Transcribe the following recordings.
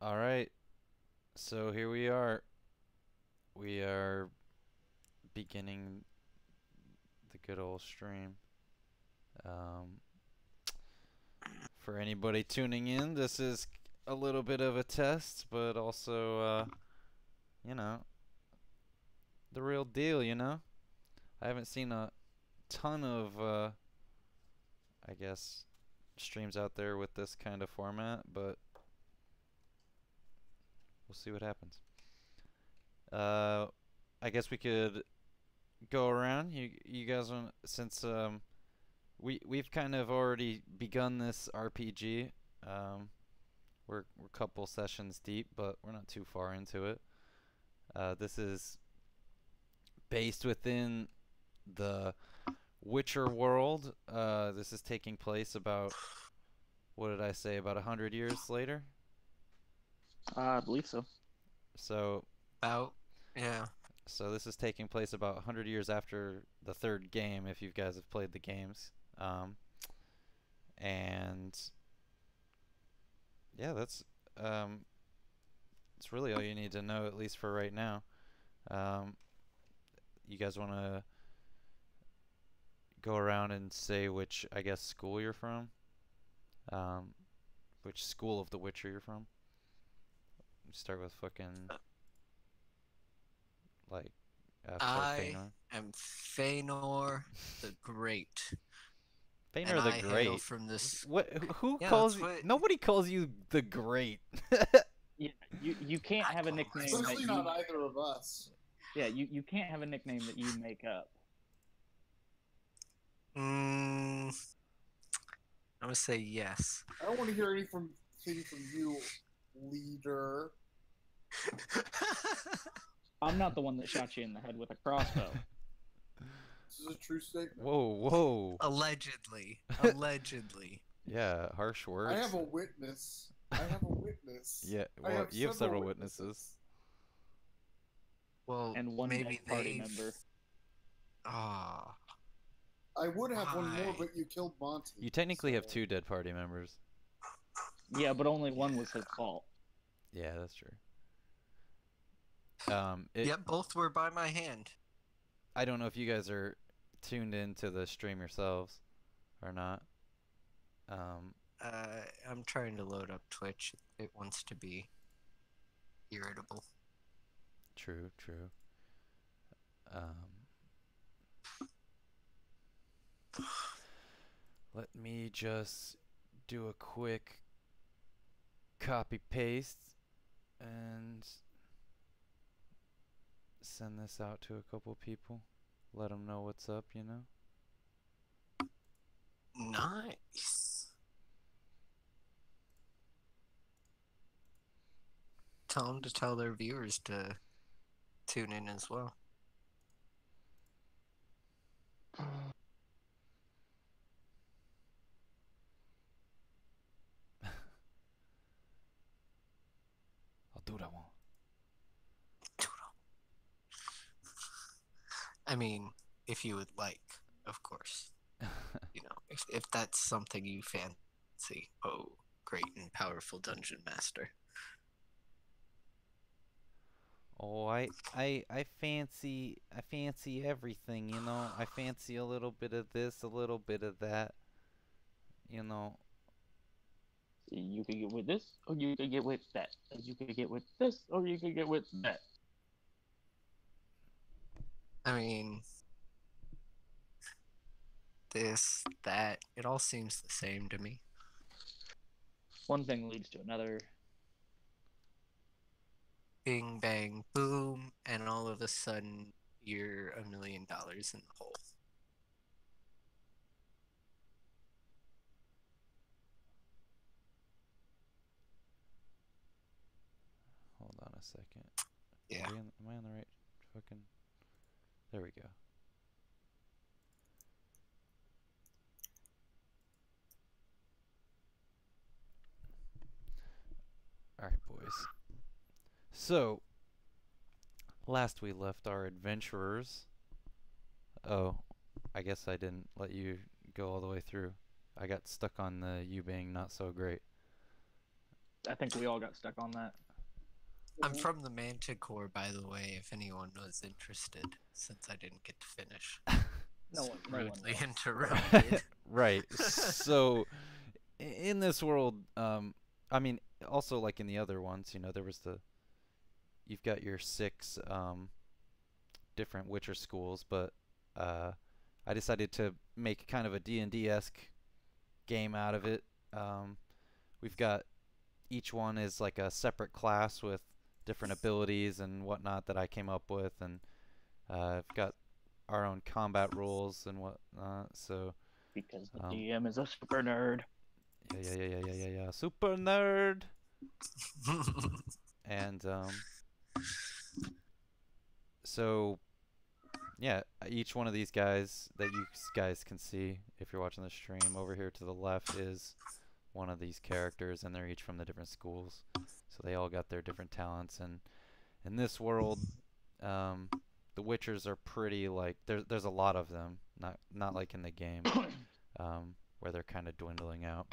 All right, so here we are. We are beginning the good old stream. Um, for anybody tuning in, this is a little bit of a test, but also, you know, the real deal, I haven't seen a ton of, I guess, streams out there with this kind of format, but we'll see what happens. Uh, I guess we could go around. You guys want since we've kind of already begun this RPG. We're a couple sessions deep, but we're not too far into it. This is based within the Witcher world. This is taking place about, what did I say, about 100 years later. I believe so. So Out. Yeah. so this is taking place about 100 years after the third game, if you guys have played the games. And yeah, um, that's really all you need to know, at least for right now. Um, you guys want to go around and say which, I guess, school you're from? Um, which school of The Witcher you're from? Start with fucking, like, start I Feanor. am Feanor the Great, and Feanor the I hail Great. from this. What? Who Yeah, calls that's you? what. Nobody calls you the Great. Yeah, you can't I have a call nickname myself- that Especially not either of us. you can't have a nickname that you make up. Mm, I'm gonna say yes. I don't want to hear anything from you, leader. I'm not the one that shot you in the head with a crossbow. This is a true statement. Whoa, whoa. Allegedly. Allegedly. Yeah, harsh words. I have a witness. I have a witness. Yeah, I well, you have several witnesses. Well, And one maybe dead party they. member. Ah. I would have one more, Why? but you killed Monty. You technically have so- 2 dead party members. Yeah, but only one was his fault. Yeah, that's true. Yep, both were by my hand. I don't know if you guys are tuned into the stream yourselves or not. I'm trying to load up Twitch. It wants to be irritable. True, true. Let me just do a quick copy paste and send this out to a couple people. Let them know what's up, Nice. Tell them to tell their viewers to tune in as well. I'll do what I want. I mean, if you would like, of course. If that's something you fancy. Oh, great and powerful dungeon master. Oh, I fancy everything, I fancy a little bit of this, a little bit of that, you know. You could get with this, or you could get with that. You could get with this, or you could get with that. I mean, this, that, it all seems the same to me. One thing leads to another. Bing, bang, boom, and all of a sudden you're $1 million in the hole. Hold on a second. Yeah. Am I on the right fucking... There we go. Alright, boys. So, last we left our adventurers. Oh, I guess I didn't let you go all the way through. I got stuck on the you being not so great. I think we all got stuck on that. I'm from the Manticore, by the way, if anyone was interested, since I didn't get to finish. No one Rudely will. interrupted. Right. So, in this world, I mean, also like in the other ones, there was you've got your 6 different Witcher schools, but I decided to make kind of a D&D-esque game out of it. We've got each one is like a separate class with different abilities and whatnot that I came up with, and I've got our own combat rules and whatnot. So Because the DM is a super nerd. yeah, super nerd. And so yeah, each one of these guys that you guys can see if you're watching the stream over here to the left is one of these characters, and they're each from the different schools, so they all got their different talents. And in this world, the Witchers are pretty like there's a lot of them, not like in the game, where they're kind of dwindling out.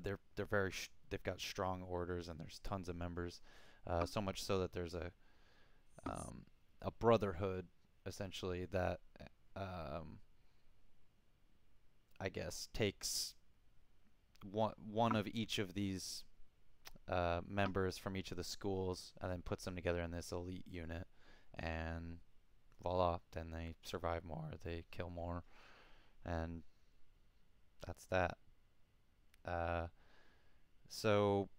They're they've got strong orders, and there's tons of members, so much so that there's a brotherhood essentially that I guess takes one of each of these members from each of the schools and then puts them together in this elite unit, and voila, then they survive more, they kill more, and that's that. So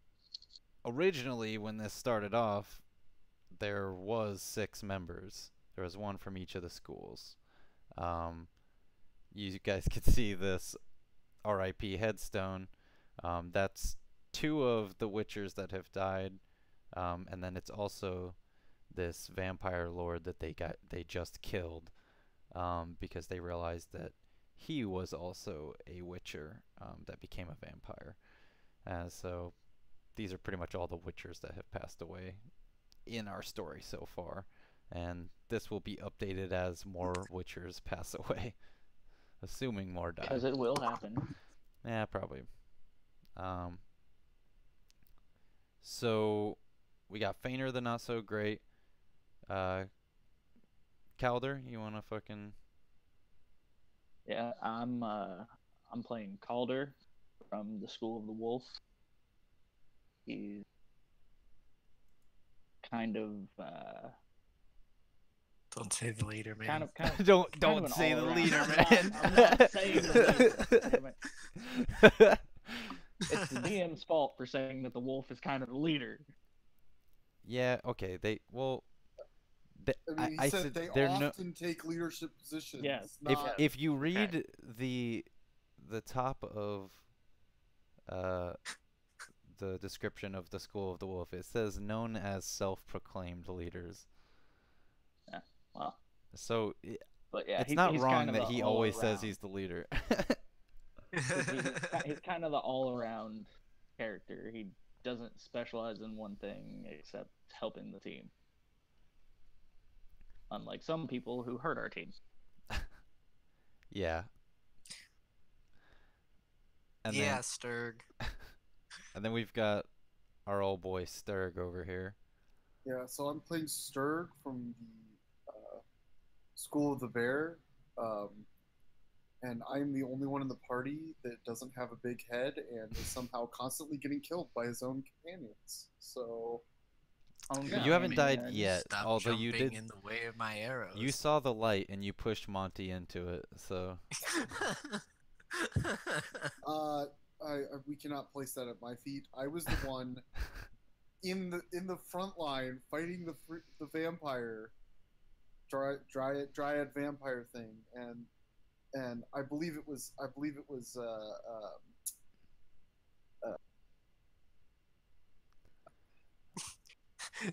originally when this started off, there was 6 members. There was one from each of the schools. You guys can see this RIP headstone. That's 2 of the Witchers that have died, and then it's also this vampire lord that they just killed, because they realized that he was also a Witcher that became a vampire. So these are pretty much all the Witchers that have passed away in our story so far, and this will be updated as more Witchers pass away, assuming more die. Because it will happen. Yeah, probably. So we got Fainter the Not So Great. Calder, you wanna fucking... Yeah, I'm playing Calder from the School of the Wolf. He's kind of Don't say the leader, man. kind of don't kind of an say the all-around- leader, I'm man. I'm not saying the leader. Damn it. It's the DM's fault for saying that the wolf is kind of the leader. Yeah, okay. I mean, he said they they're no... often take leadership positions. Yes. If you read the top of the description of the School of the Wolf, it says known as self-proclaimed leaders. Yeah, well. So But yeah, it's not he's wrong kind of that he always says all-around. he's the leader. He's kind of the all-around character. He doesn't specialize in one thing except helping the team. Unlike some people who hurt our team. Yeah. And yeah, Sturg. And then we've got our old boy Sturg over here. Yeah, so I'm playing Sturg from the School of the Bear, and I'm the only one in the party that doesn't have a big head and is somehow constantly getting killed by his own companions. So You haven't died yet, Stop although you jumping did. in the way of my arrows. You saw the light and you pushed Monty into it, so. we cannot place that at my feet. I was the one in the front line fighting the vampire, dryad vampire thing, and I believe it was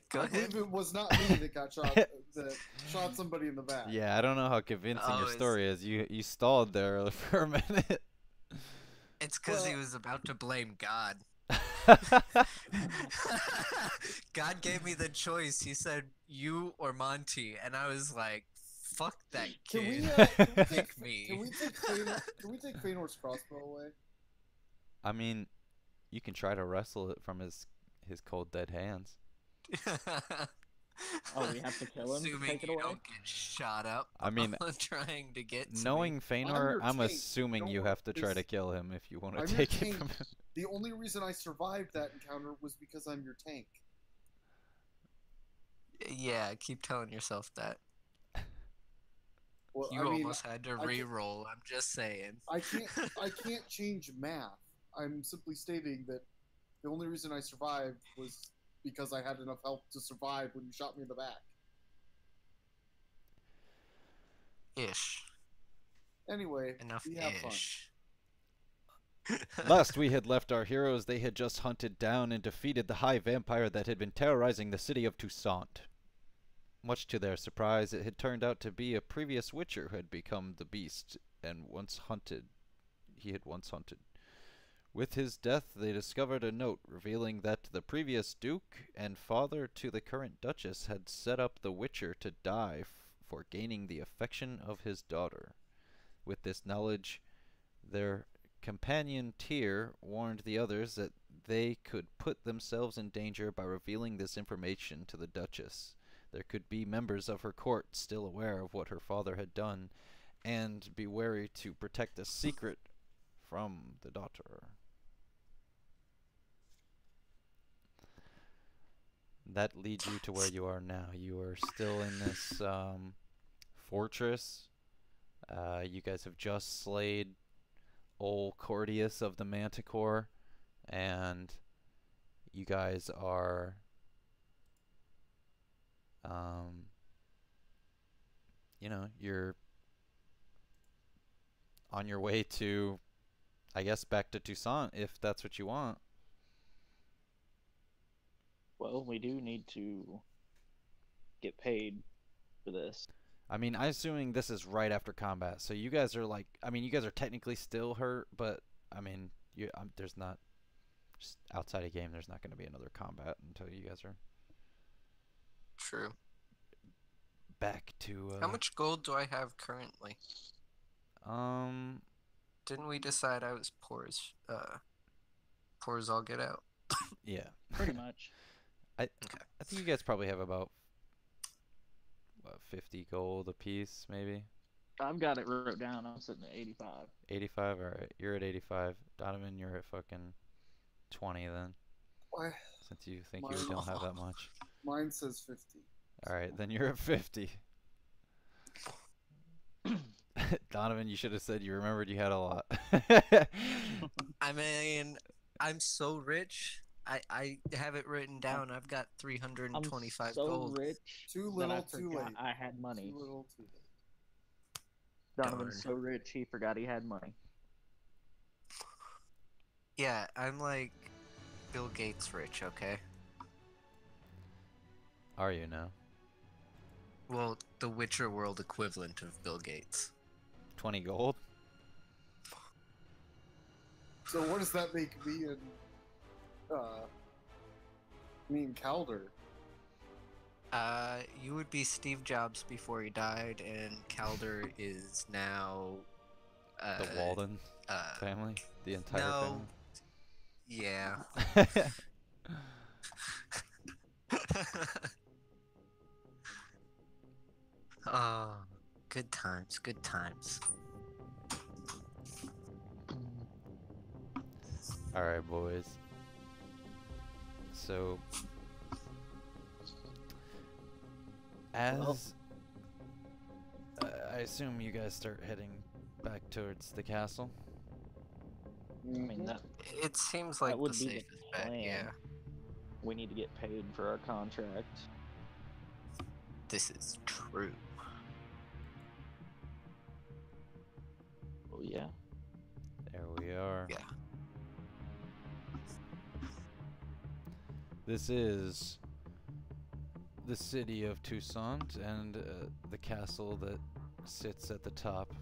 Go I ahead. believe it was not me that got shot. That shot somebody in the back. Yeah, I don't know how convincing Oh, your it's- story is. You stalled there for a minute. It's because he Well- was about to blame God. God gave me the choice. He said, you or Monty. And I was like, fuck that Can we, kid. can we take Pick me. Can we take Feanor's crossbow away? I mean, You can try to wrestle it from his cold dead hands. Oh, we have to kill him to Assuming take it you away? don't get shot up. I mean, trying to get to knowing me. Feanor, your I'm tank. assuming Don't you worry, have to try to this- kill him if you want to I'm your take it tank. from him. The only reason I survived that encounter was because I'm your tank. Yeah, keep telling yourself that. Well, You I mean, almost had to I can't- re-roll. I'm just saying. I can't change math. I'm simply stating that the only reason I survived was because I had enough health to survive when you shot me in the back. Ish. Anyway, Enough we have fun. ish. Last we had left our heroes, they had just hunted down and defeated the high vampire that had been terrorizing the city of Toussaint. Much to their surprise, it had turned out to be a previous witcher who had become the beast and he had once hunted. With his death, they discovered a note revealing that the previous duke and father to the current duchess had set up the witcher to die for gaining the affection of his daughter. With this knowledge, their companion Tyr warned the others that they could put themselves in danger by revealing this information to the Duchess. There could be members of her court still aware of what her father had done, and be wary to protect the secret from the daughter. That leads you to where you are now. You are still in this fortress. You guys have just slayed old Cordius of the Manticore, and you guys are you're on your way to, I guess, back to Toussaint if that's what you want. Well, we do need to get paid for this. I mean, I'm assuming this is right after combat, so you guys are like, I mean, you guys are technically still hurt, but I mean, there's not, just outside of game, there's not going to be another combat until you guys are True. back to. How much gold do I have currently? Didn't we decide I was poor as all get out? Yeah. Pretty much. I think you guys probably have about 50 gold apiece, maybe. I've got it wrote down. I'm sitting at 85. 85. All right, you're at 85. Donovan, you're at fucking 20 then, Why? since you think you don't have that much. Mine says 50. All right, then you're at 50. Donovan, you should have said you remembered you had a lot. I mean, I'm so rich. I have it written down. I've got 325 I'm so gold. rich Too that I little, too forgot late. I had money. Too little, too late. Donovan's so rich he forgot he had money. Yeah, I'm like Bill Gates rich, okay? Are you now? Well, the Witcher world equivalent of Bill Gates. 20 gold? So what does that make me and Calder? You would be Steve Jobs before he died, and Calder is now The Walden family? The entire no. Yeah. family? Oh, good times, good times. Alright, boys. So, as I assume you guys start heading back towards the castle. I mean, that It seems like would the be the safest bet, plan. yeah. we need to get paid for our contract. This is true. Oh yeah. There we are. Yeah. This is the city of Toussaint and the castle that sits at the top.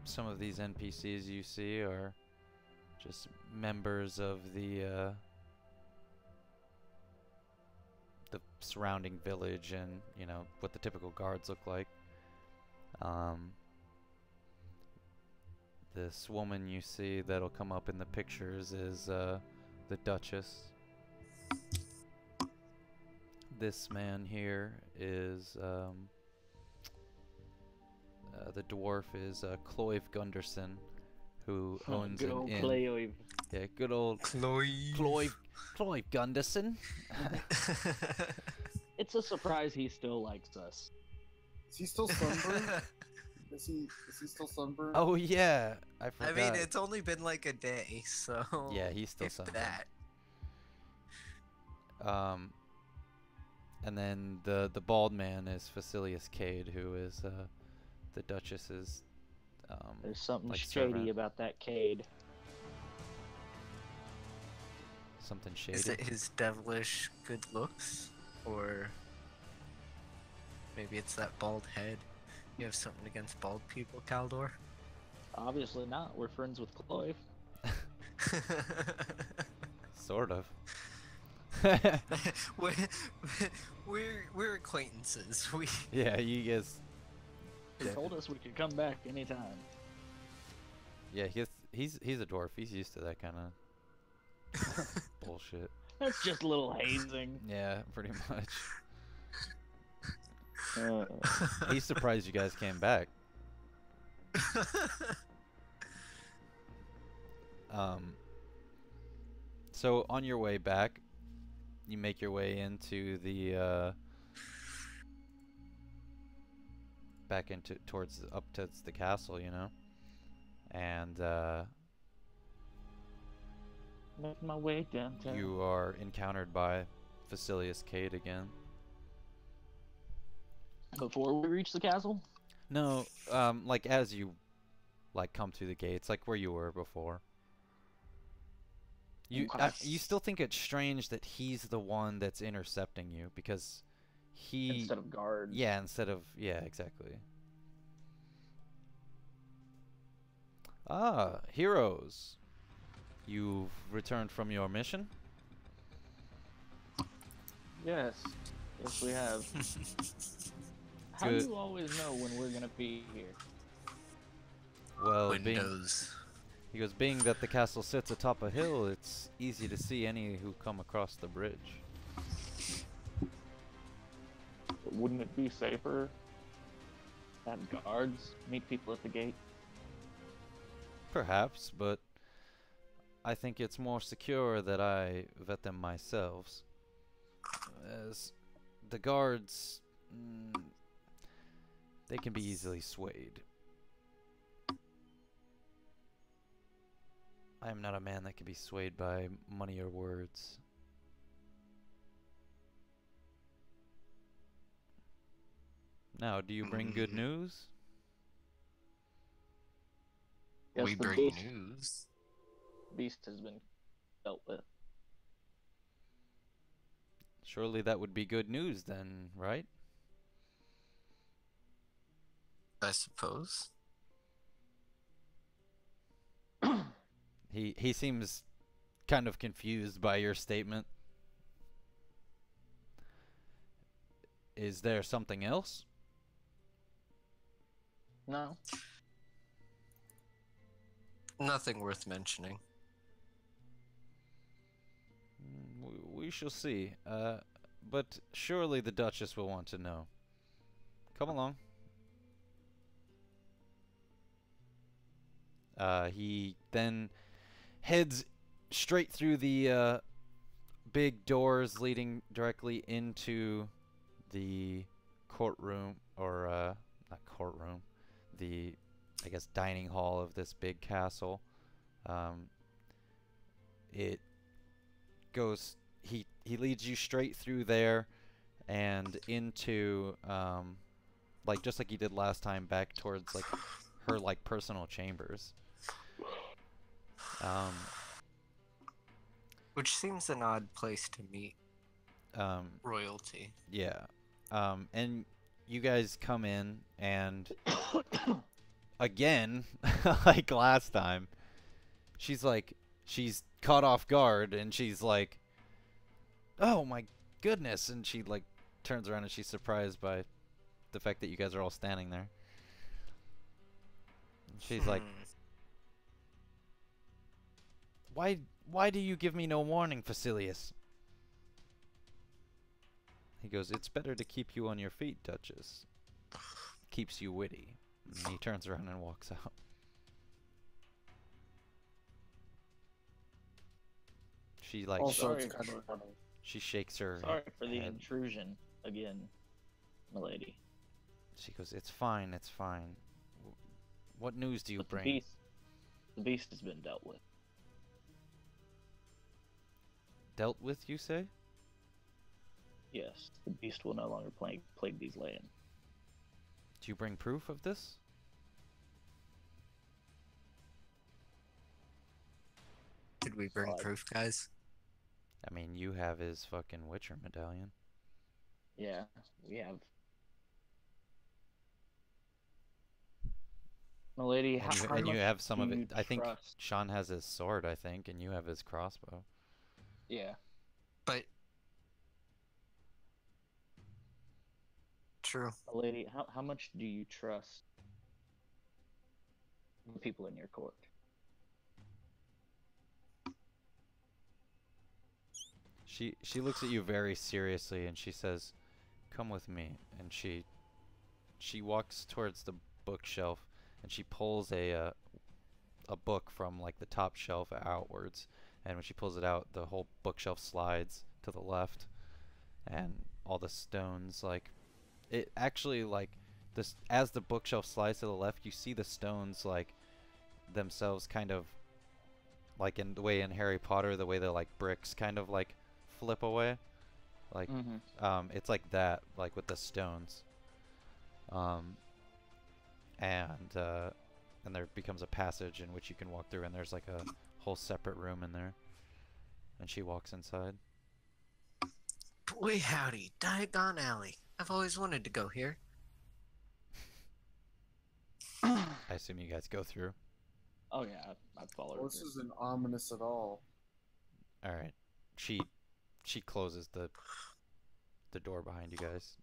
Some of these NPCs you see are just members of the surrounding village and, you know, what the typical guards look like. This woman you see that'll come up in the pictures is the Duchess. This man here is the dwarf is Cloyve Gunderson, who owns Good an old inn. Cleo. Yeah, good old Cloyve Gunderson. It's a surprise he still likes us. Is he still sunburned? Is he still sunburned? Oh yeah, I I forgot. mean, it's only been like a day, so Yeah, he's still if sunburned. that. And then the bald man is Facilius Cade, who is the Duchess's There's something like shady servant. about that Cade. Something shady. Is it his devilish good looks, or maybe it's that bald head? You have something against bald people, Caldor? Obviously not. We're friends with Cloyve. Sort of. we're, we're acquaintances. We Yeah, you guys. He Yeah. told us we could come back anytime. Yeah, he's a dwarf. He's used to that kind of bullshit. That's just a little hazing. Yeah, pretty much. Uh, He's surprised you guys came back. So on your way back, you make your way into the back into towards up towards the castle, you know, and make my way downtown. you are encountered by Facilius Cade again. Before we reach the castle? No, like as you like come through the gates, like where you were before. You Okay. you still think it's strange that he's the one that's intercepting you because he Instead of guards. yeah, instead of yeah, exactly. Ah, heroes. You've returned from your mission? Yes. Yes, we have. How Good. do you always know when we're gonna be here? Well, being Windows. he goes, being that the castle sits atop a hill, it's easy to see any who come across the bridge. Wouldn't it be safer to have guards meet people at the gate? Perhaps, but I think it's more secure that I vet them myself. As the guards, they can be easily swayed. I am not a man that can be swayed by money or words. Now, do you bring good news? Yes, We the bring beast, news. beast has been dealt with. Surely that would be good news then, right? I suppose. He seems kind of confused by your statement. Is there something else? No. Nothing worth mentioning. We shall see. But surely the Duchess will want to know. Come along. He then heads straight through the big doors leading directly into the courtroom, or not courtroom, the, I guess, dining hall of this big castle. It goes, he leads you straight through there and into, like, just like he did last time, back towards, like, her, like, personal chambers. Which seems an odd place to meet royalty. Yeah. And you guys come in, and again, like last time, she's caught off guard, and she's like, "Oh my goodness!" And she like turns around and she's surprised by the fact that you guys are all standing there. And she's like, Why do you give me no warning, Facilius? He goes, it's better to keep you on your feet, Duchess. Keeps you witty. And he turns around and walks out. She like Also, Sorry it's kind for- of funny. she shakes her Sorry for the head. intrusion again, milady. She goes, it's fine, it's fine. What news do you But bring? the beast has been dealt with. Dealt with, you say? Yes, the beast will no longer plague these lands. Do you bring proof of this? Did we bring Well, proof, guys? I mean, you have his fucking Witcher medallion. Yeah, we have. Milady, And you have some do of you it. I think trust- Sean has his sword, I think, and you have his crossbow. Yeah. But true. Milady, how much do you trust the people in your court? She looks at you very seriously and she says, "Come with me." And she walks towards the bookshelf and she pulls a book from like the top shelf outwards. And when she pulls it out, the whole bookshelf slides to the left, and all the stones like it actually like this as the bookshelf slides to the left, you see the stones like themselves kind of like in the way in Harry Potter, the way the like bricks kind of like flip away, like it's like that, like with the stones, and there becomes a passage in which you can walk through, and there's like a whole separate room in there, and she walks inside. Boy, howdy, Diagon Alley. I've always wanted to go here. I assume you guys go through. Oh yeah, I'd follow her. Well, this isn't ominous at all. All right, she closes the door behind you guys.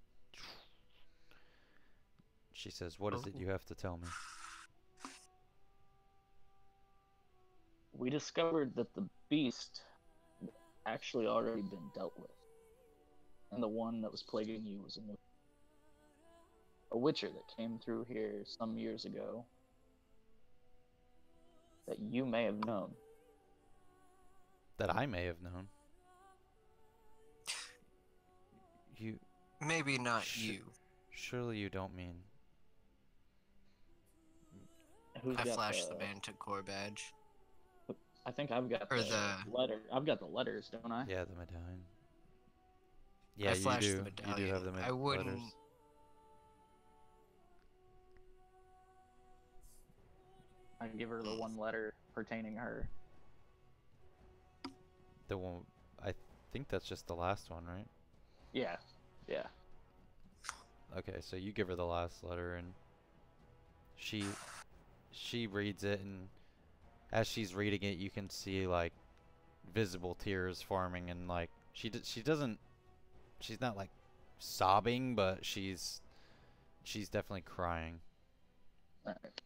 She says, "What is it you have to tell me?" We discovered that the beast actually already been dealt with, and the one that was plaguing you was a witcher that came through here some years ago that you may have known. That I may have known. You Maybe not Sh- you. surely you don't mean Who's I got flashed the Manticore badge. I think I've got Or the the- letter. I've got the letters, don't I? yeah the medallion. Yeah, I you flashed do. the You do have the medallion. I wouldn't. letters. I give her the one letter pertaining her. The one, I think that's just the last one, right? Yeah, yeah. Okay, so you give her the last letter, and she reads it, and as she's reading it, you can see like visible tears forming, and like she doesn't, she's not like sobbing, but she's definitely crying. Alright.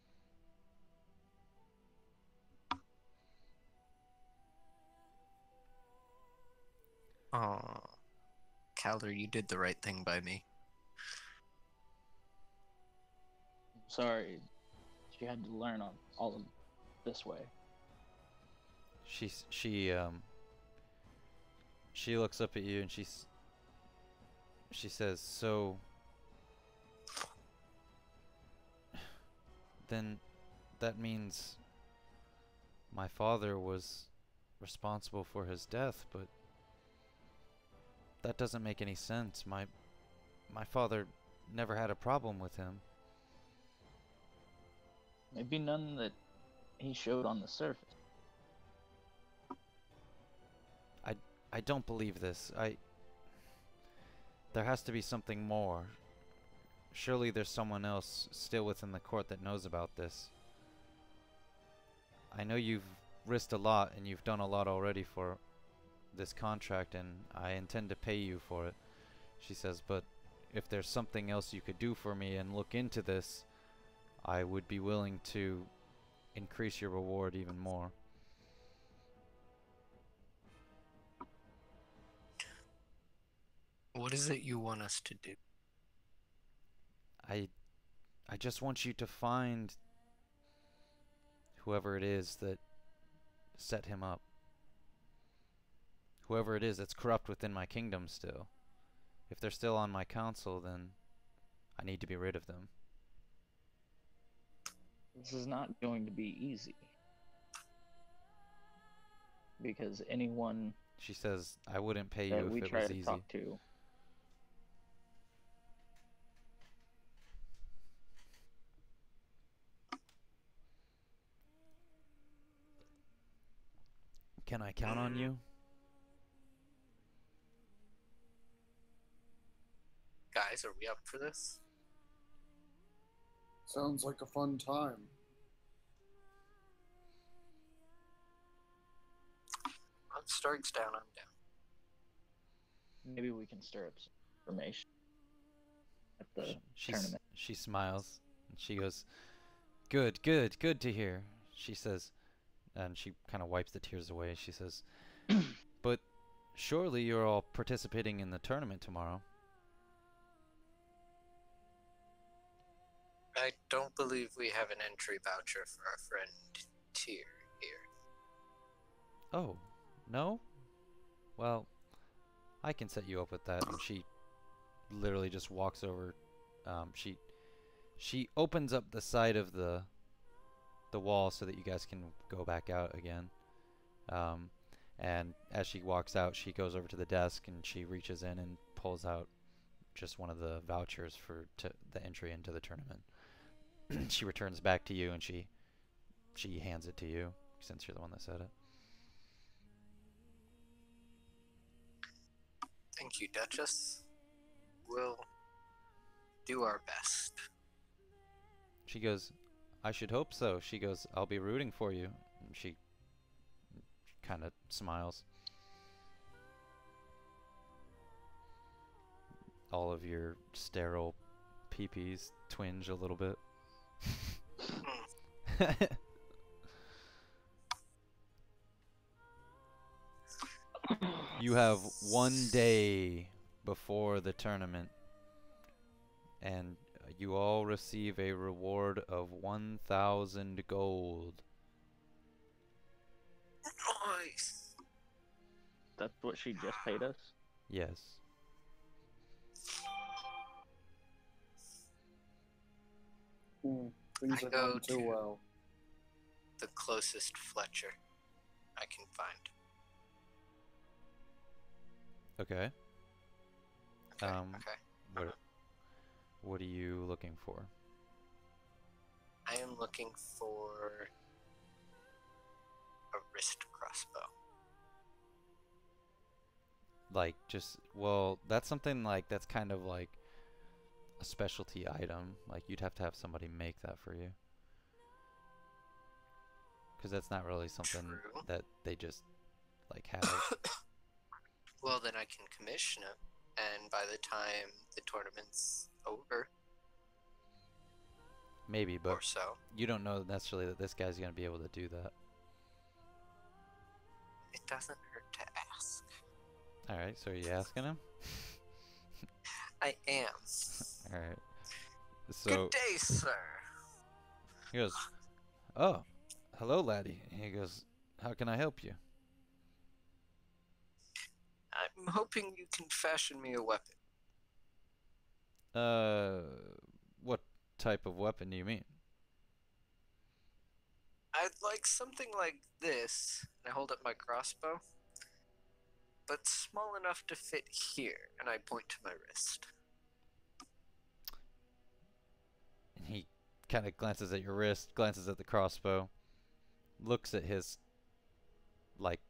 Oh, Calder, you did the right thing by me. Sorry, she had to learn on all of this way. She looks up at you and she says, "So then that means my father was responsible for his death, but that doesn't make any sense. My father never had a problem with him." Maybe none that he showed on the surface. I don't believe this. There has to be something more. Surely there's someone else still within the court that knows about this. I know you've risked a lot and you've done a lot already for this contract, and I intend to pay you for it, she says, but if there's something else you could do for me and look into this, I would be willing to increase your reward even more. What is it you want us to do? I just want you to find whoever it is that set him up. Whoever it is that's corrupt within my kingdom still. If they're still on my council, then I need to be rid of them. This is not going to be easy. Because anyone She says, I wouldn't pay that you we if it try was to easy. talk to, Can I count on you? Guys, are we up for this? Sounds like a fun time. Once Stark's down, I'm down. maybe we can stir up some information at the She tournament. she smiles and she goes, "Good, good, good to hear." She says, and she kind of wipes the tears away. She says, "But surely you're all participating in the tournament tomorrow." I don't believe we have an entry voucher for our friend Tyr here. Oh, no? Well, I can set you up with that. And she literally just walks over. She opens up the side of the wall so that you guys can go back out again. And as she walks out, she goes over to the desk and she reaches in and pulls out just one of the vouchers for the entry into the tournament. She returns back to you and she hands it to you since you're the one that said it. Thank you, Duchess. We'll do our best. She goes, I should hope so. She goes, I'll be rooting for you. And she kind of smiles. All of your sterile peepees twinge a little bit. You have 1 day before the tournament, and you all receive a reward of 1,000 gold. Nice. That's what she just paid us? Yes. Things I are go going too to- well. The closest Fletcher I can find. Okay. Okay. Um, okay. What are you looking for? I am looking for a wrist crossbow. Like, just, well, that's something like, that's kind of like a specialty item. Like, you'd have to have somebody make that for you. Because that's not really something True. that they just, like, have. Well, then I can commission it, and by the time the tournament's over, Maybe, but or so, you don't know necessarily that this guy's going to be able to do that. it doesn't hurt to ask. Alright, so are you asking him? I am. Alright. So, Good day, sir. he goes, oh, hello, laddie. He goes, how can I help you? I'm hoping you can fashion me a weapon. What type of weapon do you mean? I'd like something like this, and I hold up my crossbow, but small enough to fit here, and I point to my wrist. And he kind of glances at your wrist, glances at the crossbow, looks at his, like,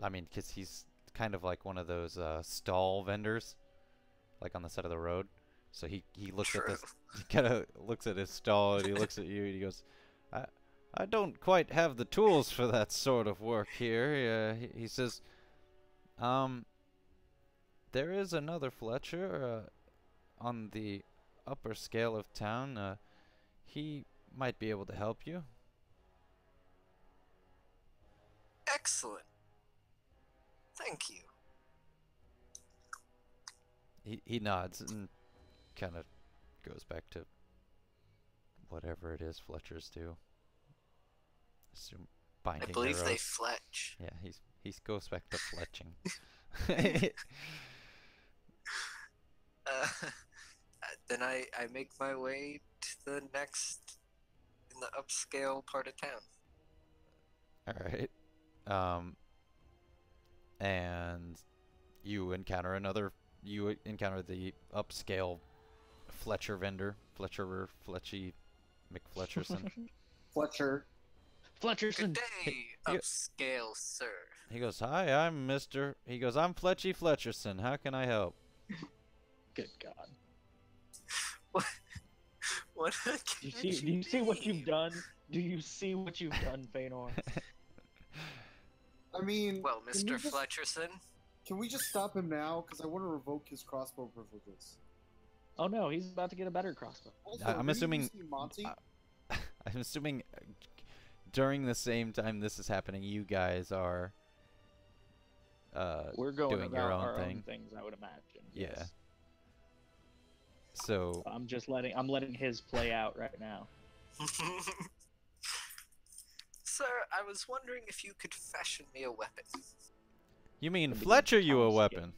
I mean, 'cause he's kind of like one of those stall vendors, like on the side of the road. So he looks at this, he kind of looks at his stall and he looks at you and he goes, I don't quite have the tools for that sort of work here. He says, there is another Fletcher on the upper scale of town. He might be able to help you. Excellent. Thank you. He nods and kind of goes back to whatever it is Fletchers do. Assume I binding believe they arrows. fletch. Yeah, he goes back to fletching. Then I make my way to the next in the upscale part of town. All right. And you encounter the upscale Fletcher vendor, Fletcherer, Fletchy, McFletcherson. Fletcher. Fletcherson. Good day, You- upscale sir. He goes, "Hi, I'm Mr." He goes, "I'm Fletchy Fletcherson. How can I help?" Good God. What Do you see what you've done? Do you see what you've done, Feanor? I mean, Well, can Mr. you just- Fletcherson, Can we just stop him now? Because I want to revoke his crossbow privileges. Oh no, he's about to get a better crossbow. Also, I'm were you assuming- using Monty? I'm assuming during the same time this is happening, you guys are We're going doing your about own our thing. own things, I would imagine. Yeah. Yes. So I'm letting his play out right now. sir, I was wondering if you could fashion me a weapon. you mean Maybe Fletcher you a Tom's weapon?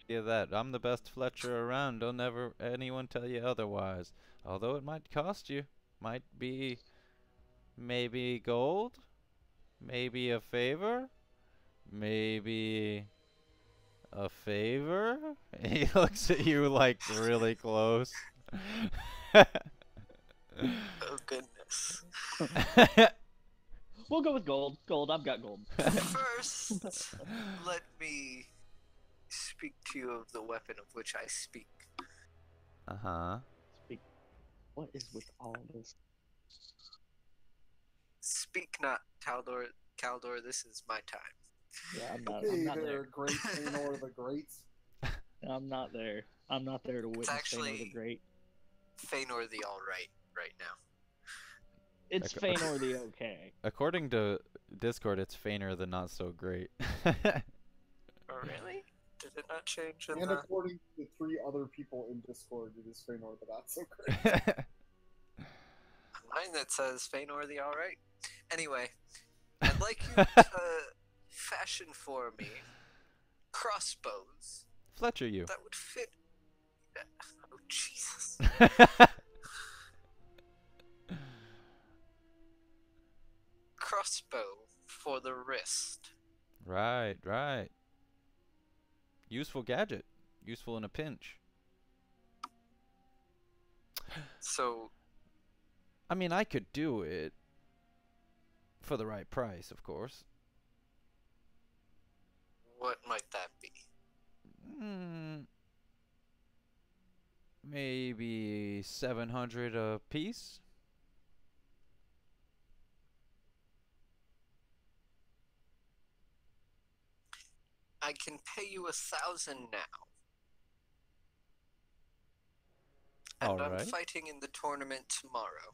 Yeah, that I'm the best Fletcher around. Don't ever anyone tell you otherwise. Although it might cost you, might be maybe gold, maybe a favor, maybe a favor. He looks at you like really close. Oh goodness. We'll go with gold. Gold, I've got gold. First, let me speak to you of the weapon of which I speak. Uh-huh. Speak. What is with all this? Speak not, Caldor. Caldor, this is my time. Yeah, I'm not Hey there. there, great Feanor the Great. I'm not there. I'm not there to witness Feanor actually- the Great. Feanor the Alright right now. It's Okay. Feanor the okay. According to Discord, it's Feanor the not so great. Oh, really? Did it not change in And the... according to the 3 other people in Discord, it is Feanor the Not So Great. Mine that says Feanor the Alright. Anyway, I'd like you to fashion for me crossbows Fletcher you. that would fit... Oh, Jesus. Crossbow for the wrist. Right, right. Useful gadget. Useful in a pinch. So, I mean, I could do it for the right price, of course. what might that be? Maybe 700 a piece. I can pay you 1,000 now. And I'm Alright. fighting in the tournament tomorrow.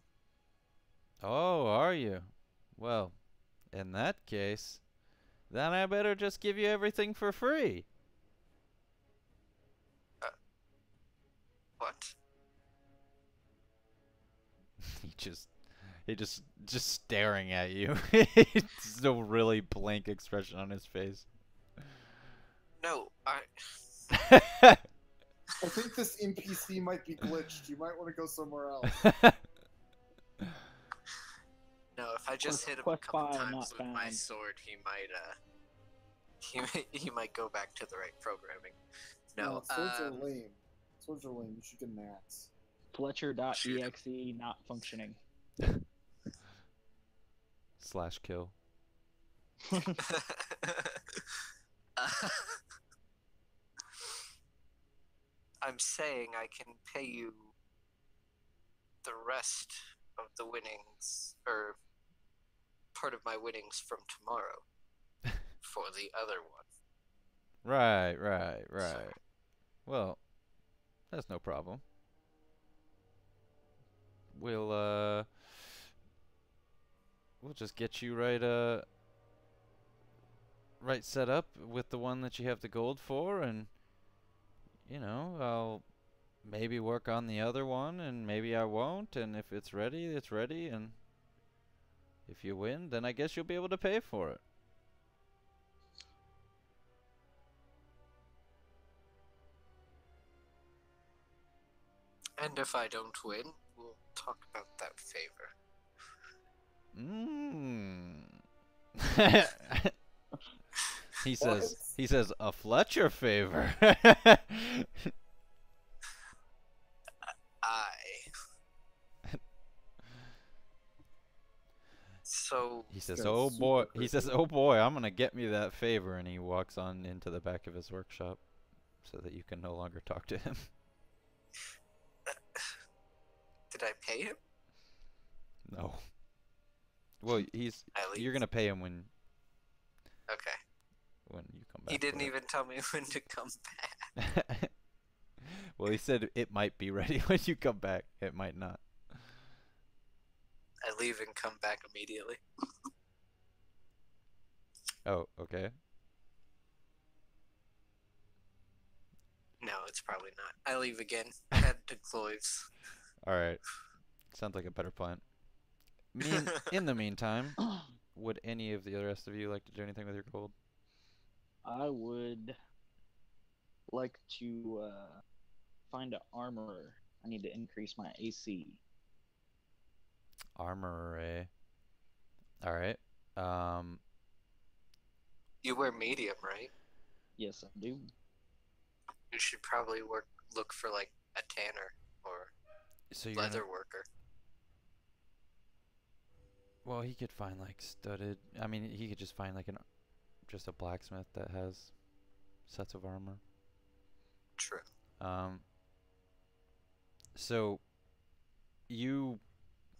Oh, are you? Well, in that case, then I better just give you everything for free. What? He just staring at you. It's a really blank expression on his face. No, I... I think this NPC might be glitched. You might want to go somewhere else. No, if I just hit him a Quest couple file times not with my found. sword, he might go back to the right programming. No, Swords are lame. Swords are lame. You should get an axe. Fletcher.exe not functioning. / kill. I'm saying I can pay you the rest of the winnings, or part of my winnings from tomorrow for the other one. Right. Well, that's no problem. We'll just get you right set up with the one that you have the gold for, and you know, I'll maybe work on the other one, and maybe I won't. And if it's ready, it's ready. And if you win, then I guess you'll be able to pay for it. And if I don't win, we'll talk about that favor. Mmm. He What? says a Fletcher favor. So He says, That's "Oh super boy." He creepy. says, "Oh boy, I'm gonna get me that favor," and he walks on into the back of his workshop, so that you can no longer talk to him. did I pay him? No. Well, I leave. you're gonna pay him when Okay. you come back. He didn't for it. even tell me when to come back. Well, he said it might be ready when you come back. It might not. I leave and come back immediately. Oh, okay. No, it's probably not. I leave again. Head to Cloyves. All right. Sounds like a better plan. In the meantime, would any of the rest of you like to do anything with your gold? I would like to find an armorer. I need to increase my AC. Armor array. All right. You wear medium, right? Yes, I do. You should probably look for like a tanner or So you're leather worker. well, he could find like studded. I mean, he could just find like just a blacksmith that has sets of armor. True. So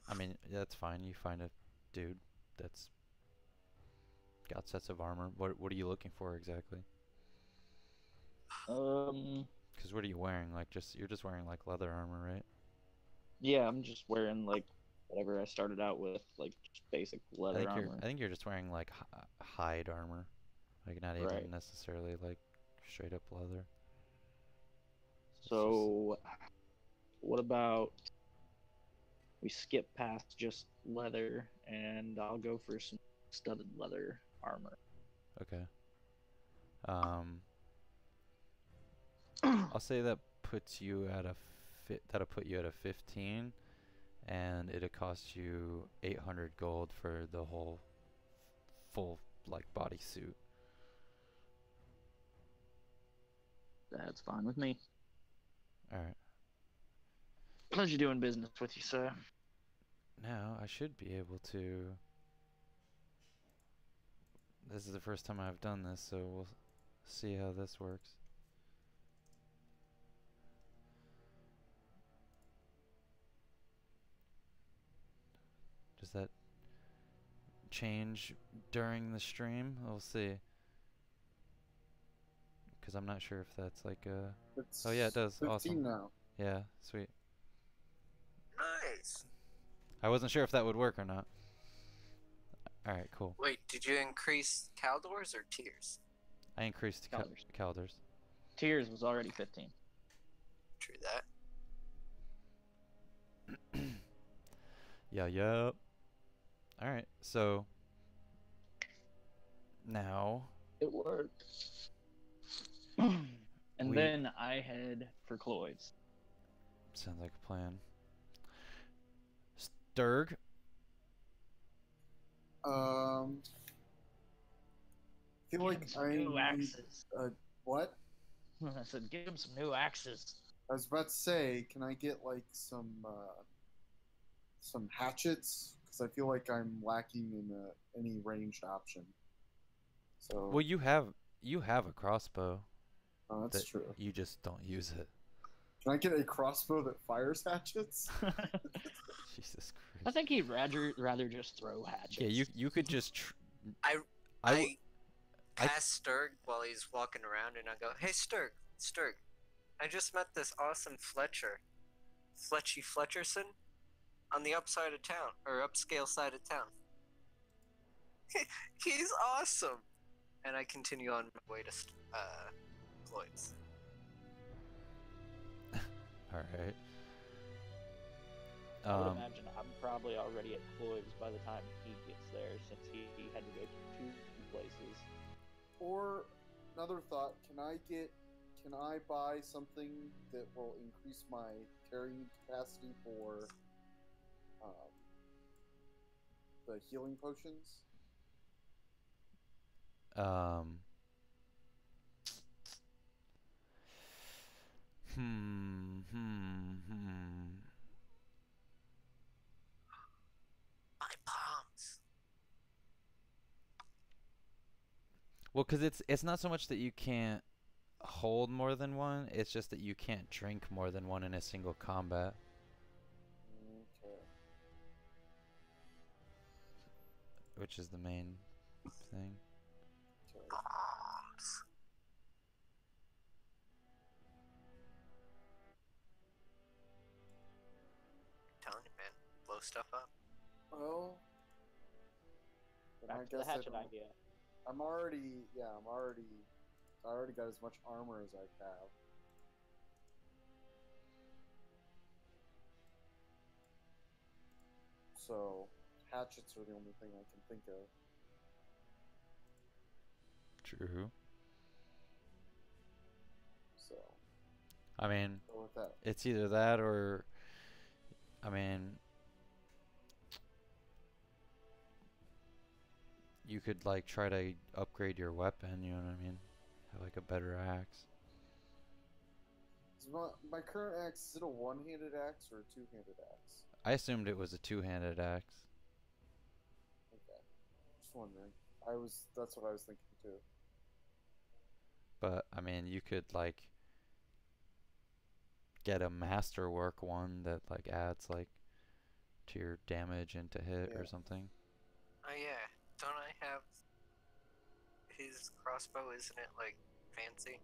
I mean, that's fine. You find a dude that's got sets of armor. What are you looking for exactly? Because what are you wearing? Like you're just wearing like leather armor, right? Yeah, I'm just wearing like whatever I started out with, like just basic leather armor. I think you're just wearing like hide armor, like not even Right. necessarily like straight up leather. So, what about we skip past just leather and I'll go for some studded leather armor. Okay. I'll say that puts you at that'll put you at a 15, and it'll cost you 800 gold for the whole full like bodysuit. That's fine with me. All right. Pleasure doing business with you, sir. Now I should be able to. This is the first time I've done this, so we'll see how this works. Does that change during the stream? We'll see. Because I'm not sure if that's like a... It's Oh yeah, it does. 15 Awesome. now. Yeah, sweet. Nice. I wasn't sure if that would work or not. Alright, cool. Wait, did you increase Caldors or Tiers? I increased Calders. Calders. Tiers was already 15. True that. Yeah. Alright, so... Now... It worked. And We- then I head for Cloyves. Sounds like a plan. Sturg? I feel like Get him some I new need axes. what? I said, give him some new axes. I was about to say, can I get like some hatchets? Because I feel like I'm lacking in any ranged option. So Well, you have a crossbow. that's that true. You just don't use it. Can I get a crossbow that fires hatchets? Jesus Christ. I think he'd rather just throw hatchets. Yeah, you could just. I I pass Sturg while he's walking around, and I go, "Hey, Sturg, I just met this awesome Fletcher, Fletchy Fletcherson, on the upside of town, or upscale side of town. He's awesome." And I continue on my way to Cloyves. All right. I would imagine I'm probably already at Cloyves by the time he gets there, since he had to go to 2 places. Or another thought: can I buy something that will increase my carrying capacity for the healing potions? My palms. Well, because it's not so much that you can't hold more than one, it's just that you can't drink more than one in a single combat. Okay. Which is the main thing. Okay. Palms. Telling you, man, blow stuff up. Well, then I Back to the guess I hatchet don't- idea. I already got as much armor as I have. So, hatchets are the only thing I can think of. True. So, I mean, go with that. it's either that or, I mean, you could like try to upgrade your weapon, you know what I mean? Have like a better axe. Is my current axe, is it a one-handed axe or a two-handed axe? I assumed it was a two-handed axe. Okay. Just wondering. That's what I was thinking too. But I mean, you could like get a masterwork one that like adds like to your damage and to hit or Yeah. something. Oh yeah, don't I have his crossbow? Isn't it like fancy?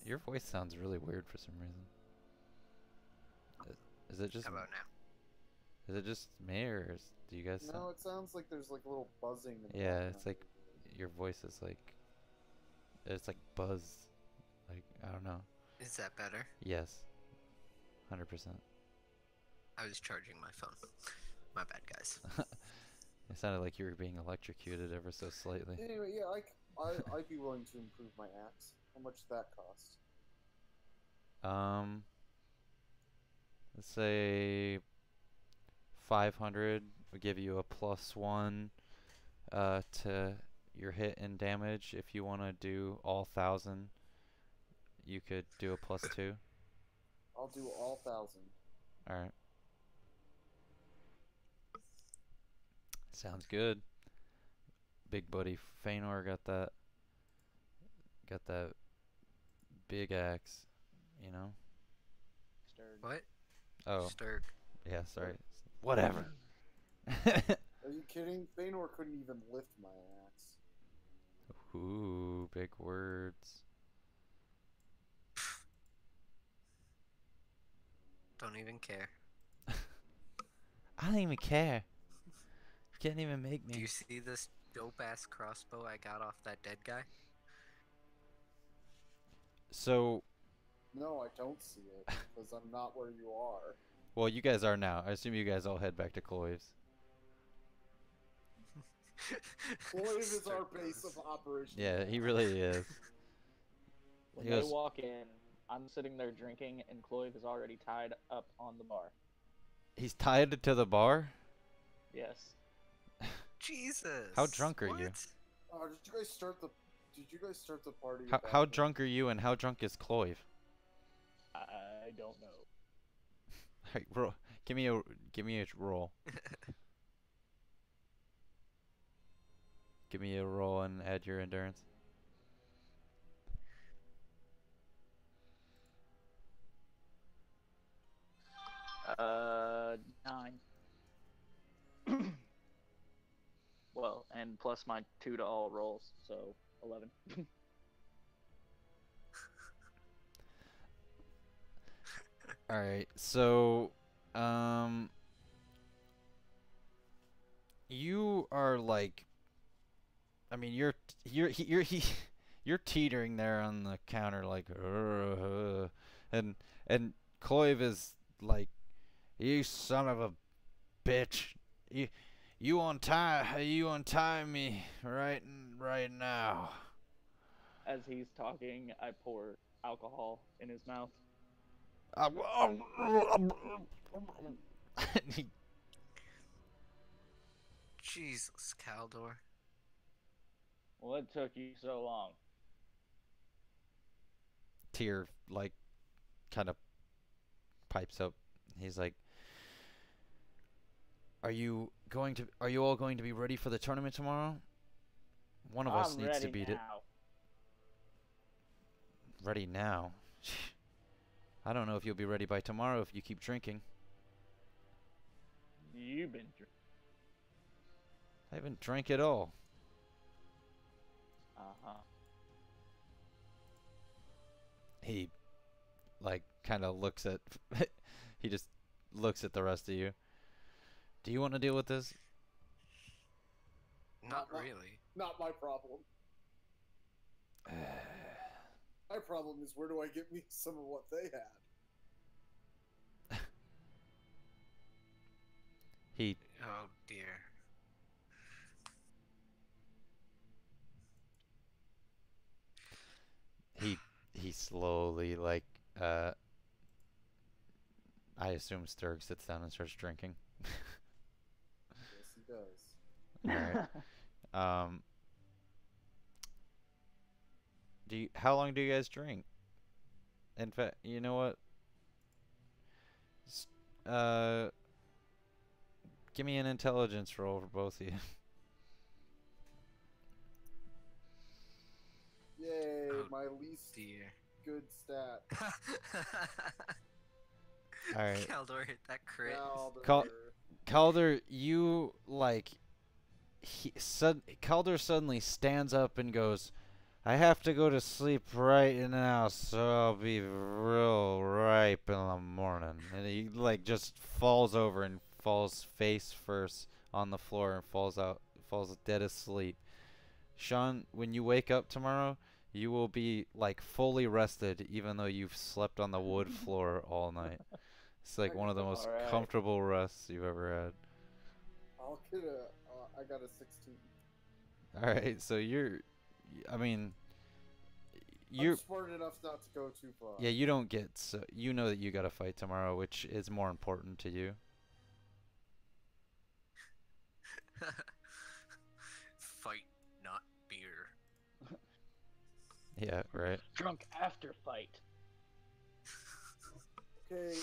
Your voice sounds really weird for some reason. Is it just How about now? is it just me or do you guys No, it sounds like there's like a little buzzing. In the Yeah, background. it's like your voice is like it's like buzz. Like I don't know. Is that better? Yes. 100%. I was charging my phone. My bad, guys. It sounded like you were being electrocuted ever so slightly. Anyway, yeah, I'd be willing to improve my axe. How much does that cost? Let's say 500 would give you a +1 to your hit and damage. If you want to do all 1,000, you could do a +2. I'll do all 1,000. All right. Sounds good. Big buddy Feanor got that big axe, you know? Stirred. What? Oh, Stirk. yeah, sorry. Whatever. Are you kidding? Feanor couldn't even lift my axe. Ooh, big words. Don't even care. I don't even care. You can't even make Do me. you see this dope ass crossbow I got off that dead guy? So, No, I don't see it because I'm not where you are. well, you guys are now. I assume you guys all head back to Cloyves. Cloyve is our Stirk base goes, of operations. Yeah, he really is. When He they goes- walk in, I'm sitting there drinking, and Cloyve is already tied up on the bar. He's tied to the bar? Yes. Jesus. How drunk are you? What? Did you guys start the party? How without me? drunk are you and how drunk is Cloyve? I don't know. Alright, give me a roll. Give me a roll and add your endurance. Uh, 9. Well, and plus my 2 to all rolls, so 11. Alright, so you are like, I mean, you're you're teetering there on the counter like, and Cloyve is like, you son of a bitch, you untie me right now. As he's talking, I pour alcohol in his mouth. Jesus, Caldor. What took you so long? Tyr like kind of pipes up. He's like, Are you all going to be ready for the tournament tomorrow? One of us I'm needs to ready beat it. now. Ready now? I don't know if you'll be ready by tomorrow if you keep drinking. You've been drinking. I haven't drank at all. Uh-huh. He, like, kind of looks at... he just looks at the rest of you. Do you want to deal with this? Not really. Not my problem. My problem is where do I get me some of what they had? He... Oh, dear. He slowly, like, I assume Sturg sits down and starts drinking. Yes, he does. Alright. How long do you guys drink? In fact, you know what? Give me an intelligence roll for both of you. Yay, Oh, my least dear. good stat. Alright. Caldor hit that crit. Calder, you, like... Calder suddenly stands up and goes, I have to go to sleep right now, so I'll be real ripe in the morning. And he, like, just falls over and falls face first on the floor and falls dead asleep. Sean, when you wake up tomorrow, you will be, like, fully rested, even though you've slept on the wood floor all night. It's like one of the most Alright. comfortable rests you've ever had. I'll get I got a 16. Alright, so I'm smart enough not to go too far. yeah, you don't get, so you know that you gotta fight tomorrow, which is more important to you. Fight, not beer. Yeah, right. Drunk after fight. Okay,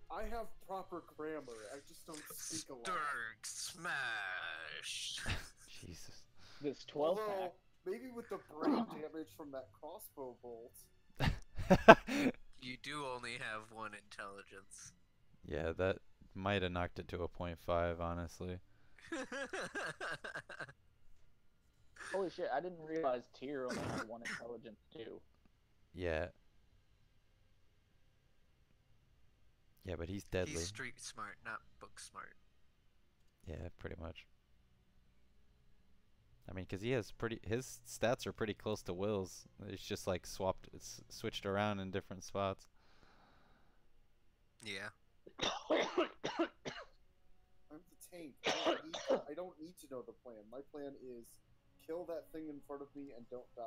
I have proper grammar. I just don't speak a lot. Sturg smash. Jesus. This 12 Although, pack. maybe with the brain damage from that crossbow bolt. You do only have one intelligence. Yeah, that might have knocked it to a 0.5, honestly. Holy shit, I didn't realize Tyr only had one intelligence too. Yeah. Yeah, but he's deadly. He's street smart, not book smart. Yeah, pretty much. I mean, because his stats are pretty close to Will's. It's just like switched around in different spots. Yeah. I'm the tank. I don't need to know the plan. My plan is kill that thing in front of me and don't die.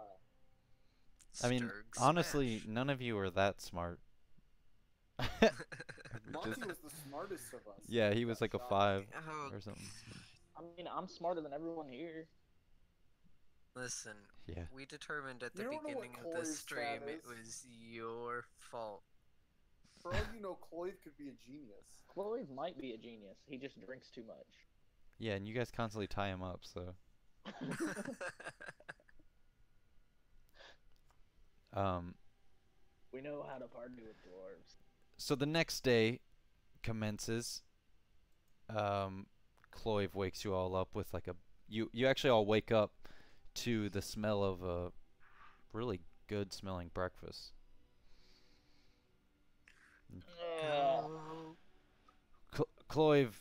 I mean, Sturg honestly, smash. none of you are that smart. Monty was the smartest of us. Yeah, he was Got like a shot. 5 Oh, or something. I mean, I'm smarter than everyone here. listen, Yeah. we determined at the You don't know what beginning of this Cloyve's stream stat it is. was your fault. For all you know, Cloyve could be a genius. Cloyve might be a genius. He just drinks too much. Yeah, and you guys constantly tie him up, so. We know how to party with dwarves. So the next day commences. Cloyve wakes you all up with like you actually all wake up to the smell of a really good smelling breakfast. Cloyve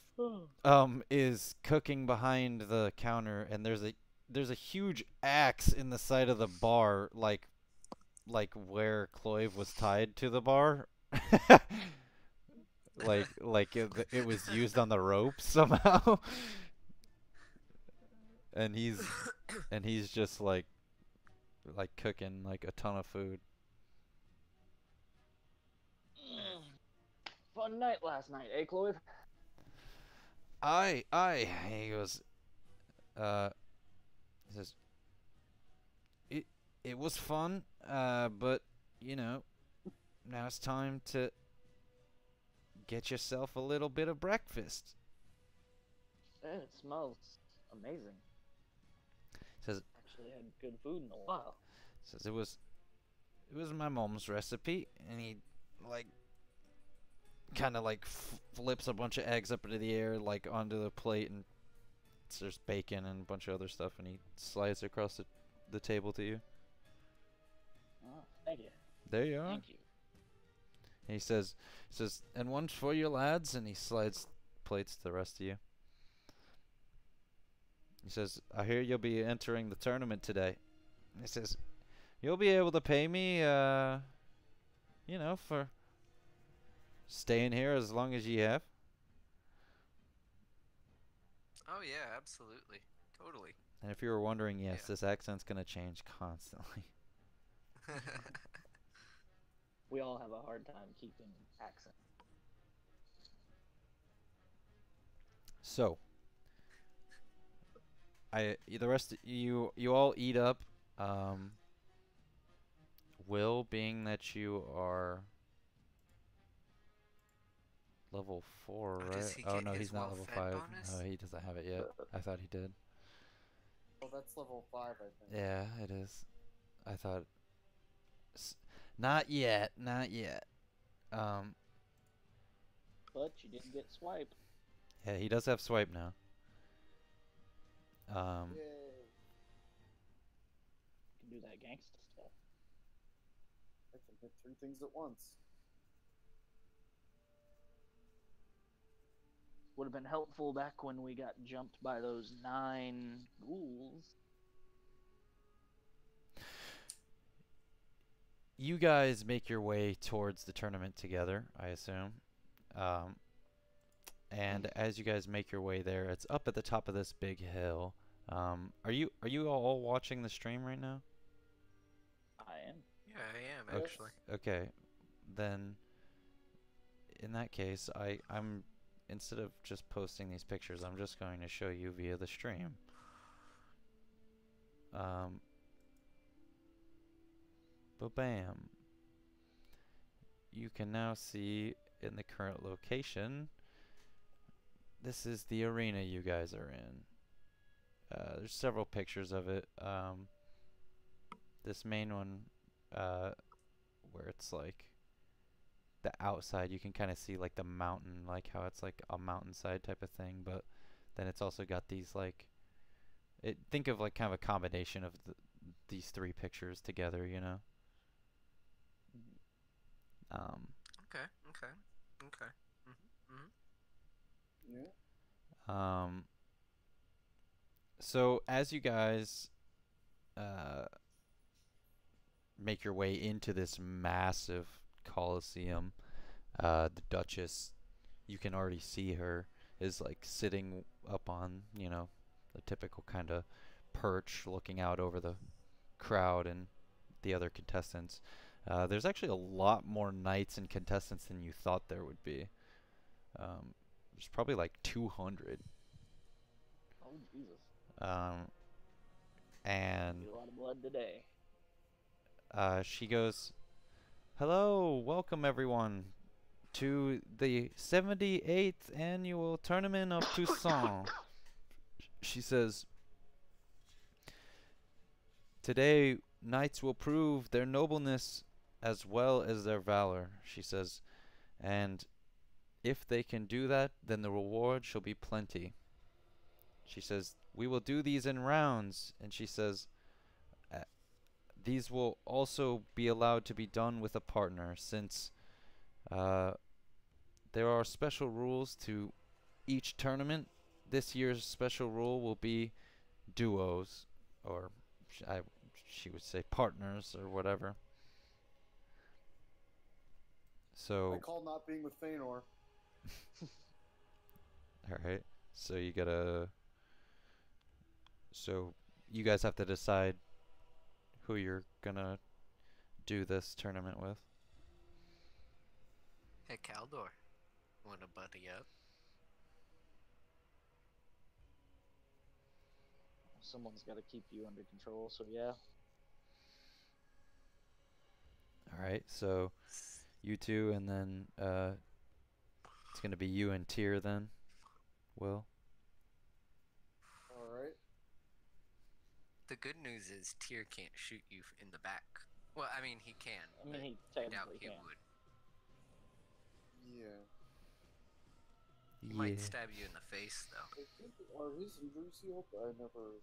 is cooking behind the counter, and there's a huge axe in the side of the bar, like where Cloyve was tied to the bar. Like it was used on the rope somehow. And he's just like cooking like a ton of food. Fun night last night, eh, Chloe? He goes, he says, it was fun, but you know, now it's time to get yourself a little bit of breakfast. It smells amazing. Says, Actually had good food in a while. says it was my mom's recipe, and he like kind of like flips a bunch of eggs up into the air like onto the plate, and there's bacon and a bunch of other stuff, and he slides it across the table to you. Oh, thank you. There you are. Thank you. And he says, and one for you lads, and he slides plates to the rest of you. He says, I hear you'll be entering the tournament today. He says, you'll be able to pay me, you know, for staying here as long as you have. Oh yeah, absolutely, totally. And if you were wondering, yes, Yeah. this accent's gonna change constantly. We all have a hard time keeping accent. So, the rest of you all eat up. Will, being that you are level 4, Oh, right? does he Oh get no, his he's not level well-fed 5. bonus? He doesn't have it yet. I thought he did. Oh, that's level 5, I think. Yeah, it is. I thought. Not yet. Not yet. But you did get swipe. Yeah, he does have swipe now. Yay. You can do that gangsta stuff. I can hit 3 things at once. Would have been helpful back when we got jumped by those 9 ghouls. You guys make your way towards the tournament together, I assume. And as you guys make your way there, it's up at the top of this big hill. Are you all watching the stream right now? I am. Yeah, I am actually. Okay, then in that case, I'm instead of just posting these pictures, I'm just going to show you via the stream. Ba-bam. You can now see in the current location, this is the arena you guys are in. There's several pictures of it. This main one, where it's like the outside, you can kind of see like the mountain, like how it's like a mountainside type of thing, but then it's also got these like, think of like kind of a combination of these 3 pictures together, you know? Okay. Yeah. So as you guys make your way into this massive Colosseum, the Duchess, you can already see her, is like sitting up on, you know, the typical kind of perch looking out over the crowd and the other contestants. There's actually a lot more knights and contestants than you thought there would be. There's probably like 200. Oh, Jesus. And Need a lot of blood today. she goes, hello, welcome everyone to the 78th annual tournament of Toussaint. She says, today knights will prove their nobleness as well as their valor, she says, and if they can do that, then the reward shall be plenty. She says, we will do these in rounds, and she says, these will also be allowed to be done with a partner, since there are special rules to each tournament. This year's special rule will be duos. or she would say partners or whatever. I So, call not being with Feanor. alright. So you gotta. So you guys have to decide who you're gonna do this tournament with. Hey, Caldor. Wanna buddy up? Someone's got to keep you under control, so yeah. Alright, so you two, and then it's gonna be you and Tyr then, Will. Alright. The good news is Tyr can't shoot you in the back. Well, I mean, he can. I mean, he but I doubt technically he can. would. Yeah. He might stab you in the face, though. I think, are his injuries healed? I never.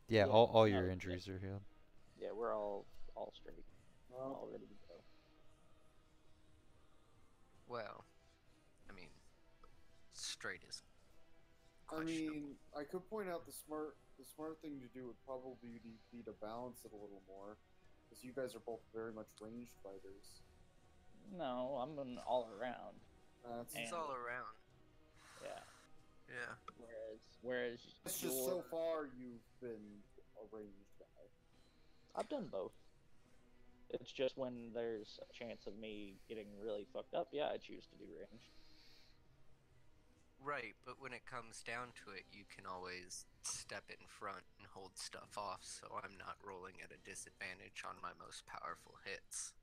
Yeah, Yeah, all no, your yeah. injuries are healed. Yeah, we're all straight, No. all ready to go. Well, I mean, straight is I questionable. mean, I could point out the smart thing to do would probably be to balance it a little more, because you guys are both very much ranged fighters. No, I'm an all around. That's It's And- all around. Yeah. Yeah. Whereas it's just so you're- far you've been a ranged guy. I've done both. It's just when there's a chance of me getting really fucked up, yeah, I choose to do ranged. Right, but when it comes down to it, you can always step in front and hold stuff off, so I'm not rolling at a disadvantage on my most powerful hits.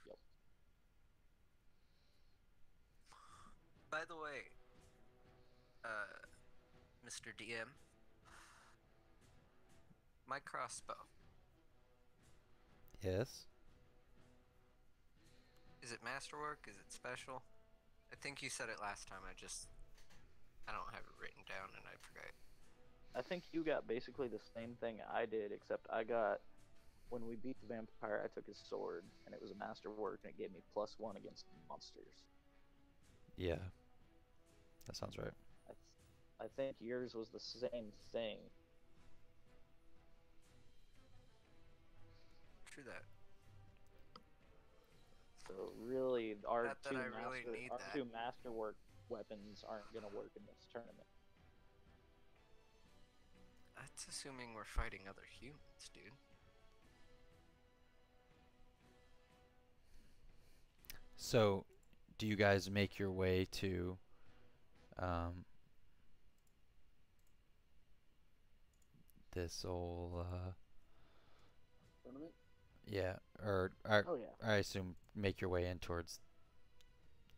Yep. By the way, Mr. DM, my crossbow, Yes. is it masterwork? Is it special? I think you said it last time, I don't have it written down and I forgot. I think you got basically the same thing I did, except when we beat the vampire, I took his sword, and it was a masterwork, and it gave me +1 against monsters. Yeah. That sounds right. I think yours was the same thing. True that. So really, our Not that I really need that. two masterwork weapons aren't gonna work in this tournament. That's assuming we're fighting other humans, dude. So, do you guys make your way to this old Tournament? yeah, or Oh yeah. I assume make your way in towards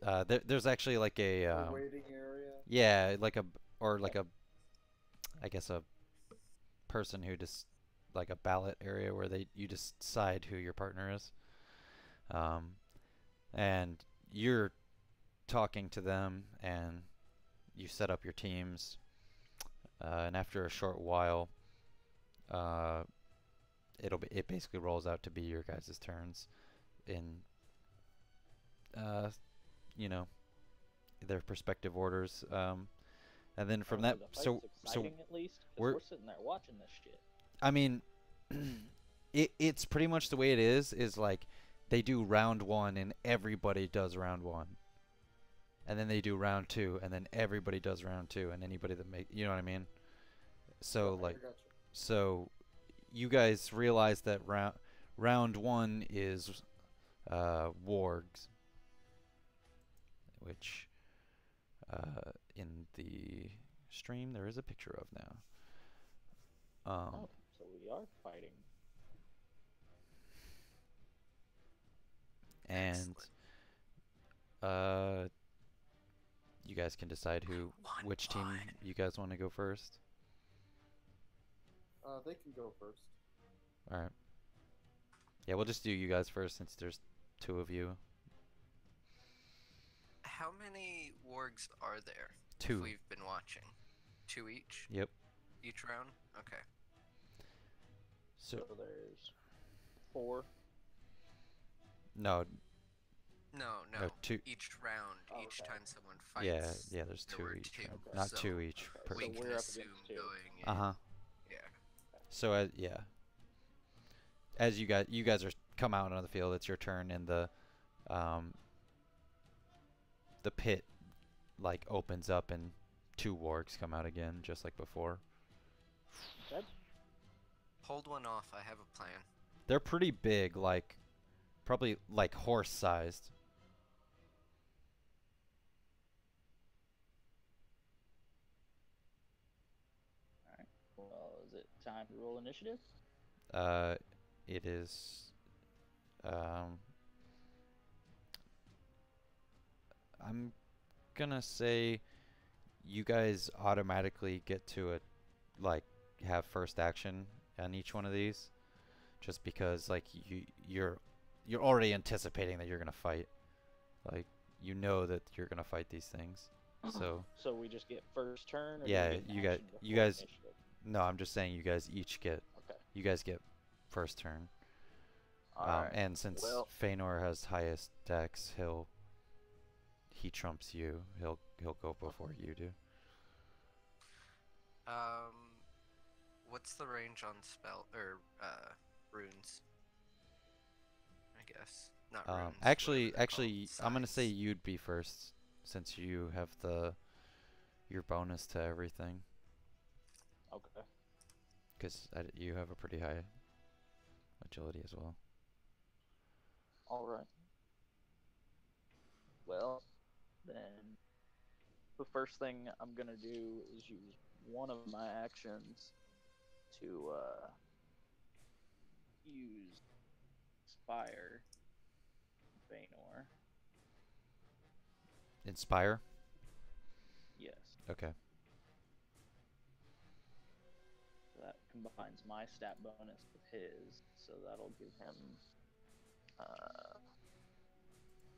there's actually like a The waiting area? yeah, like a I guess a person who just like a ballot area where you decide who your partner is. And you're talking to them and you set up your teams, and after a short while it basically rolls out to be your guys' turns in you know, their respective orders, and then from Oh, that, the so fight's exciting at least, 'cause we're- we're sitting there watching this shit. I mean, it's pretty much the way it is like they do round 1 and everybody does round 1, and then they do round 2 and then everybody does round 2, and anybody that you know what I mean. So Okay, like, I gotcha. so you guys realize that round 1 is wargs, which in the stream there is a picture of now. Oh, so we are fighting. And you guys can decide which team you guys want to go first. They can go first. All right. Yeah, we'll just do you guys first since there's 2 of you. How many wargs are there? 2. We've been watching. 2 each? Yep. Each round? Okay. So So there's 4. no, No. 2. Each round, Oh, each okay. time someone fights. Yeah, there's there 2 were each. 2, Not so 2 each. Okay, we so can we're up assume against 2. going in. Uh-huh. Yeah. So yeah, as you guys are come out on the field, it's your turn, and um the pit like opens up and two wargs come out again, just like before. Okay. Hold one off. I have a plan. They're pretty big, like probably like horse sized. All right. Well, is it time to roll initiative? It is. Um, I'm gonna say you guys automatically get to like have first action on each one of these, just because like you're already anticipating that you're gonna fight, like you know that you're gonna fight these things. So So we just get first turn, or do yeah, we get an you got action you before guys. initiative? No, I'm just saying you guys each get Okay. you guys get first turn. All right. And since Well, Feanor has highest dex, he trumps you. He'll go before you do. What's the range on spell or runes? I guess not runes. Actually, whatever they're called, I'm gonna say signs. you'd be first since you have your bonus to everything, okay. because you have a pretty high agility as well. All right. Well, then the first thing I'm gonna do is use one of my actions to use Inspire Feanor. Inspire. Yes. Okay. So that combines my stat bonus with his, so that'll give him,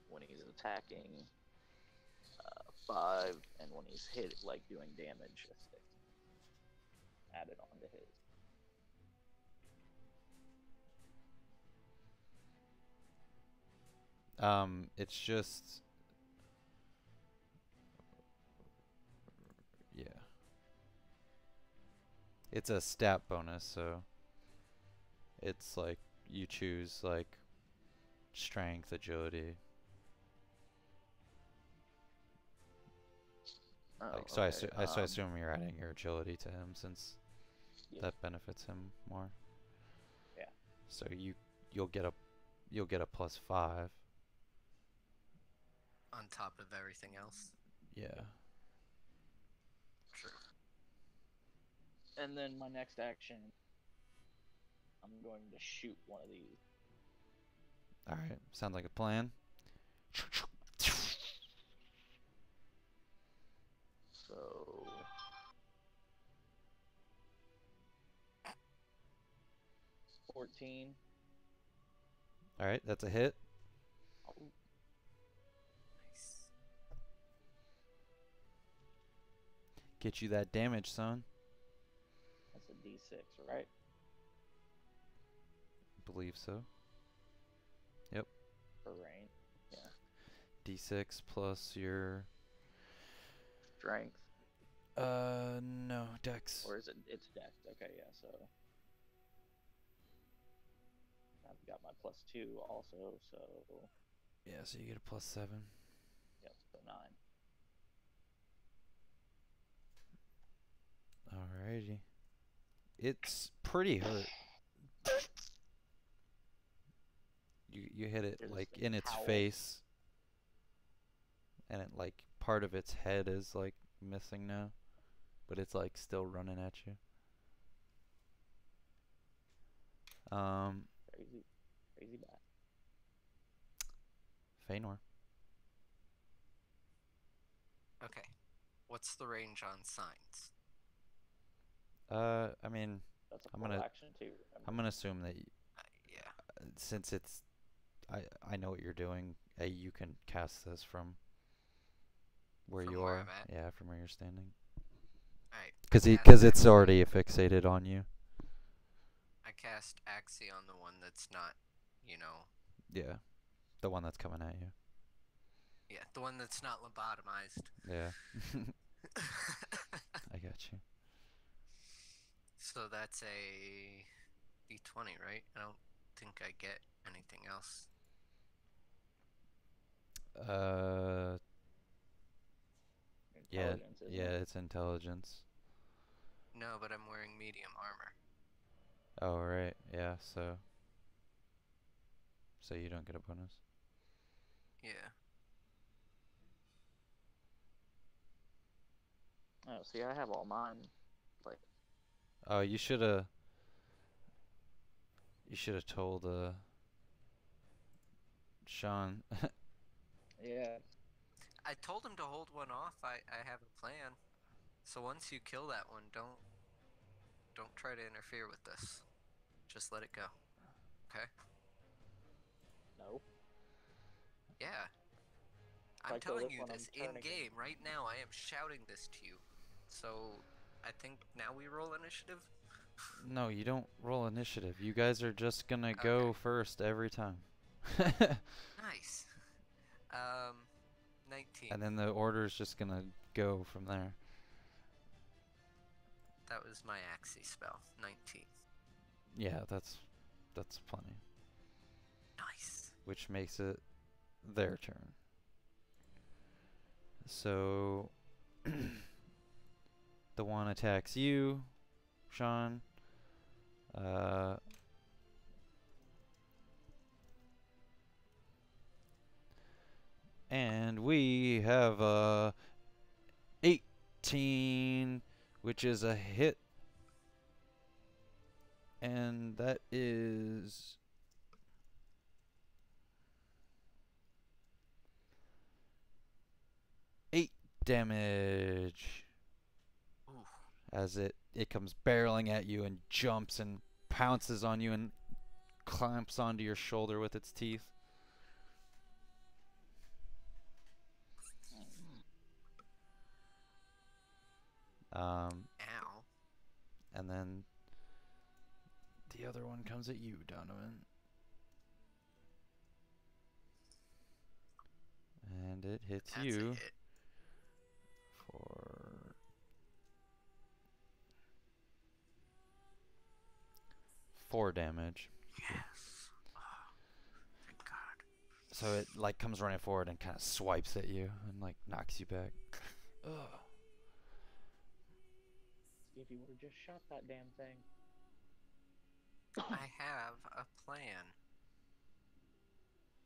when he's attacking, 5, and when he's hit, like doing damage, a 6 added on to his. It's just yeah. It's a stat bonus, so it's like you choose like strength, agility. Oh, Like so, okay. I assume you're adding your agility to him since Yes. that benefits him more. Yeah. So you'll get a +5. On top of everything else. Yeah. True. And then my next action, I'm going to shoot one of these. All right. Sounds like a plan. So 14. All right. That's a hit. Oh, Nice. Get you that damage, son. that's a D6, right? Believe so. For range. Yeah. D6 plus your Strength. no, dex. Or is it? It's dex. Okay, yeah, so. I've got my +2 also, so. Yeah, so you get a +7. Yep, so 9. Alrighty. It's pretty hurt. You hit it There's like the in its howl. face, and it like part of its head is like missing now, but it's like still running at you. Crazy. Crazy bad. Feanor. Okay. What's the range on signs? I mean, That's a I'm full gonna- action too. I'm gonna assume that Yeah. since it's, I know what you're doing. You can cast this from where From you where are. I'm at? Yeah, from where you're standing. Alright. Because it's already fixated on you. I cast Axie on the one that's not, you know. Yeah, the one that's coming at you. Yeah, the one that's not lobotomized. Yeah, I got you. So that's a d20, right? I don't think I get anything else. Uh, yeah, Intelligence, isn't yeah, it? it's intelligence. No, but I'm wearing medium armor. Oh, right, yeah, so you don't get a bonus. Yeah. Oh, see, I have all mine. Like, Oh, you should have told Sean. yeah. I told him to hold one off. I have a plan. So once you kill that one, don't try to interfere with this. Just let it go. Okay? No. Yeah. If I I'm kill telling this you one, I'm this in turning game right now. I am shouting this to you. So I think now we roll initiative. No, you don't roll initiative. You guys are just gonna go Okay. first every time. Nice. 19. And then the order's just gonna go from there. That was my Axie spell. 19. Yeah, that's plenty. Nice. Which makes it their turn. So the one attacks you, Sean. And we have 18, which is a hit. And that is 8 damage. Ooh. As it comes barreling at you and jumps and pounces on you and clamps onto your shoulder with its teeth. Ow. And then the other one comes at you, Donovan. And it hits That's you a hit. for 4 damage. Yes. Oh, thank God. So it like comes running forward and kind of swipes at you and like knocks you back. Ugh. If you would have just shot that damn thing. I have a plan.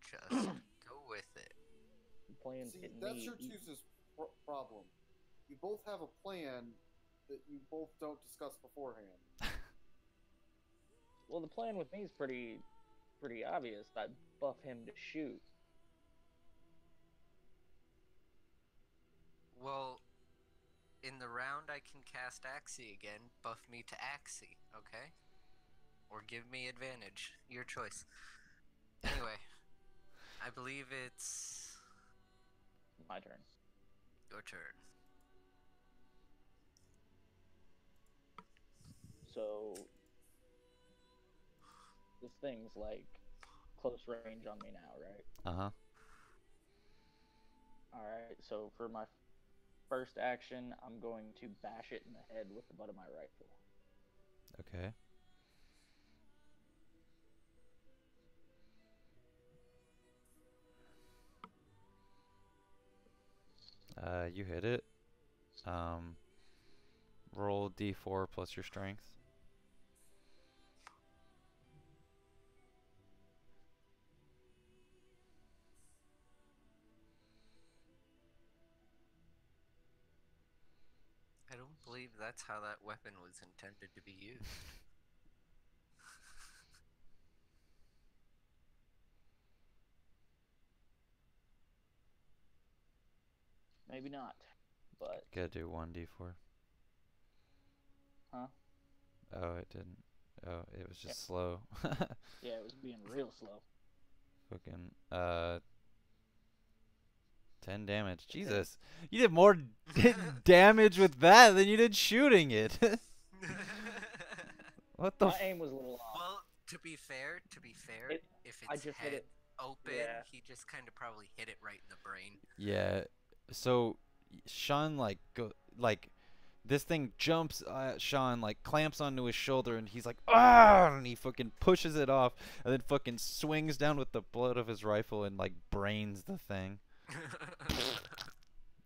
Just go with it. The plan's See, hitting that's me. your two's problem. You both have a plan that you both don't discuss beforehand. Well, the plan with me is pretty obvious. I buff him to shoot. Well, in the round I can cast Axie again. Buff me to Axie, okay? Or give me advantage. Your choice. Anyway, I believe it's My turn. your turn. So this thing's like close range on me now, right? Uh-huh. Alright, so for my first action, I'm going to bash it in the head with the butt of my rifle. Okay. You hit it. Roll d4 plus your strength. I don't believe that's how that weapon was intended to be used. Maybe not, but Gotta do 1d4. huh? Oh, it didn't. Oh, it was just Yeah. slow. Yeah, it was being real slow. Fucking 10 damage. Jesus. You did more damage with that than you did shooting it. What the My aim was a little off. Well, to be fair, It- if I it's just hit head it. open, Yeah. he just kind of probably hit it right in the brain. Yeah. So Sean like This thing jumps at Sean, like clamps onto his shoulder, and he's like, ah! And he fucking pushes it off, and then fucking swings down with the butt of his rifle and like brains the thing,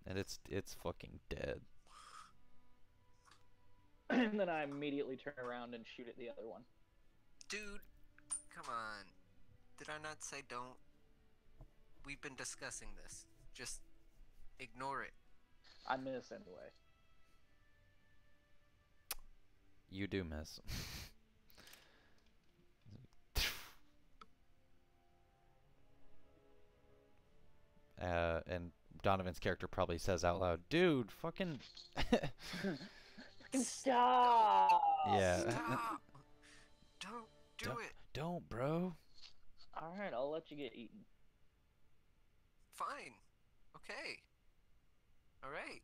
and it's fucking dead. And then I immediately turn around and shoot at the other one. Dude, come on. Did I not say don't? We've been discussing this. Just ignore it. I miss anyway. You do miss. And Donovan's character probably says out loud, "Dude, fucking." Fucking stop! Yeah. Stop! Don't do Don't- it. Don't, bro. Alright, I'll let you get eaten. Fine. Okay. Alright.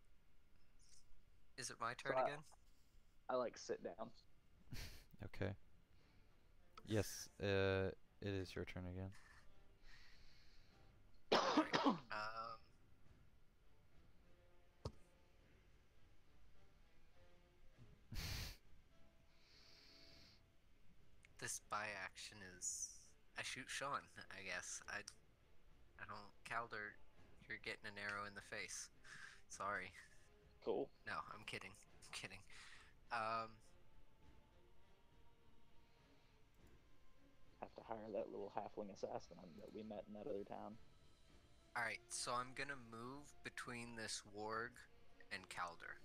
Is it my turn So again? I like sit down. Okay. Yes, it is your turn again. Um, this by action is I shoot Sean, I guess. I don't Calder, you're getting an arrow in the face. Sorry. Cool. No, I'm kidding. I'm kidding. Um Have to hire that little halfling assassin that we met in that other town. Alright, so I'm gonna move between this warg and Calder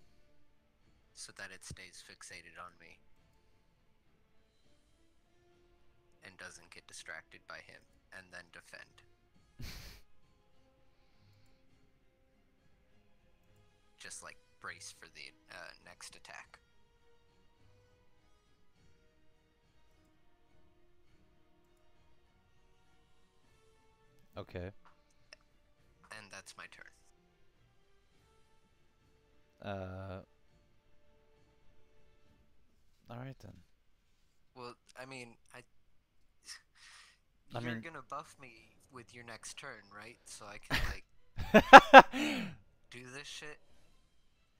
so that it stays fixated on me and doesn't get distracted by him, and then defend. Just like brace for the next attack. Okay. And that's my turn. All right then. Well, I mean, I you're mean- gonna buff me with your next turn, right? So I can like do this shit.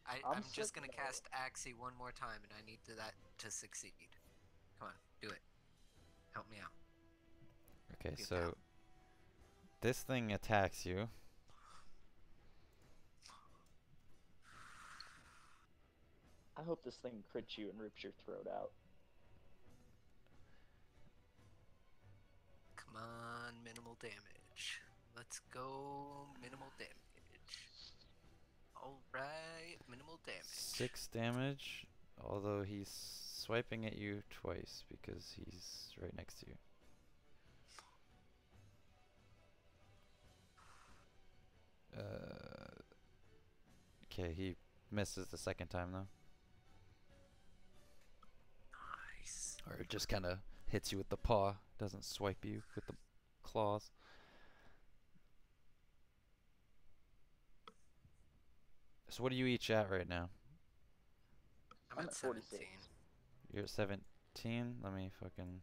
I'm just gonna sitting there. cast Axie one more time, and I need that to succeed. Come on, do it. Help me out. Okay, Good so job. this thing attacks you. I hope this thing crits you and rips your throat out. Come on, minimal damage. Let's go, minimal damage. Alright, minimal damage. 6 damage, although he's swiping at you twice because he's right next to you. Okay, he misses the second time though. Nice. Or it just kind of hits you with the paw, doesn't swipe you with the claws. So what are you each at right now? I'm I'm at at 46. 17. You're at 17? Let me fucking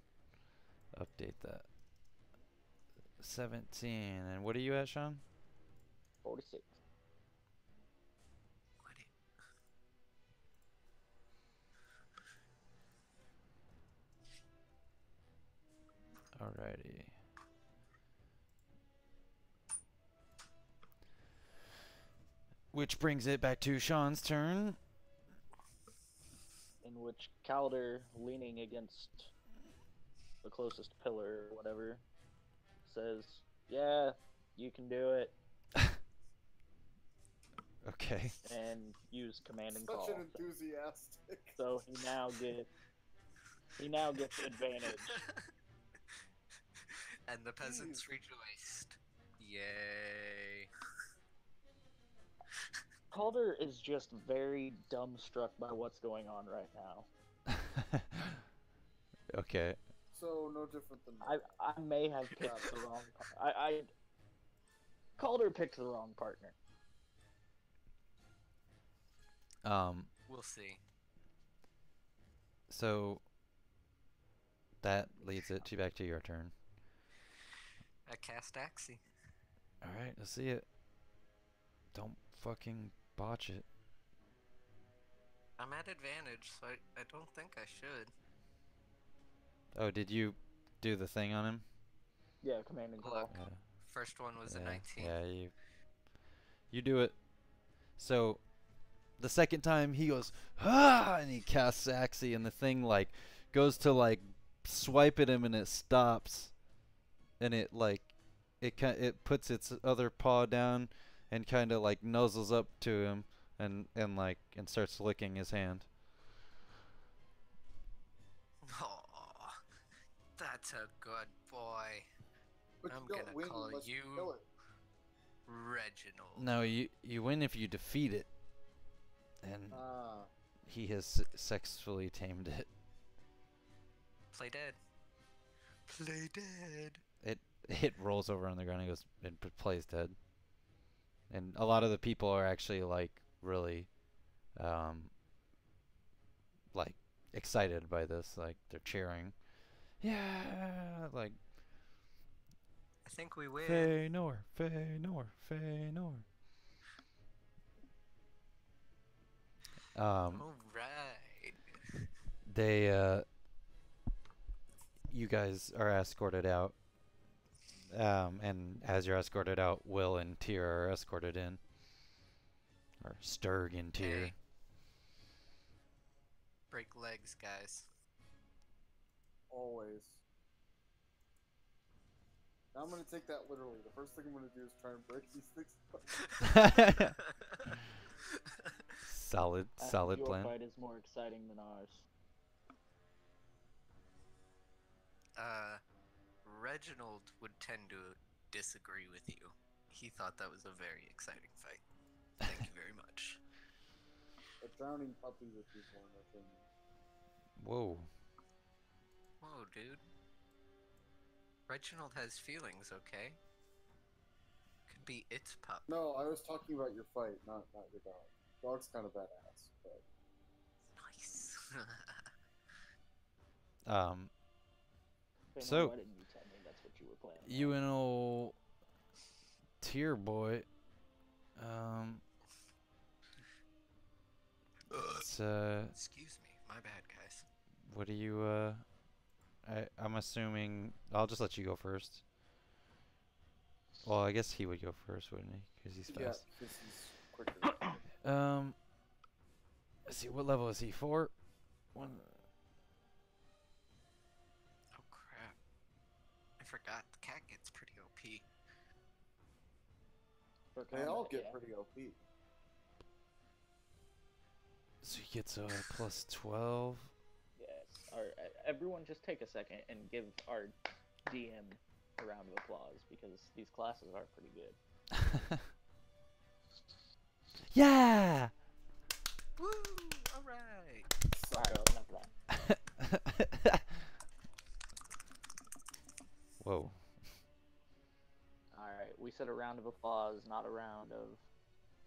update that. 17. And what are you at, Sean? 46. What Alrighty. Which brings it back to Sean's turn. In which Calder, leaning against the closest pillar or whatever, says, "Yeah, you can do it," Okay. and use command and Such call. an enthusiastic. So he now gets advantage. And the peasants rejoiced. Yay. Calder is just very dumbstruck by what's going on right now. Okay. So no different than I may have picked the wrong. Calder picked the wrong partner. We'll see. So that leads it to back to your turn. I cast Axie. Alright, let's see it. Don't fucking botch it. I'm at advantage, so I don't think I should. Oh, did you do the thing on him? Yeah, command and call. Look, first one was a 19. Yeah, you do it. So the second time he goes, ah, and he casts Axie, and the thing like goes to like swipe at him, and it stops, and it like it puts its other paw down and kind of like nuzzles up to him and starts licking his hand. Oh, that's a good boy. But I'm you don't gonna win call unless you kill it. Reginald. No, you win if you defeat it, and Ah. he has successfully tamed it. Play dead. Play dead. It rolls over on the ground and goes and plays dead. And a lot of the people are actually like really like excited by this, like they're cheering. Yeah, like I think we win. Feanor, Feanor, Feanor. All right. They you guys are escorted out. And as you're escorted out, Will and Tyr are escorted in. Or Sturg and Tyr. Hey. Break legs, guys. Always. Now I'm gonna take that literally. The first thing I'm gonna do is try and break these things. Solid Your plan. fight is more exciting than ours. Reginald would tend to disagree with you. He thought that was a very exciting fight. Thank you very much. A drowning puppy would be born, I think. Whoa. Whoa, dude. Reginald has feelings, okay? Could be its pup. No, I was talking about your fight, not your dog. Dog's kind of badass, but Nice. Feyenoord, So- why didn't you tell me that's what you were planning? You and old Tyr boy. It's Excuse me. My bad, guys. what do you I'm assuming I'll just let you go first. Well, I guess he would go first, wouldn't he? Because he's yeah, fast. because he's quicker. Let's see, what level is he? 4? 1. Oh, crap. I forgot the cat gets pretty OP. For They all combat, get yeah. pretty OP. So he gets a plus 12. Yes. Everyone just take a second and give our DM a round of applause because these classes are pretty good. Yeah! Woo! Alright! Suck Alright, up. enough of that. Whoa. Alright, we said a round of applause, not a round of...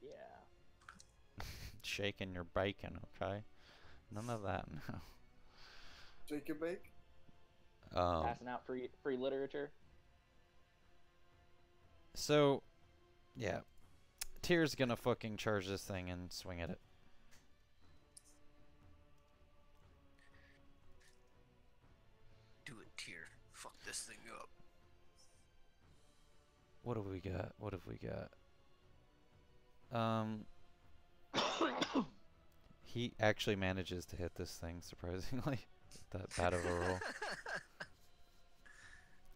Yeah. Shaking your bacon, okay? None of that now. Shake and bake? Passing out free literature. So, yeah. Tyr's gonna fucking charge this thing and swing at it. Do it, Tyr. Fuck this thing up. What have we got? What have we got? He actually manages to hit this thing, surprisingly. That bad of a roll.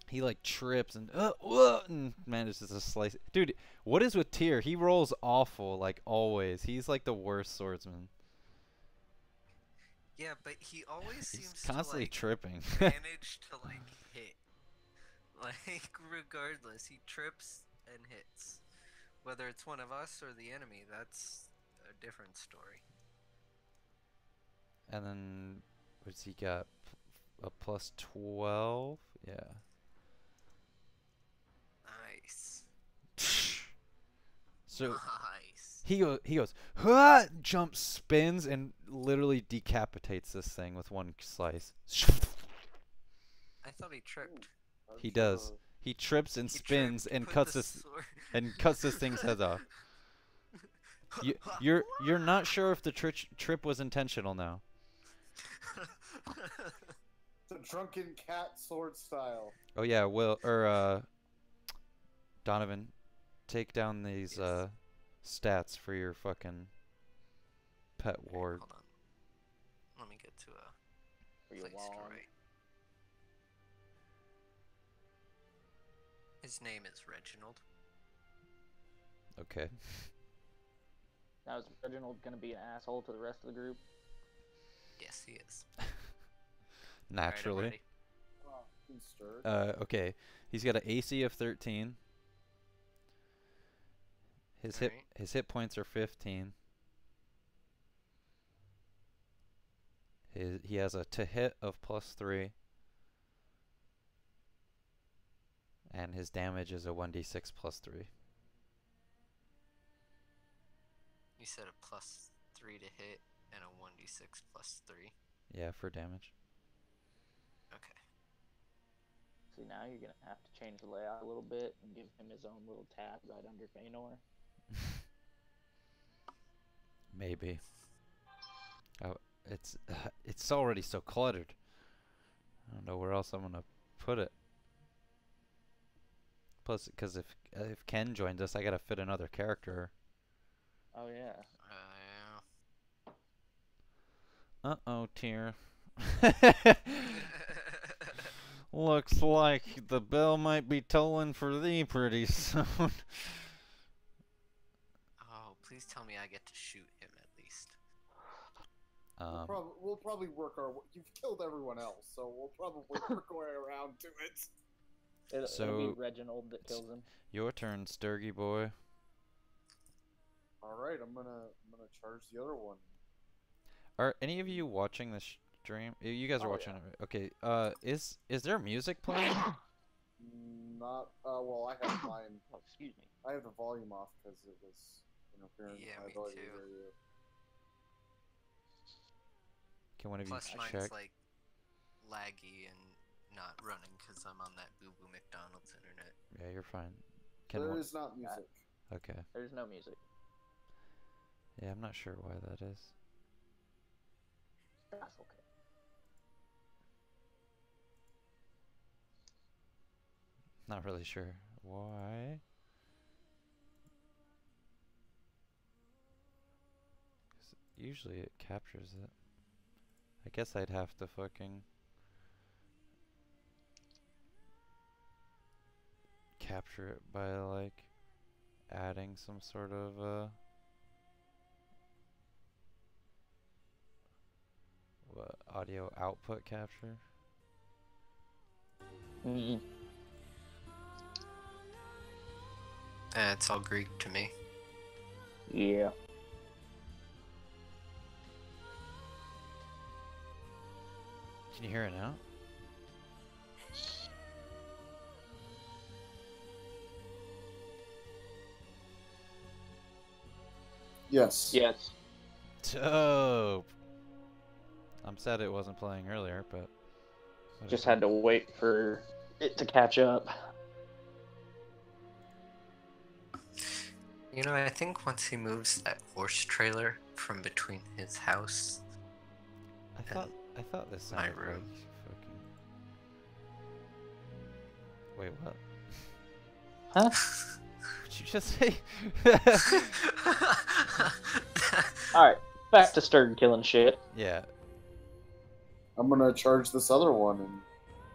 He like trips and manages to slice it. Dude, what is with Tyr? He rolls awful, like always. He's like the worst swordsman. Yeah, but he always He's seems constantly to, like, tripping. manage to, like, hit. Like, regardless, he trips and hits. Whether it's one of us or the enemy, that's a different story. And then, what's he got? A plus 12? Yeah. Nice. So Nice. he goes, "Huh!" Jumps, spins, and literally decapitates this thing with one slice. I thought he tripped. He does. He trips and He spins tripped, and put cuts the this sword- thing's head off. You're not sure if the trip was intentional now. The drunken cat sword style. Oh yeah, Donovan, take down these Yes. stats for your fucking pet Okay, ward. hold on. Let me get to a For your place to lawn. write. His name is Reginald. Okay. Now is Reginald gonna be an asshole to the rest of the group? Yes, he is. Naturally. Alright, Oh, he's stirred. Okay. He's got an AC of 13. Alright. His hit points are 15. He has a to hit of +3. And his damage is a 1d6 +3. You said a +3 to hit and a 1d6 +3. Yeah, for damage. Okay. See, now you're gonna have to change the layout a little bit and give him his own little tab right under Feanor. Maybe. Oh, it's already so cluttered. I don't know where else I'm gonna put it. Plus, because if Ken joins us, I gotta fit another character. Oh yeah. Uh-oh, tear. Looks like the bell might be tolling for thee pretty soon. Oh, please tell me I get to shoot him at least. We'll probably work our. You've killed everyone else, so we'll probably work our way around to it. It'll So- be Reginald that kills him. Your turn, Sturgy boy. All right, I'm gonna charge the other one. Are any of you watching this stream? You guys are Oh, watching yeah. it, right? Okay. Is there music playing? Not. Well, I have mine. Oh, excuse me. I have the volume off because it was interfering Yeah, with my me ability to too. hear you. Can one of you Plus mine's check? like laggy and not running because I'm on that boo boo McDonald's internet. Yeah, you're fine. Can There one? is not music. Okay. There's no music. Yeah, I'm not sure why that is. That's okay. Not really sure why. 'Cause usually it captures it. I guess I'd have to fucking capture it by like adding some sort of what, audio output capture. Mm-hmm. It's all Greek to me. Yeah. Can you hear it now? Yes. Yes. Dope. I'm sad it wasn't playing earlier, but Just whatever. had to wait for it to catch up. You know, I think once he moves that horse trailer from between his house. I thought this my sounded like room. fucking. Wait, what? Huh? What'd you just say? Alright, back to Stern killing shit. Yeah. I'm gonna charge this other one and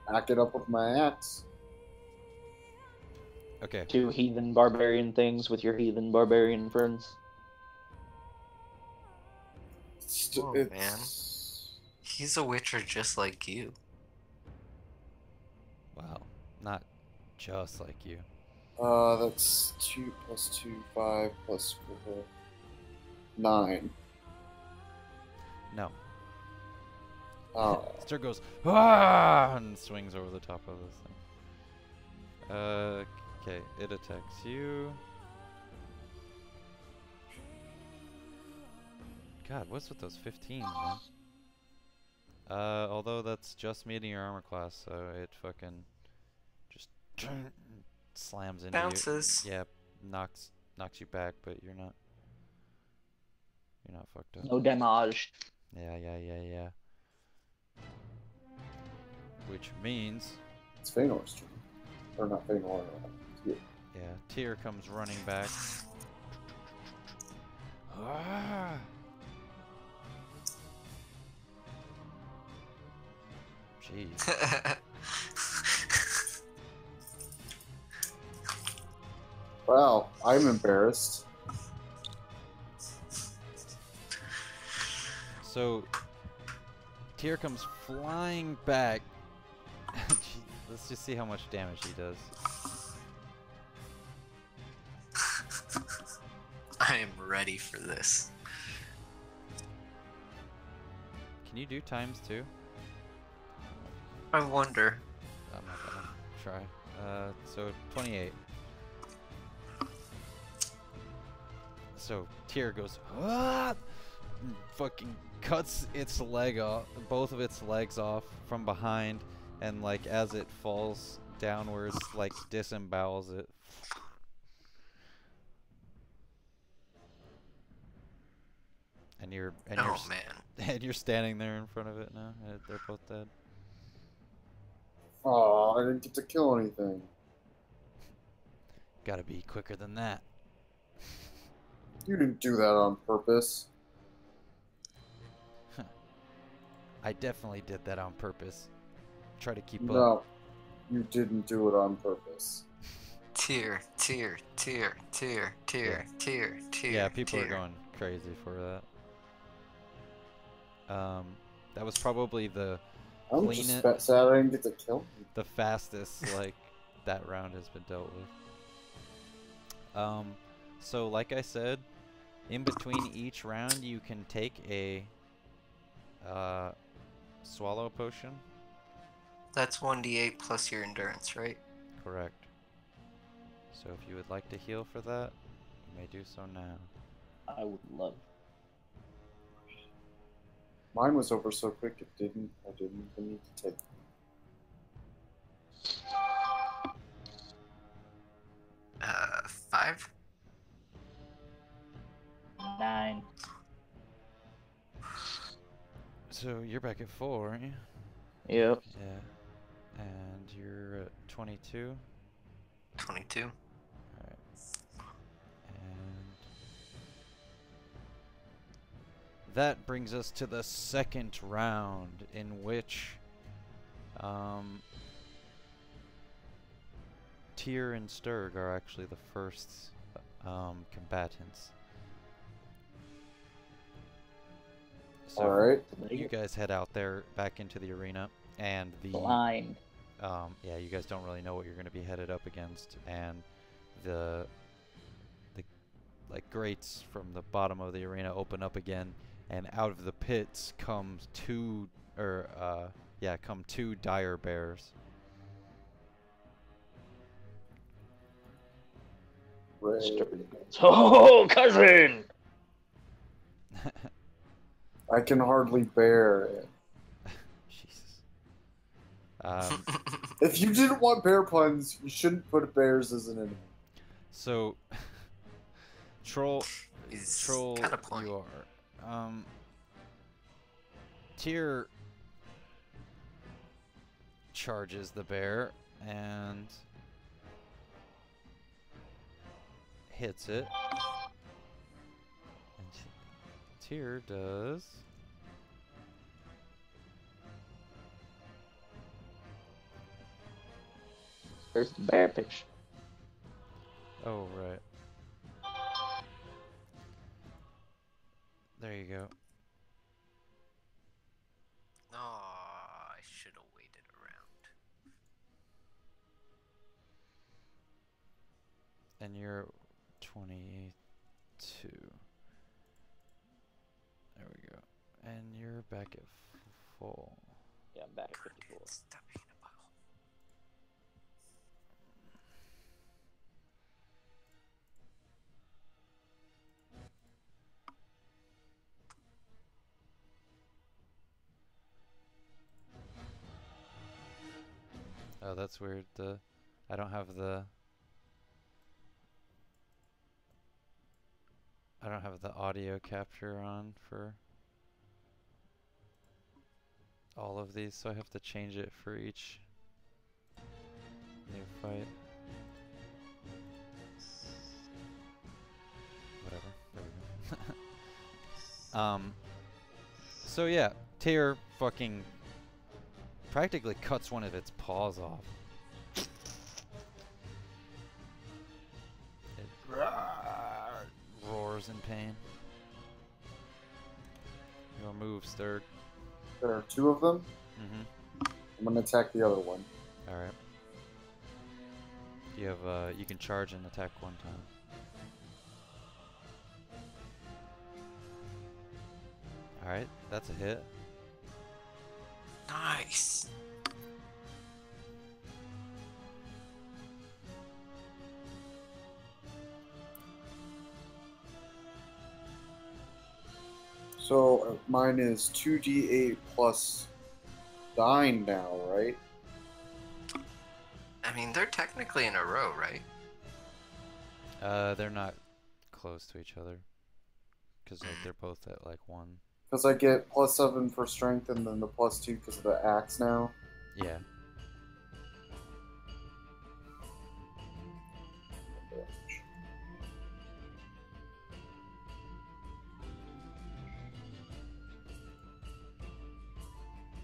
hack it up with my axe. Okay. Do heathen barbarian things with your heathen barbarian friends. Oh, man. He's a witcher just like you. Wow. Not just like you. That's 2 + 2, 5 + 4, 9. No. Oh. Stir goes ah and swings over the top of this thing. Okay, it attacks you. God, what's with those 15, man? Although that's just meeting your armor class, so it fucking just slams into Bounces. you. Yeah, knocks you back, but you're not You're not fucked up. No damage. Yeah. Which means, It's Feanor's turn. Or not Feanor. Yeah. yeah, Tyr comes running back. Ah! Jeez. Wow, I'm embarrassed. So, Tyr comes flying back. Gee, let's just see how much damage he does. I am ready for this. Can you do times two? I wonder. I'm not gonna try. So 28. So Tyr goes, ah! And fucking cuts its leg off, both of its legs off from behind, and like as it falls downwards, like disembowels it. And you're Oh man. and you're standing there in front of it now. They're both dead. Oh, I didn't get to kill anything. Gotta be quicker than that. You didn't do that on purpose. I definitely did that on purpose. Try to keep up. No, you didn't do it on purpose. Tier. Yeah, people are going crazy for that. That was probably the I'm Clean just it. sad I didn't get to kill him. the fastest like that round has been dealt with. So like I said, in between each round you can take a swallow potion. That's 1d8 plus your endurance, right? Correct. So if you would like to heal for that, you may do so now. I would love. Mine was over so quick I didn't even need to take it. 5? 9. So you're back at 4, aren't you? Yep. Yeah. And you're at 22. 22. Alright. And that brings us to the second round, in which Tyr and Sturg are actually the first combatants. So Alright. you guys head out there back into the arena, and the Blind. yeah, you guys don't really know what you're going to be headed up against, and the like grates from the bottom of the arena open up again, and out of the pits comes two dire bears. Ray. Oh, cousin! I can hardly bear it. Jesus. If you didn't want bear puns, you shouldn't put bears as an enemy. So, troll, He's you kinda pointy. are. Tyr charges the bear and hits it. And Tyr does. There's the bear picture. Oh, right. There you go. No, I should have waited around. And you're 22. There we go. And you're back at full. Yeah, I'm back at 54. Stop being a butthole. Oh, that's weird. I don't have I don't have the audio capture on for all of these, so I have to change it for each new fight. Whatever. There we go. So yeah, Tyr fucking practically cuts one of its paws off. It roars in pain. Your move, Sturg. There are 2 of them. Mm-hmm. I'm gonna attack the other one. Alright. You have you can charge and attack one time. Alright, that's a hit. Nice. So mine is 2d8 plus 9 now, right? I mean, they're technically in a row, right? They're not close to each other. Because like, they're both at like 1. Because I get plus 7 for strength and then the plus 2 because of the axe now. Yeah.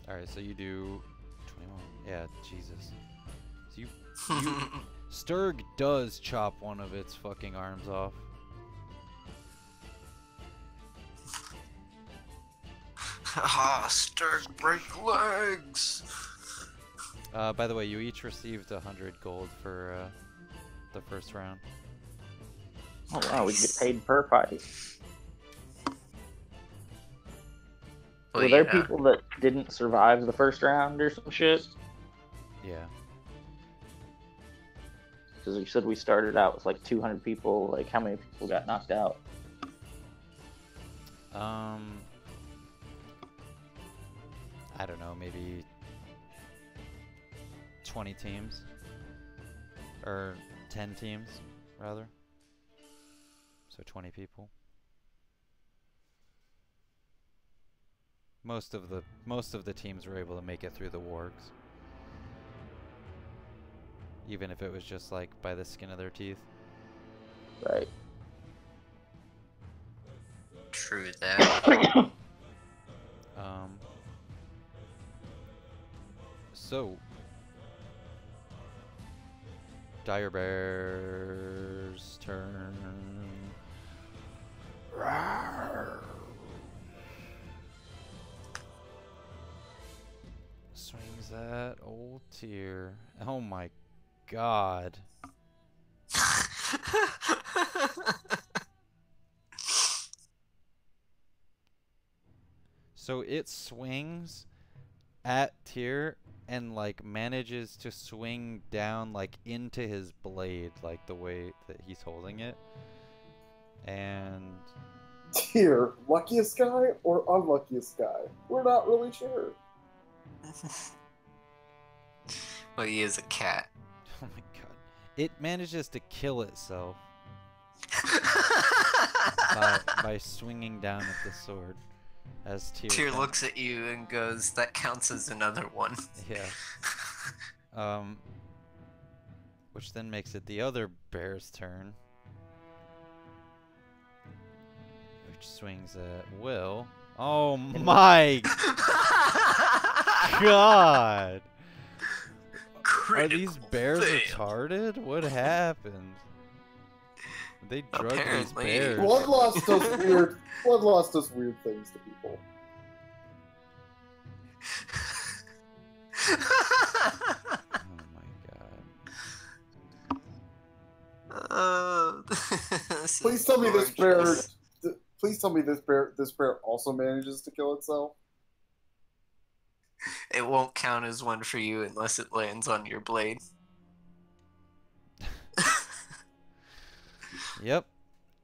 Alright, so you do 21. Yeah, Jesus. So you Sturg does chop one of its fucking arms off. Ah, Sturg break legs. By the way, you each received 100 gold for the first round. Oh wow, we get paid per fight. Well, Were there yeah. people that didn't survive the first round or some shit? Yeah. Because you said we started out with like 200 people. Like, how many people got knocked out? I don't know, maybe 20 teams. Or 10 teams, rather. So 20 people. Most of the teams were able to make it through the wargs. Even if it was just like by the skin of their teeth. Right. True that. So Dire Bear's turn. Rawr. Swings at old Tyr. Oh my god. So it swings at Tyr and like manages to swing down like into his blade, like the way that he's holding it. And Tyr, luckiest guy or unluckiest guy? We're not really sure. Well, he is a cat. oh my god. It manages to kill itself by swinging down at the sword. As Tyr Tyr looks at you and goes, "That counts as another one." Yeah. Which then makes it the other bear's turn. Which swings at Will. Oh my god! Are these bears retarded? What happened? They drug these Apparently. bears. Bloodlust does weird things to people. Oh my god. Please tell me this bear. Please tell me this bear also manages to kill itself. It won't count as one for you unless it lands on your blade. Yep.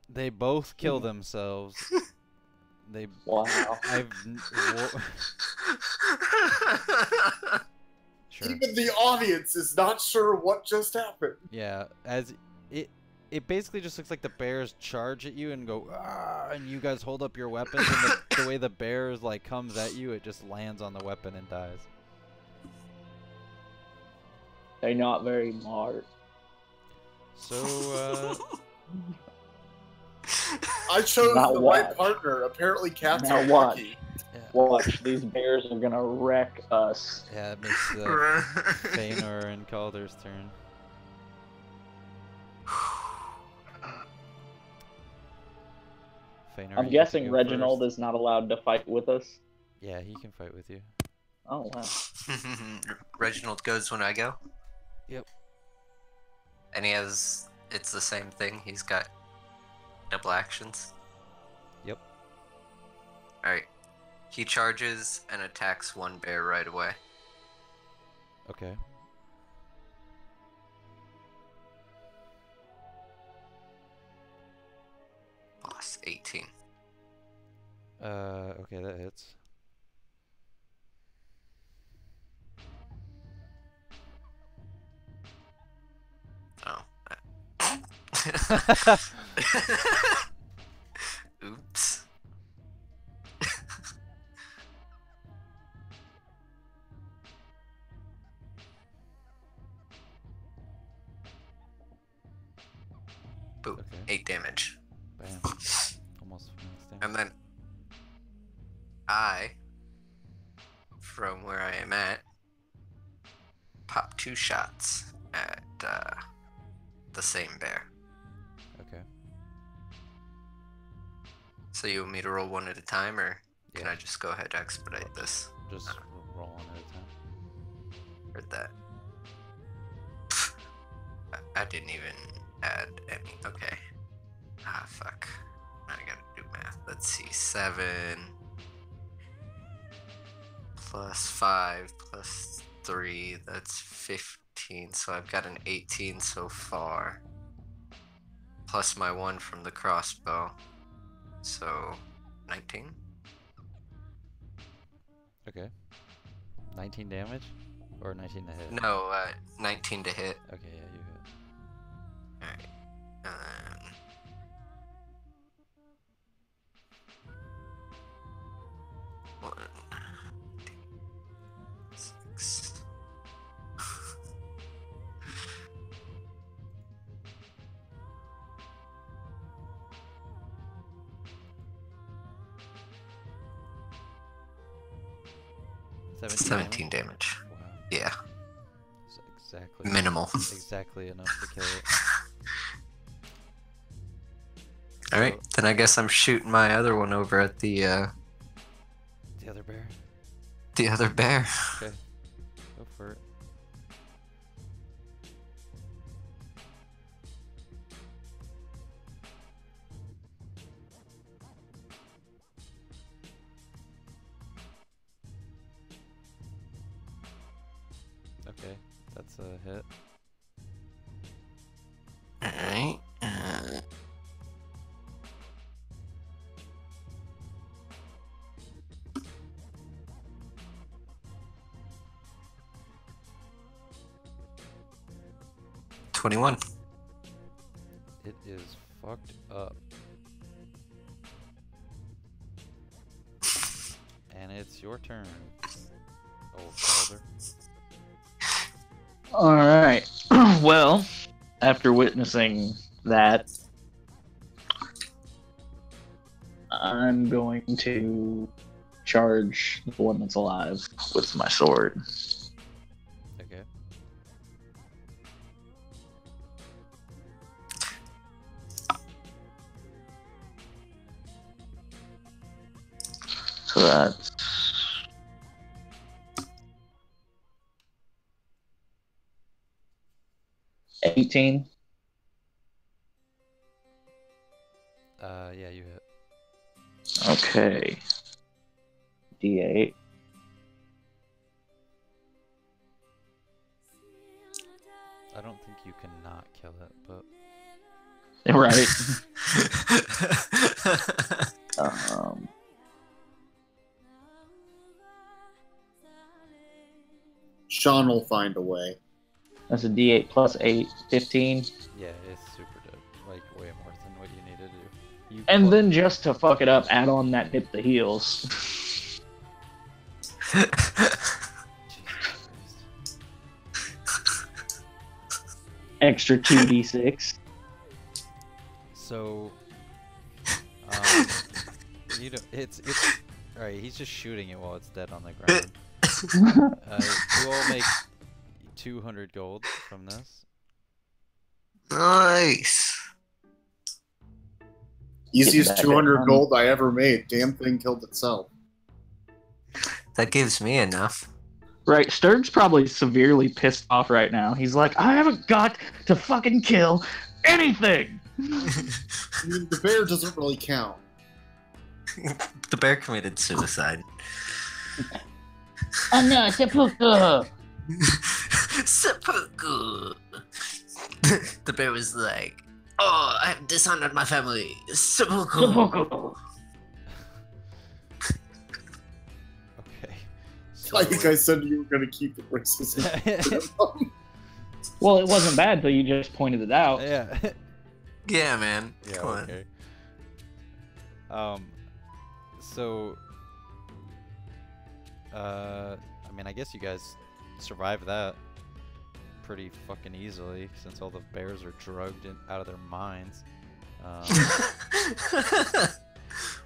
They both kill themselves. They. Wow. Sure. Even the audience is not sure what just happened. Yeah, as it basically just looks like the bears charge at you and go, "Ah," and you guys hold up your weapons, and the way the bears like comes at you, it just lands on the weapon and dies. They're not very smart. So, I chose Now the watch. right partner. Apparently, cats Now are watch. lucky. yeah, Watch, these bears are gonna wreck us. yeah, it makes Feanor and Calder's turn. Feanor, I'm you get to guessing go Reginald first. is not allowed to fight with us. Yeah, he can fight with you. Oh wow. Reginald goes when I go. Yep. And he has. It's the same thing. He's got double actions. Yep. Alright. He charges and attacks one bear right away. Okay. Lost 18. Okay, that hits. Oh. Oops. Boom. Okay. 8 damage. Bam. Almost finished damage. And then I, from where I am at, pop 2 shots at the same bear. Okay. So you want me to roll one at a time, or can Yeah. I just go ahead and expedite this? Just roll one at a time. Heard that. I didn't even add any. Okay. Ah, fuck. I gotta do math. Let's see. 7 plus 5 plus 3. That's 15. So I've got an 18 so far. Plus my 1 from the crossbow. So 19? Okay. 19 damage? Or 19 to hit? No, 19 to hit. Okay, yeah, you hit. Alright. One, 6. Damage? 17 damage. Wow. Yeah, That's exactly minimal. exactly enough to kill it. Alright, then I guess I'm shooting my other one over at the The other bear? other bear. Okay. Go for it. Okay, that's a hit. Alright. 21. It is fucked up. And it's your turn. Oh, Calder. Alright. Well, after witnessing that, I'm going to charge the one that's alive with my sword. Okay. So that's 18. Yeah, you hit. Okay. D8. I don't think you can not kill it, but Right. um, Sean will find a way. that's a D8 plus 8, 15. yeah, it's super dead. like way more than what you need to do. You And clo- then just to fuck it up, add on that hit the heels. Jesus Christ. Extra 2d6. So, you know, it's all right. He's just shooting it while it's dead on the ground. You all make 200 gold from this. Nice. Easiest Getting that 200 money. gold I ever made. Damn thing killed itself. That gives me enough. Right, Sturg's probably severely pissed off right now. He's like, I haven't got to fucking kill anything! I mean, the bear doesn't really count. The bear committed suicide. Oh no, seppuku! Seppuku. The bear was like, "Oh, I have dishonored my family. Seppuku." Seppuku! Okay. Like you guys said you were going to keep it racist. Well, it wasn't bad till you just pointed it out. Yeah. Yeah, man. Yeah. Come on. Okay. So. I mean, I guess you guys survived that pretty fucking easily since all the bears are drugged out of their minds.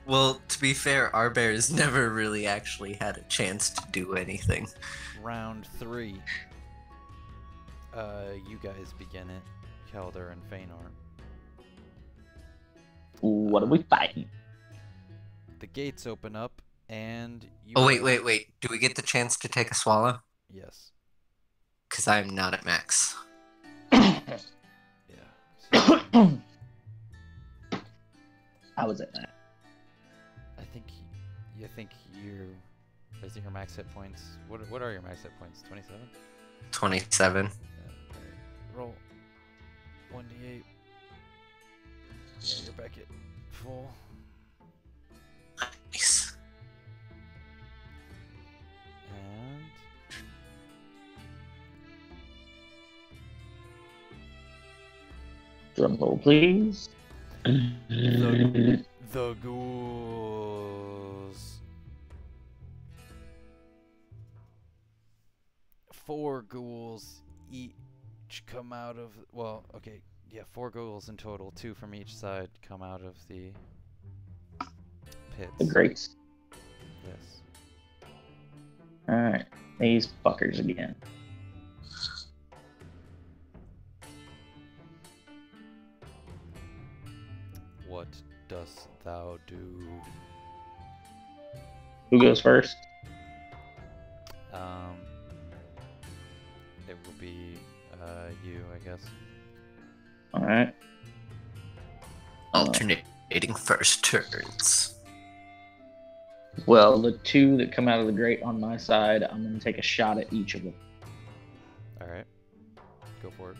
Well, to be fair, our bears never really actually had a chance to do anything. Round 3. You guys begin it, Kelder and Feanor. What are we fighting? The gates open up, and you. Oh, wait. Do we get the chance to take a swallow? Yes. Because I'm not at max. Yeah. So, How was it, man? I think you. Is it your max hit points? What are your max hit points? 27. 27. Yeah, alright. Roll 1d8. Yeah, you're back at full. Nice. And Drum roll, please. the ghouls. 4 ghouls each come out of. Well, okay, yeah, 4 ghouls in total. 2 from each side come out of the pits. The greats. Yes. Alright, these fuckers again. What dost thou do? Who goes first? It will be you, I guess. Alright. Alternating first turns. Well, the 2 that come out of the grate on my side, I'm going to take a shot at each of them. All right, go for it.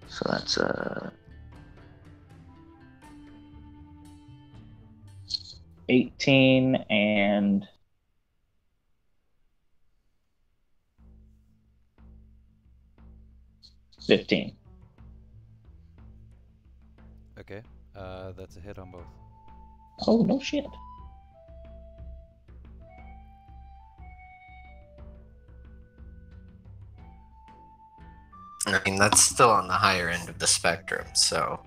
So that's 18 and 15. Okay, that's a hit on both. Oh, no shit. I mean, that's still on the higher end of the spectrum, so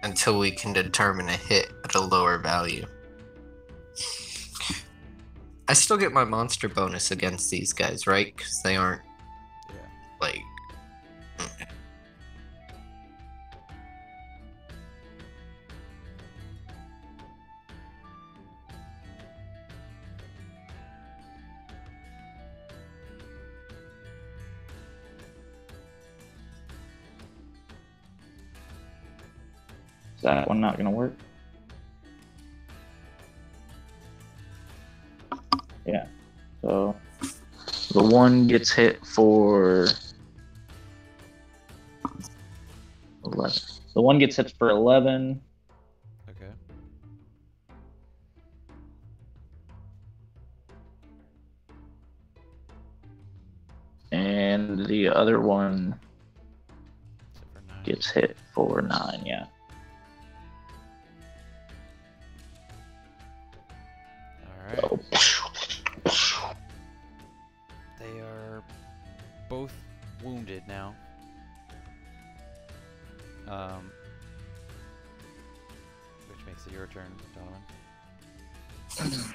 until we can determine a hit at a lower value. I still get my monster bonus against these guys, right? Because they aren't, Yeah. like... Is that one not going to work? Yeah. So the 1 gets hit for 11. The 1 gets hit for 11. Okay. And the other one Except for 9. gets hit for 9, yeah. Alright. So, They are both wounded now. Which makes it your turn, Donovan.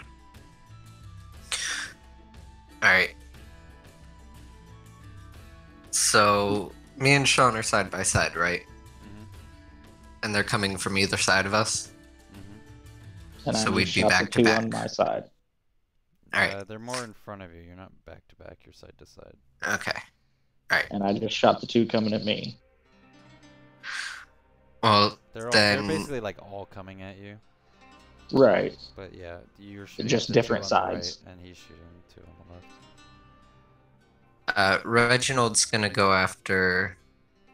Alright. So, me and Sean are side by side, right? Mm-hmm. And they're coming from either side of us? Mm-hmm. and So I we'd just be shot back the to 2 on back. my side. Alright. They're more in front of you. You're not back to back. You're side to side. Okay. Alright. And I just shot the 2 coming at me. Well, They're then... basically like all coming at you. Right. But yeah, you're shooting Just at the different 2 on the sides. right, and he's shooting 2 on the left. Reginald's gonna go after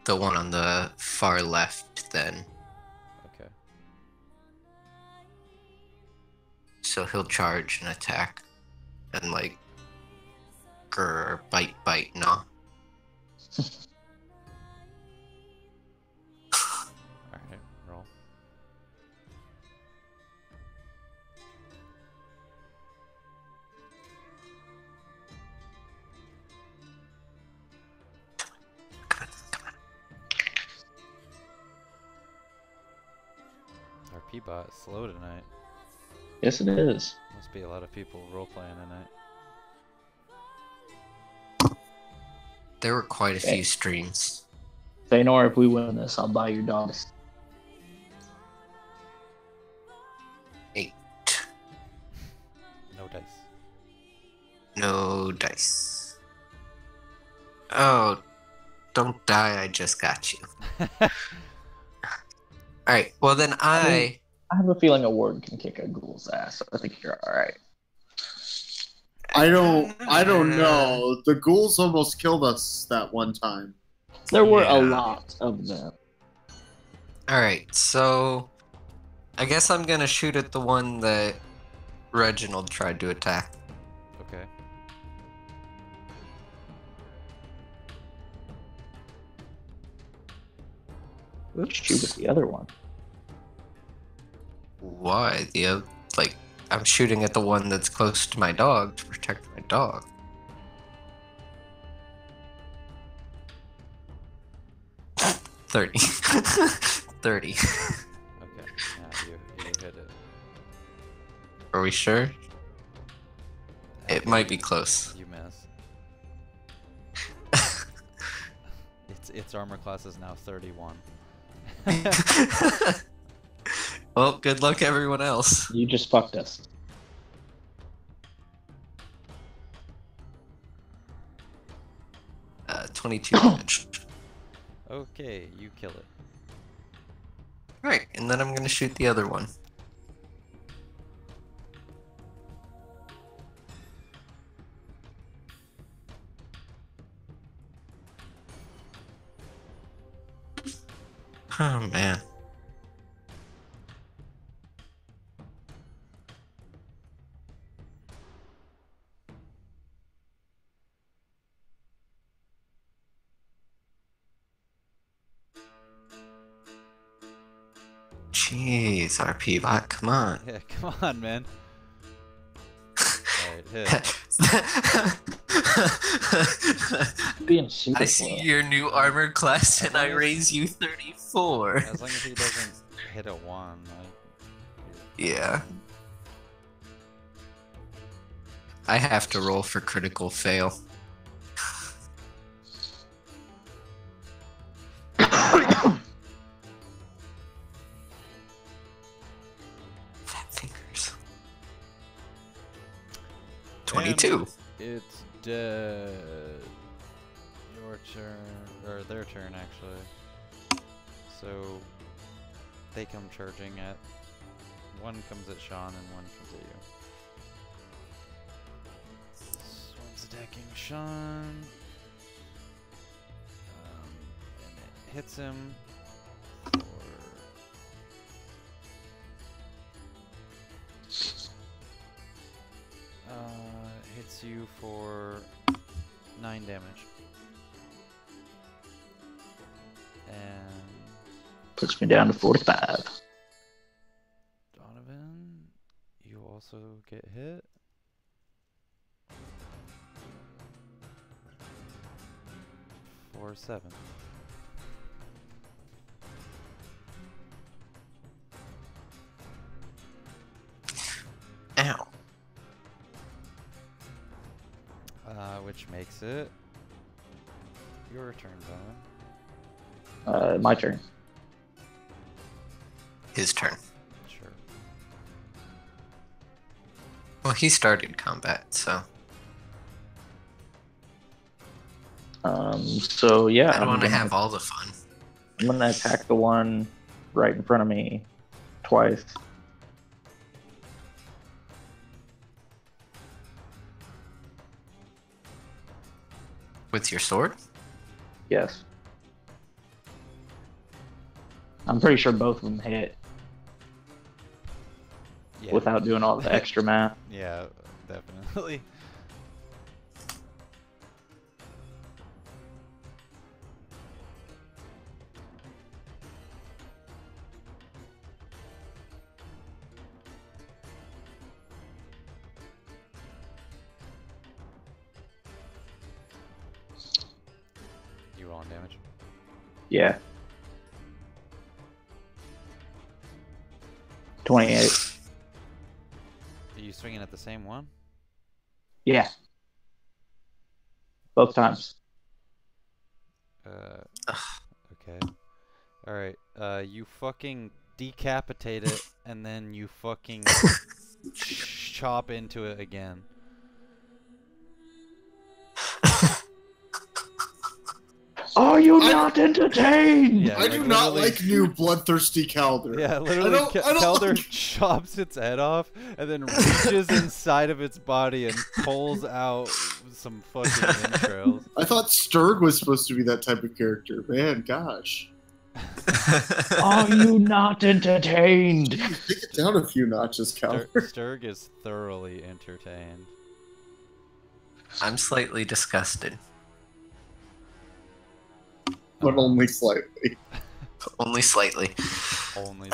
the one on the far left then. Okay. So he'll charge and attack. And like... Grr, bite, nah. Alright, roll. Our P-bot is slow tonight. Yes, it is. Must be a lot of people role-playing tonight. There were quite a few streams. Feanor, if we win this, I'll buy your dogs. 8. No dice. No dice. Oh, don't die, I just got you. Alright, well then I have a feeling a ward can kick a ghoul's ass. So I think you're alright. I don't know. The ghouls almost killed us that one time. There were Yeah. a lot of them. Alright, so... I guess I'm gonna shoot at the one that Reginald tried to attack. Okay. Let's shoot at the other one. Why? Like, I'm shooting at the one that's close to my dog to protect my dog. $30. $30. Okay. Yeah, you hit it. Are we sure? It might be close. You miss. Its armor class is now 31. Well, good luck everyone else. You just fucked us. Uh, 22 damage. Okay, you kill it. Right, and then I'm gonna shoot the other one. Oh man. Jeez, RP bot, come on. Yeah, come on, man. Alright, hit. Being super I see slow. your new armor class and I As long as- raise you 34. As long as he doesn't hit a 1, Yeah. I have to roll for critical fail. Fat fingers. 22. it's dead. Your turn, or their turn actually. So they come charging at. One comes at Sean and one comes at you. This one's attacking Sean. And it hits him for hits you for 9 damage. Puts me down to 45. Donovan, you also get hit. For 7. Ow. Which makes it your turn, Donovan. My turn. His turn. Sure. Well, he started combat, so So yeah, I don't want to have all the fun. I'm gonna attack the one right in front of me twice. With your sword? Yes. I'm pretty sure both of them hit Yeah. without doing all the extra math. Yeah, definitely. You rolling damage? Yeah. 28. Are you swinging at the same one? Yeah. Both times. Okay. Alright, you fucking decapitate it, and then you fucking chop into it again. Are you not entertained? Yeah, I do like, not literally- like new bloodthirsty Calder. Yeah, literally, I don't Kelder like- chops its head off and then reaches inside of its body and pulls out some fucking entrails. I thought Sturg was supposed to be that type of character. Man, gosh. Are you not entertained? Take it down a few notches, Calder. Sturg is thoroughly entertained. I'm slightly disgusted. But only slightly. Only slightly. Only.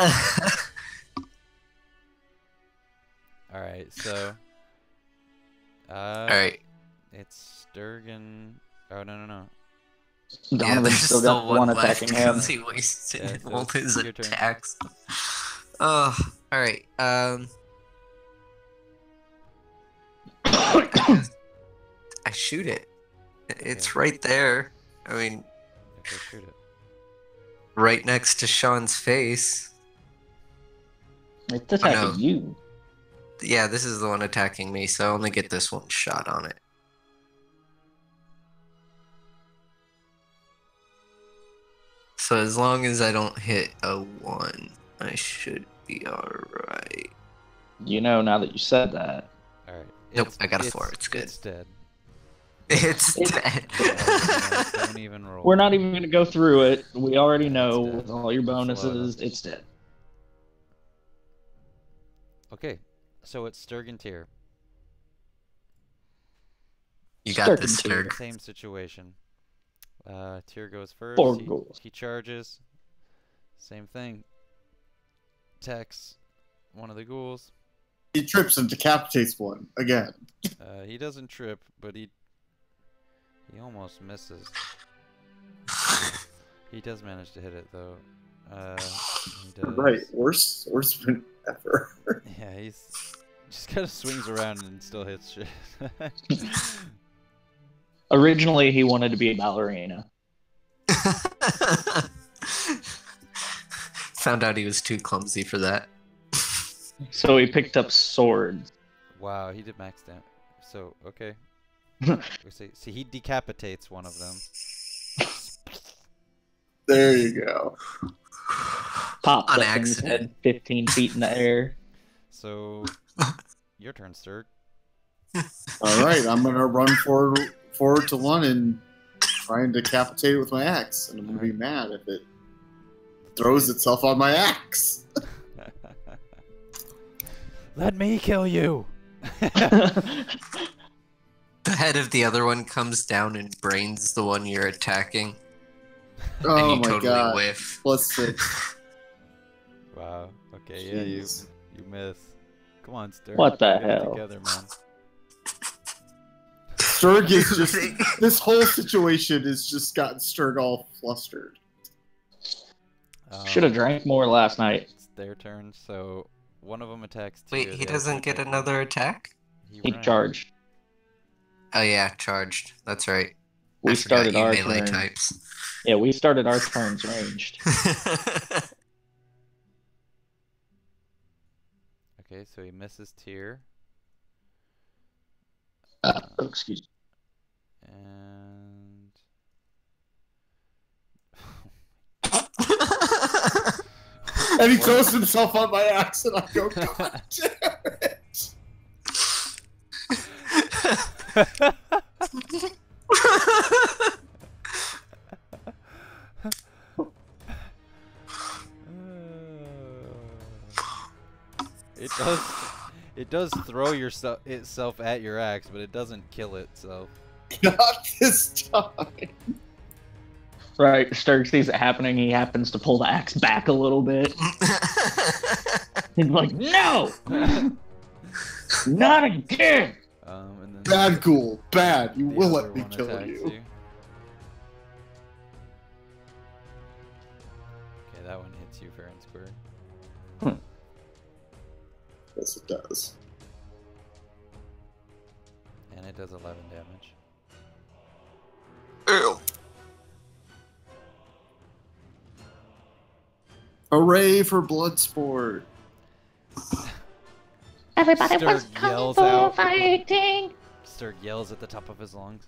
Alright, so. Alright. It's Sturgeon. Oh, no. Donovan's there's still got one left attacking him. because he wasted Yeah, so all his your turn. attacks. Oh, alright. I shoot it. It's Okay. right there. I mean, Okay, shoot it. right next to Sean's face. It's attacking no. you. Yeah, this is the one attacking me, so I only get this one shot on it. So as long as I don't hit a 1, I should be alright. You know, now that you said that. Alright. Nope, I got a 4, it's good. It's dead. It's dead. Don't even roll. We're not even going to go through it. We already know It's dead. with all your bonuses, Slow. it's dead. Okay, so it's Sturgeon Tier. You got this, Sturgeon Sturg. Same situation. Tier goes first. 4 he, goals. he charges. Same thing. Attacks one of the ghouls. He trips and decapitates one again. He doesn't trip, but he almost misses. He does manage to hit it though. He does. Right, worst win ever. Yeah, he's just kind of swings around and still hits shit. Originally, he wanted to be a ballerina. Found out he was too clumsy for that. So he picked up swords. Wow, he did max damage. So okay. See, he decapitates one of them. There you go. Popped On up in his accident. head 15 feet in the air. So your turn, Sturg. All right, I'm gonna run forward to one and try and decapitate it with my axe, and I'm gonna be mad if it throws itself on my axe. Let me kill you. The head of the other one comes down and brains the one you're attacking. And Oh you my totally god. whiff. +6. Wow. Okay, yeah, you Jeez. miss. Come on, Sturg. What the Get it hell? together, man. Sturg is just this whole situation has just gotten Sturg all flustered. Should have drank more last night. It's their turn, so one of them attacks Tyr. Wait, the he other doesn't two get attack you. another attack? He ran. charged. Oh yeah, charged. That's right. We I forgot started you our melee turn. types. Yeah, we started our turns ranged. Okay, so he misses Tyr. Oh, excuse me. And And he throws himself on my axe, and I go, God damn it! it does throw itself at your axe, but it doesn't kill itself. Not this time. Right, Sturg sees it happening. He happens to pull the axe back a little bit. He's like, no! Not again! And then Bad ghoul, bad. You the will other let me one kill attacks you. Okay, that one hits you fair and square. Yes, it does. And it does 11 damage. Ew. Hooray for Bloodsport! Everybody Sturg was coming yells for out. fighting. Sturg yells at the top of his lungs.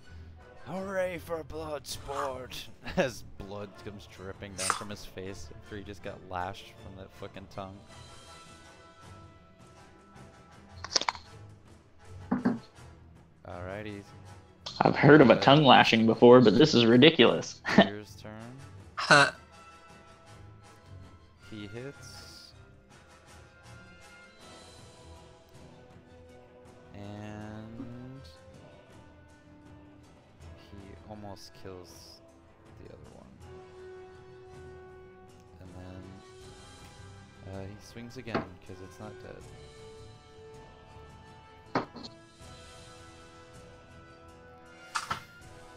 Hooray for blood sport! As blood comes dripping down from his face after he just got lashed from that fucking tongue. Alrighty, I've heard of a tongue lashing before, but this is ridiculous. Tyr's turn. Huh. He hits. And he almost kills the other one. And then he swings again because it's not dead.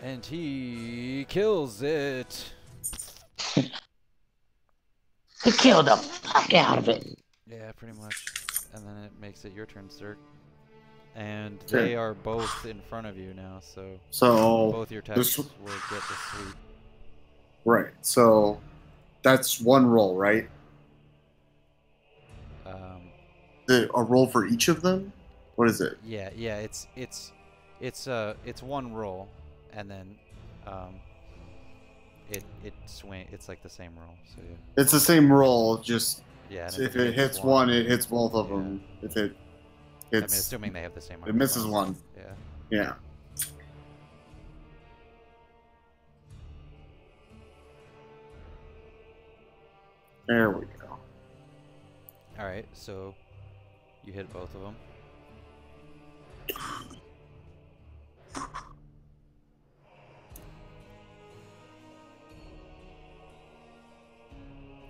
And he kills it. He killed the fuck out of it. Yeah, pretty much. And then it makes it your turn, Sturg. And Sure. they are both in front of you now, so So, both your this- attacks will get the sweep. right. So, that's one roll, right? A roll for each of them? What is it? Yeah, it's one roll, and then it swing. It's like the same roll. So yeah. It's the same roll, just Yeah. And if it hits one, it hits both of them. If it I mean, hits, assuming they have the same. it misses armor one. class. Yeah. Yeah. There we go. All right, so you hit both of them.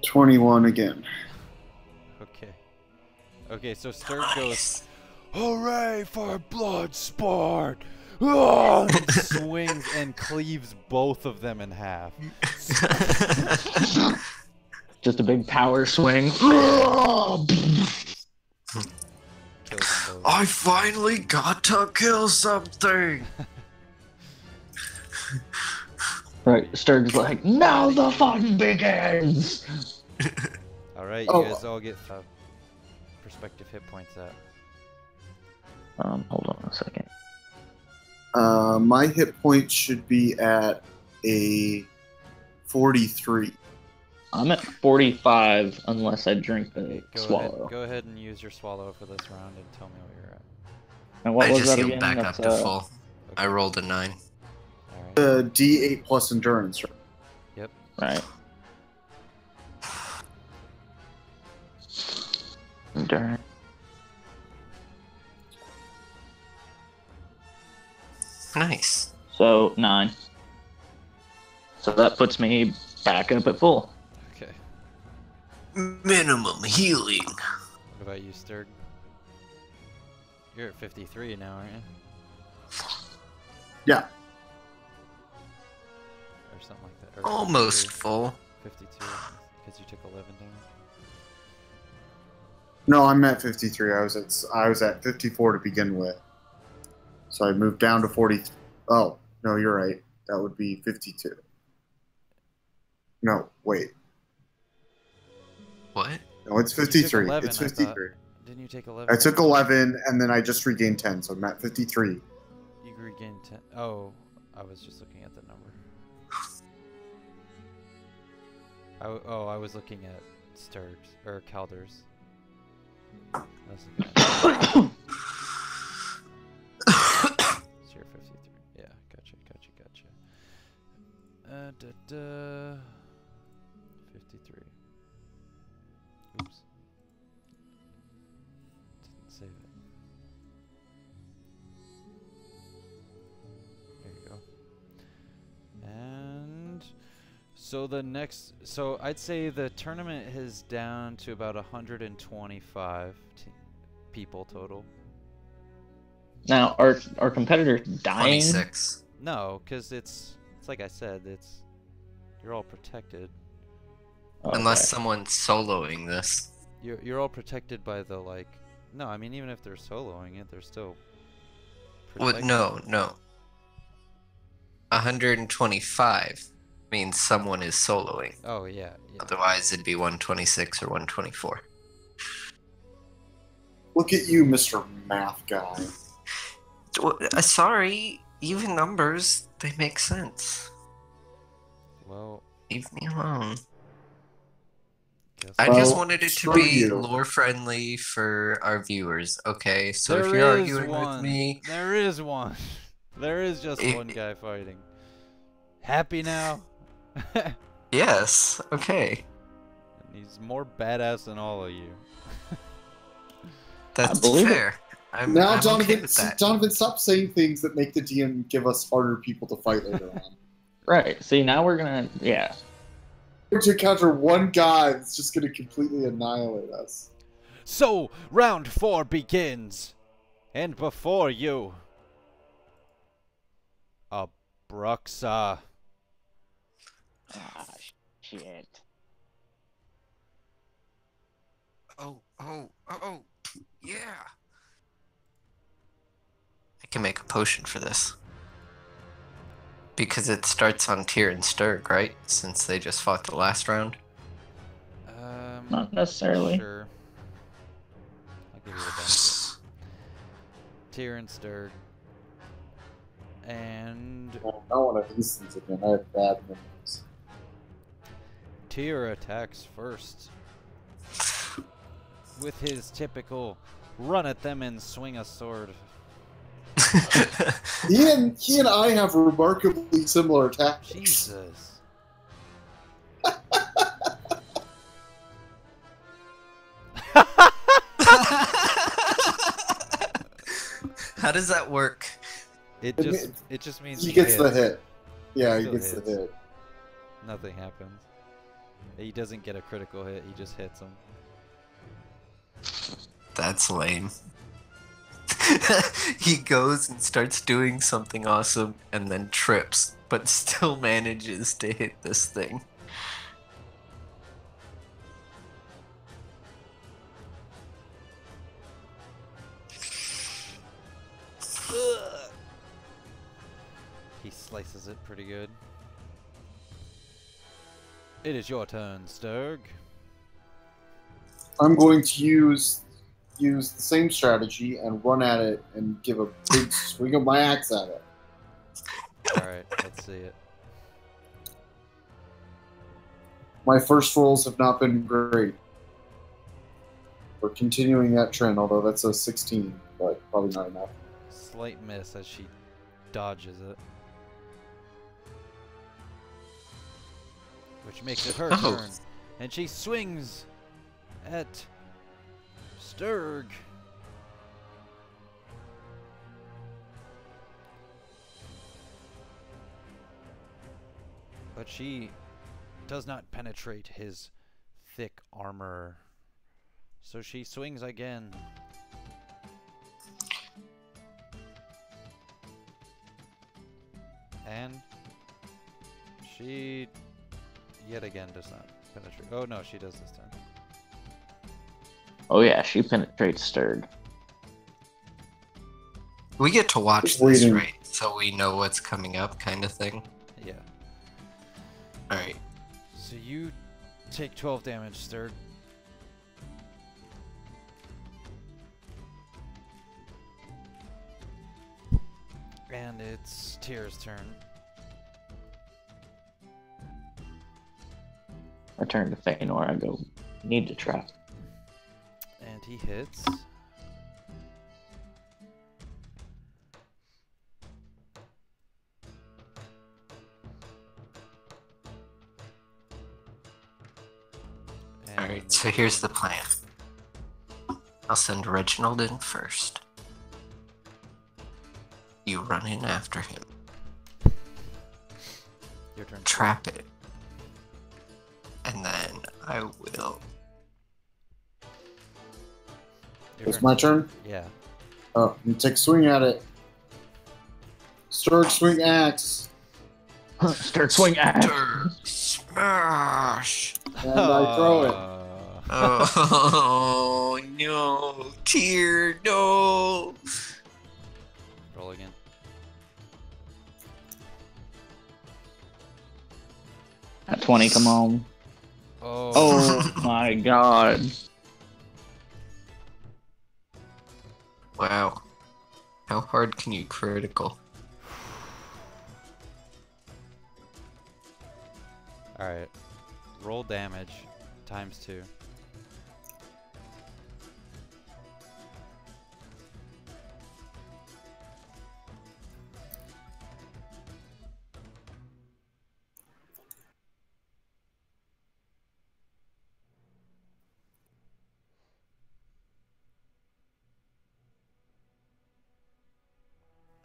$21 again. Okay. Okay, so Sturg goes, "Hooray for blood sport!" Ah! And swings and cleaves both of them in half. Just a big power swing. Kills them both. I finally got to kill something. Right, Sturg's like, now the fun begins! All right, you Oh. guys all get perspective hit points out. Hold on a second. My hit points should be at a 43. I'm at 45 unless I drink the Okay, swallow. Go ahead and use your swallow for this round and tell me what you're at. And what I was just that healed again? back That's, up to full. I rolled a 9. All right. D8 plus endurance. Yep. Right. Endurance. Nice. So 9. So that puts me Packing up at full. Okay. Minimum healing. What about you, Sturg? You're at 53 now, aren't you? Yeah. Or something like that. Or Almost 53. full. 52, because you took 11 damage. No, I'm at 53. I was at 54 to begin with. So I moved down to 40. Oh, no, you're right. That would be 52. No, wait. What? No, it's You took 53. 11, It's I thought. 53. Didn't you take 11? I took 11, and then I just regained 10, so I'm at 53. You regained 10. Oh, I was just looking at the number. I was looking at Sturg's, or Calder's. I was looking at so you're 53. Yeah, gotcha. 53. Oops. Didn't save it. There you go. And so so I'd say the tournament is down to about 125 people total. Now, are competitors dying? 26. No, because it's like I said, you're all protected. Okay. Unless someone's soloing this. You're all protected by the no, I mean even if they're soloing it, they're still What? protected. No. 125 means someone is soloing. Oh yeah. Otherwise, it'd be 126 or 124. Look at you, Mr. Math Guy. Sorry, even numbers, they make sense. Well, Leave me alone. guess I Well, just wanted it to screw be you. lore friendly for our viewers, okay? So if there you're is arguing one. with me, There is one. There is just If- one guy fighting. Happy now? And yes, okay. he's more badass than all of you. That's believe it. fair. I'm Now, okay Donovan, with that. Donovan, stop saying things that make the DM give us harder people to fight later on. Right. See, now we're gonna. Yeah. We're to encounter one guy that's just going to completely annihilate us. So, round 4 begins. And before you, Abruxa. Ah, shit. Oh, yeah. I can make a potion for this. Because it starts on Tyr and Sturg, right? Since they just fought the last round. Not necessarily. Sure. I'll give you the benefit. Tyr and Sturg. And Oh, not one of these things again. I have bad memories. Tyr attacks first. With his typical run at them and swing a sword. He and I have remarkably similar tactics. Jesus. How does that work? It It just means He gets the hits. hit. Yeah, he Still gets hits. the hit. Nothing happens. He doesn't get a critical hit, he just hits him. That's lame. He goes and starts doing something awesome and then trips, but still manages to hit this thing. He slices it pretty good. It is your turn, Sturg. I'm going to use the same strategy and run at it and give a big swing of my axe at it. Alright, let's see it. My first rolls have not been great. We're continuing that trend, although that's a 16, but probably not enough. Slight miss as she dodges it. Which makes it her Oh. turn. And she swings at Sturg. But she does not penetrate his thick armor. So she swings again. And she yet again does not penetrate. Oh no, she does this time. Oh yeah, she penetrates Sturg. We get to watch Just this, waiting. right? So we know what's coming up, kind of thing. Yeah. Alright. So you take 12 damage, Sturg. And it's Tyr's turn. I turn to Feanor. I go, need to trap. And he hits. Alright, so here's the plan. I'll send Reginald in first. You run in after him. Your turn. Trap it. And then I will... Your It's turn. my turn. Yeah. Oh, I'm gonna take a swing at it. Sturg, swing axe. Sturg, swing axe. Stir, smash! And I throw it. Oh no, Tyr, no! Roll again. At 20, come on. Oh. Oh my god. Wow. How hard can you critical? Alright. Roll damage times 2.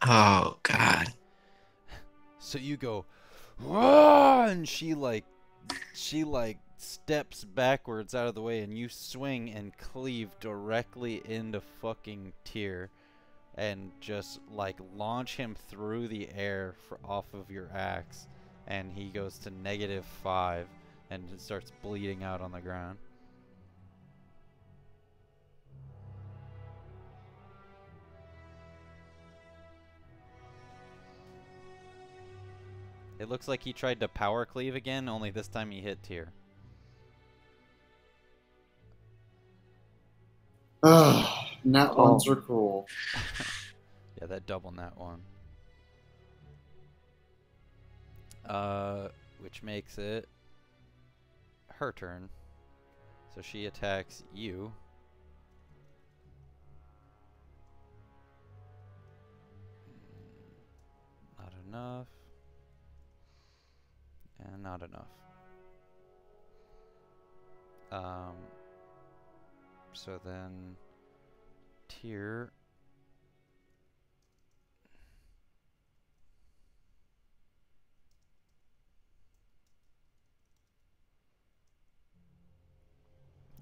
Oh god. So you go, "Whoa!" and she like steps backwards out of the way, and you swing and cleave directly into fucking Tyr, and just like launch him through the air off of your axe, and he goes to -5 and starts bleeding out on the ground. It looks like he tried to power cleave again, only this time he hit Tyr. Ugh, nat Oh. ones are cool. Yeah, that double nat one. Which makes it her turn. So she attacks you. Not enough. And not enough. So then Tyr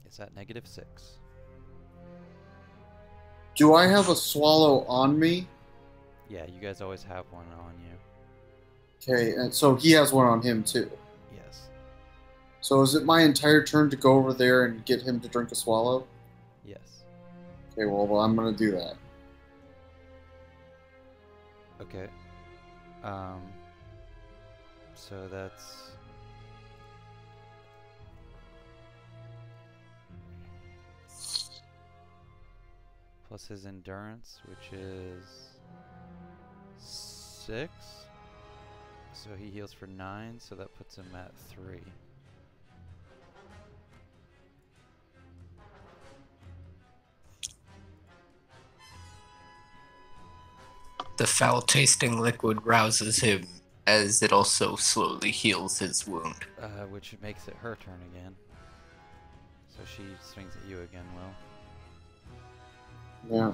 is at -6. Do I have a swallow on me? Yeah, you guys always have one on you. Okay, and so he has one on him too. Yes. So is it my entire turn to go over there and get him to drink a swallow? Yes. Okay, well I'm gonna do that. Okay. So that's plus his endurance, which is 6. So he heals for 9, so that puts him at 3. The foul tasting liquid rouses him as it also slowly heals his wound. Which makes it her turn again. So she swings at you again, Will. Yeah.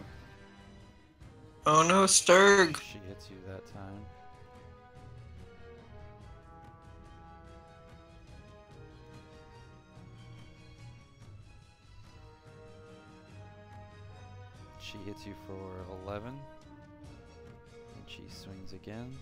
Oh no, Sturg! She hits you that time. she hits you for 11. And she swings again.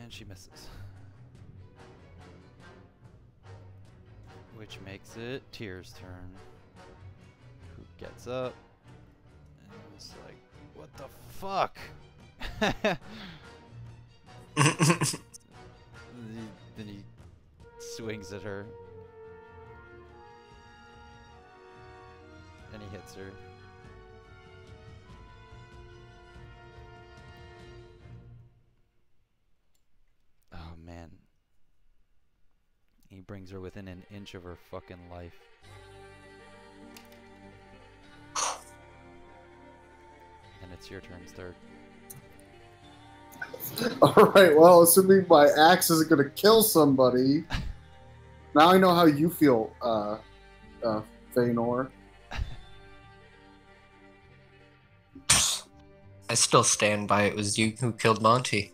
And she misses. Which makes it Tyr's turn. Who gets up and is like, what the fuck? Then he swings at her. And he hits her. Oh man. He brings her within an inch of her fucking life. And it's your turn, Sturg. Alright, well, assuming my axe isn't gonna kill somebody, now I know how you feel, Feanor. I still stand by it was you who killed Monty.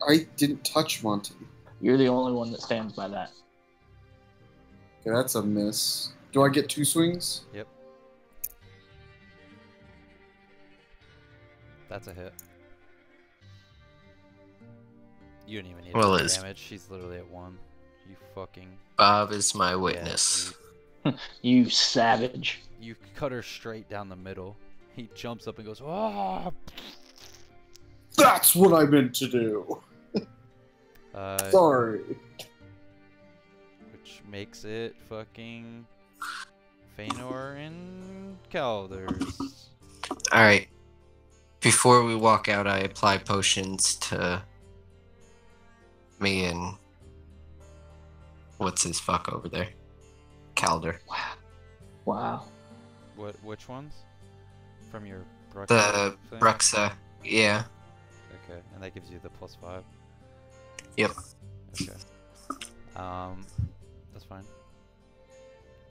I didn't touch Monty. You're the only one that stands by that. Okay, that's a miss. Do I get 2 swings? Yep. That's a hit. You don't even need Well, any is- damage. She's literally at 1. You fucking... Bob is my yeah, witness. You savage. you cut her straight down the middle. He jumps up and goes, oh! That's what I meant to do! Sorry. Which makes it fucking Feanor and Calders. Alright. Before we walk out, I apply potions to me and what's his fuck over there? Calder. Wow. Which ones? From your Bruxa The thing? Bruxa. Yeah. Okay, and that gives you the +5. Yep. Okay. That's fine.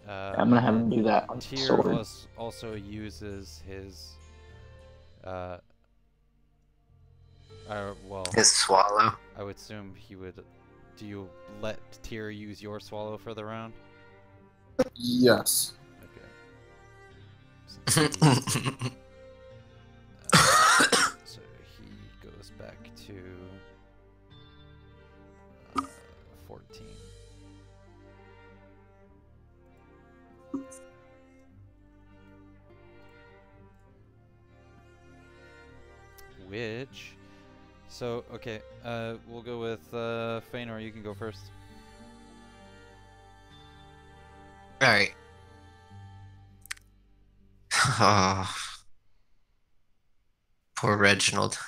I'm gonna have him do that on Tyr sword. also uses his well, His swallow. I would assume he would. Do you let Tyr use your swallow for the round? Yes. Okay. Since he- so he goes back to 14. Which, so okay, we'll go with Feanor. You can go first. Alright. Oh, poor Reginald.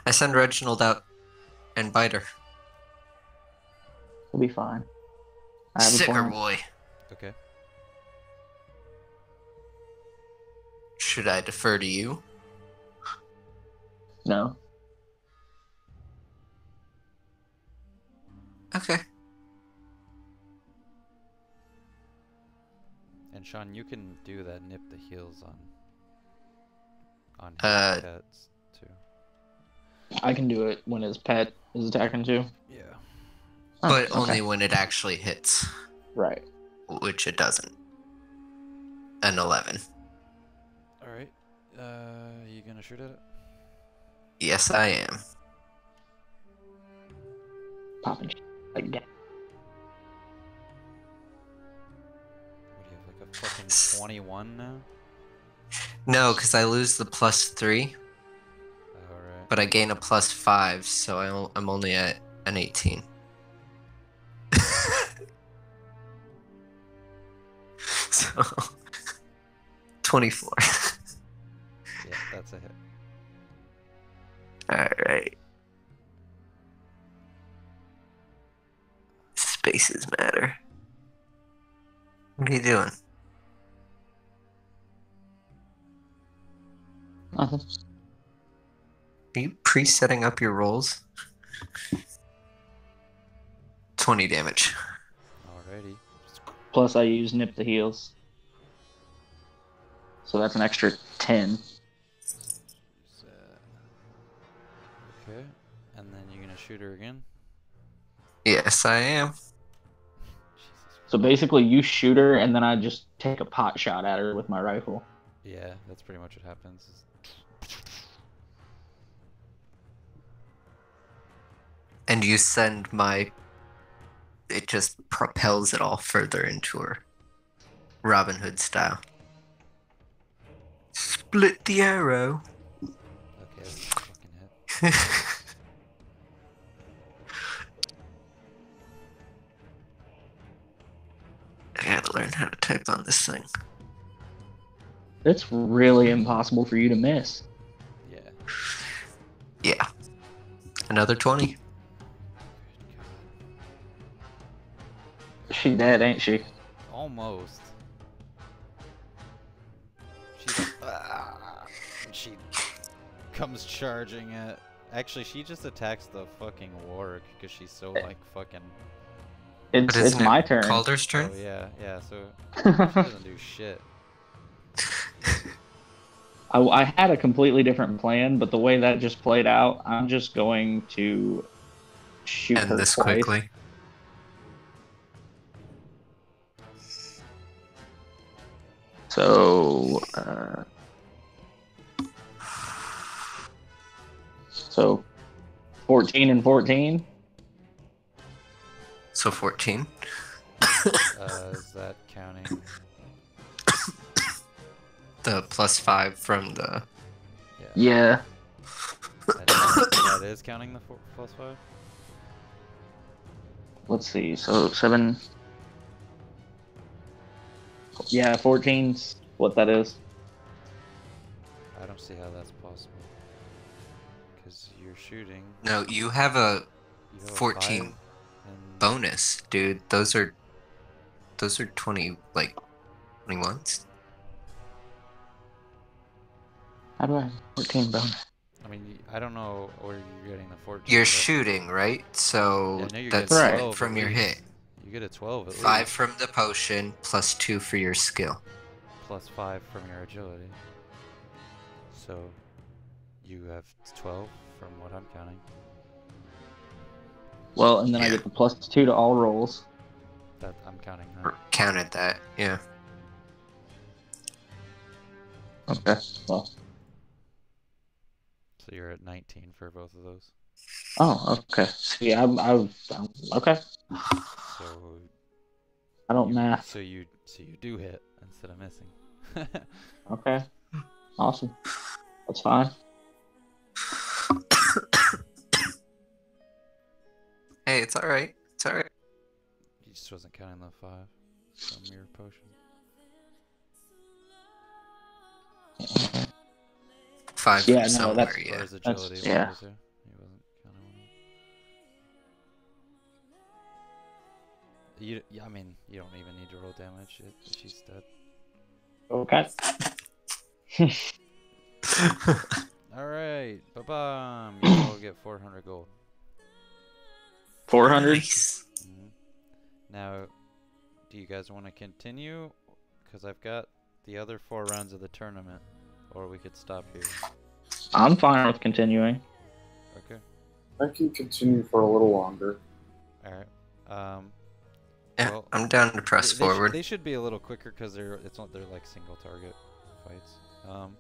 I send Reginald out and bite her. He'll be fine. I have a Sicker plan. boy. Okay. Should I defer to you? No. Okay. And Sean, you can do that nip the heels on his pets too. I can do it when his pet is attacking too. Yeah. Oh, But okay. only when it actually hits, Right. which it doesn't. An 11. All right. You gonna shoot at it? Yes, I am. Popping like that. What do you have, like a fucking 21 now? No, because I lose the +3, All right. but I gain a +5, so I'm only at an 18. So, 24. Yeah, that's a hit. Alright. Spaces matter. What are you doing? Nothing. Are you pre-setting up your rolls? 20 damage. Alrighty. Plus, I use nip the heels. So that's an extra 10. Use that. Okay. And then you're gonna shoot her again? Yes, I am. Jesus. So basically, you shoot her, and then I just take a pot shot at her with my rifle. Yeah, that's pretty much what happens. And you send my. It just propels it all further into her. Robin Hood style. Split the arrow. Okay, that's a fucking hit. I gotta learn how to type on this thing. It's really impossible for you to miss. Yeah. Yeah. Another 20. Good God. She dead, ain't she? Almost. She's like, "Ah," and she comes charging at. Actually, she just attacks the fucking warg because she's so like fucking. It's isn't my it turn. Calder's turn? Oh yeah, yeah. So she doesn't do shit. I had a completely different plan, but the way that just played out, I'm just going to shoot her End this twice. quickly. So, so 14 and 14. So 14. Is that counting? The +5 from the. Yeah. That is counting the +5. Let's see. So 7. Yeah, 14's what that is. I don't see how that's possible. Because you're shooting. No, you have a You have a 14 5 and bonus, dude. Those are 20 like 21s. How do I have 14 bonus? I mean, I don't know where you're getting the 14. You're but- shooting, right? So Yeah, I know you're that's getting Right. 12 from at your least. hit. You get a 12 at 5 least. from the potion, +2 for your skill. +5 from your agility. So you have 12 from what I'm counting. Well, and then I Yeah. get the +2 to all rolls. That I'm counting that. Or counted that, yeah. Okay. Well. So you're at 19 for both of those. Oh, okay. See, I'm okay. So I don't you, math. so you do hit instead of missing. Okay. Awesome. That's fine. Hey, it's alright. It's alright. You just wasn't counting the 5 from your potion. 5 Yeah, from no, somewhere, that's- Or yeah. his agility yeah. was there. He wasn't counting one. I mean, you don't even need to roll damage. She's dead. Okay. Alright, bye-bye. You all get 400 gold. 400. Nice. Now, do you guys want to continue? Because I've got the other 4 rounds of the tournament. Or we could stop here. I'm fine with continuing. Okay. I can continue for a little longer. Alright. Yeah, Well, I'm down to press forward. They should be a little quicker because they're like single target fights.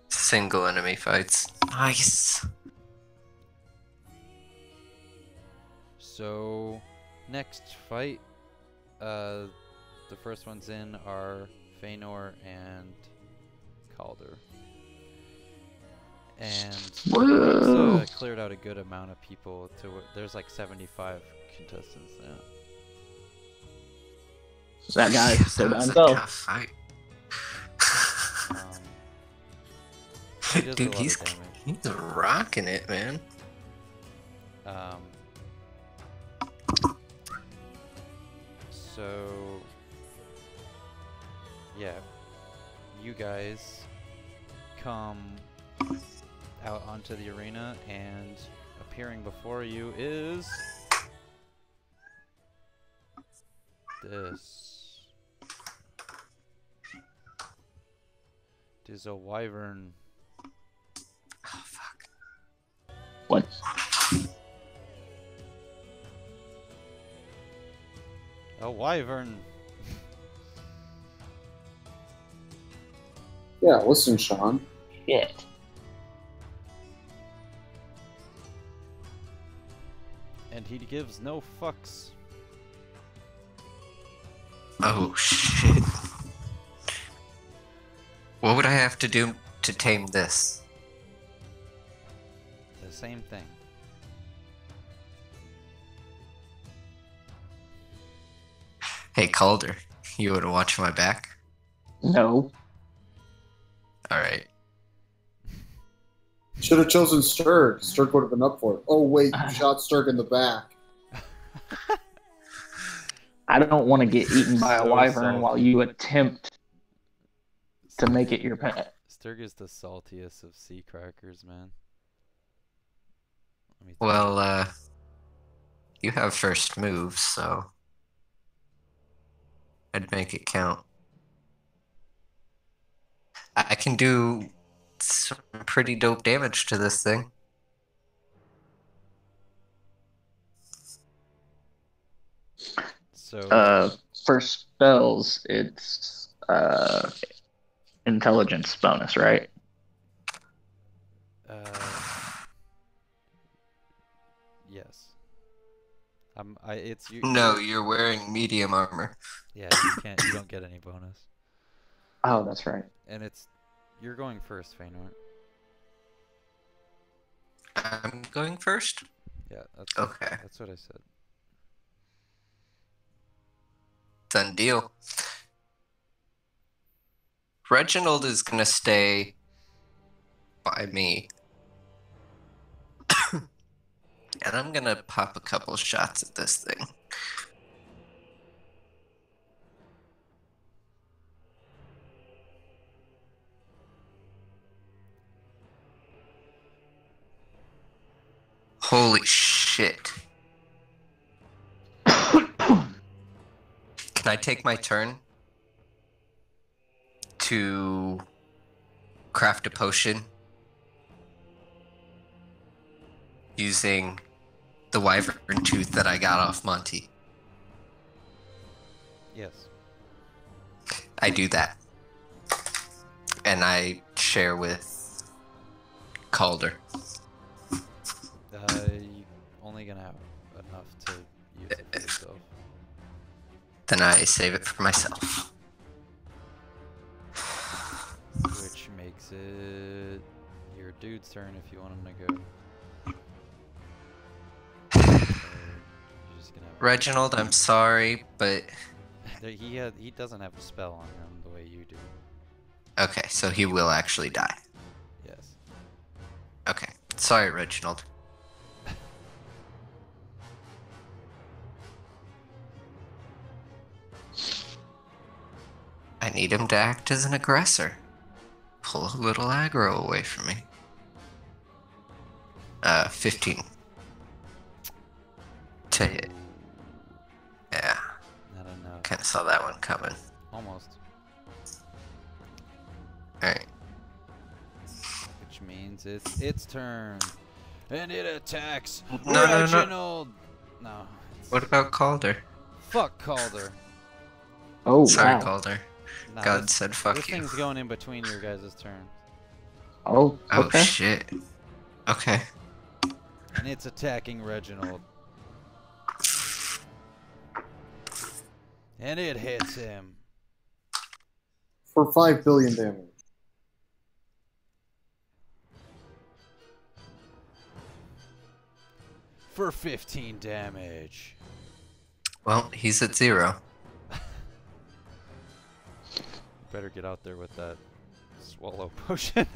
Single enemy fights. Nice. So next fight, the first ones in are Feanor and Calder. And Whoa. it's cleared out a good amount of people. There's like 75 contestants now. That guy Jeez, stood that by was a himself. tough fight. He does a Dude, lot he's of damage. he's rocking it, man. So yeah, you guys come out onto the arena, and appearing before you is this. is a wyvern. Oh, fuck. What? A wyvern. Yeah, listen, Sean. Shit. And he gives no fucks. Oh, shit. What would I have to do to tame this? The same thing. Hey, Calder, you want to watch my back? No. Alright. Should have chosen Sturg. Sturg would have been up for it. Oh, wait, you shot Sturg in the back. I don't want to get eaten by a So wyvern salty. while you attempt to make it your pet. Sturg is the saltiest of sea crackers, man. Let me think. Well, you have first moves, so I'd make it count. I can do some pretty dope damage to this thing. So For spells, it's intelligence bonus, right? yes. It's you. No, you're wearing medium armor. Yeah, you don't get any bonus. Oh, that's right. And you're going first, Feynor. I'm going first? Yeah, Okay. that's what I said. Done deal. Reginald is gonna stay by me. And I'm gonna pop a couple shots at this thing. Holy shit. Can I take my turn to craft a potion using the wyvern tooth that I got off Monty? Yes. I do that. And I share with Calder. You only gonna have enough to use it for yourself. Then I save it for myself. Which makes it your dude's turn if you want him to go. Or you're just gonna have Reginald, I'm sorry, but he doesn't have a spell on him the way you do. okay, so he will actually die. Yes. Okay. Sorry, Reginald. I need him to act as an aggressor. Pull a little aggro away from me. 15. To hit. Yeah, Not enough. kinda saw that one coming. Almost. Alright. Which means it's its turn. And it attacks No. Reginald! No. What about Calder? Fuck Calder. Oh, Sorry, wow. Calder. Nah, God this, said fuck this you. thing's going in between your guys' turns. Oh, Oh okay. shit. Okay. And it's attacking Reginald. And it hits him. For 5 billion damage. For 15 damage. Well, he's at 0. Better get out there with that swallow potion.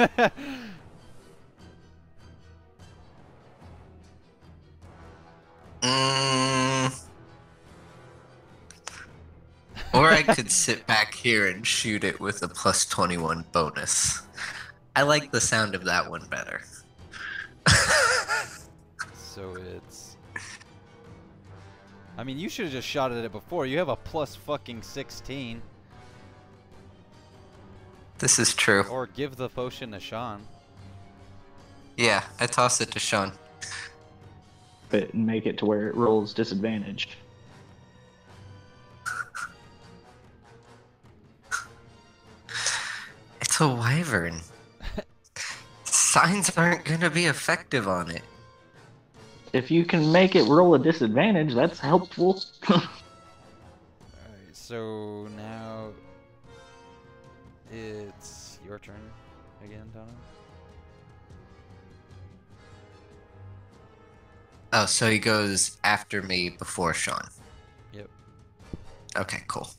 Or I could sit back here and shoot it with a plus 21 bonus. I like the sound of that one better. So it's... I mean, you should have just shot at it before. You have a plus fucking 16. This is true. Or give the potion to Sean. Yeah, I toss it to Sean. But make it to where it rolls disadvantaged. It's a wyvern. Signs aren't gonna be effective on it. If you can make it roll a disadvantage, that's helpful. Alright, so now it's your turn again, Donna. Oh, so he goes after me before Sean. Yep. Okay, cool.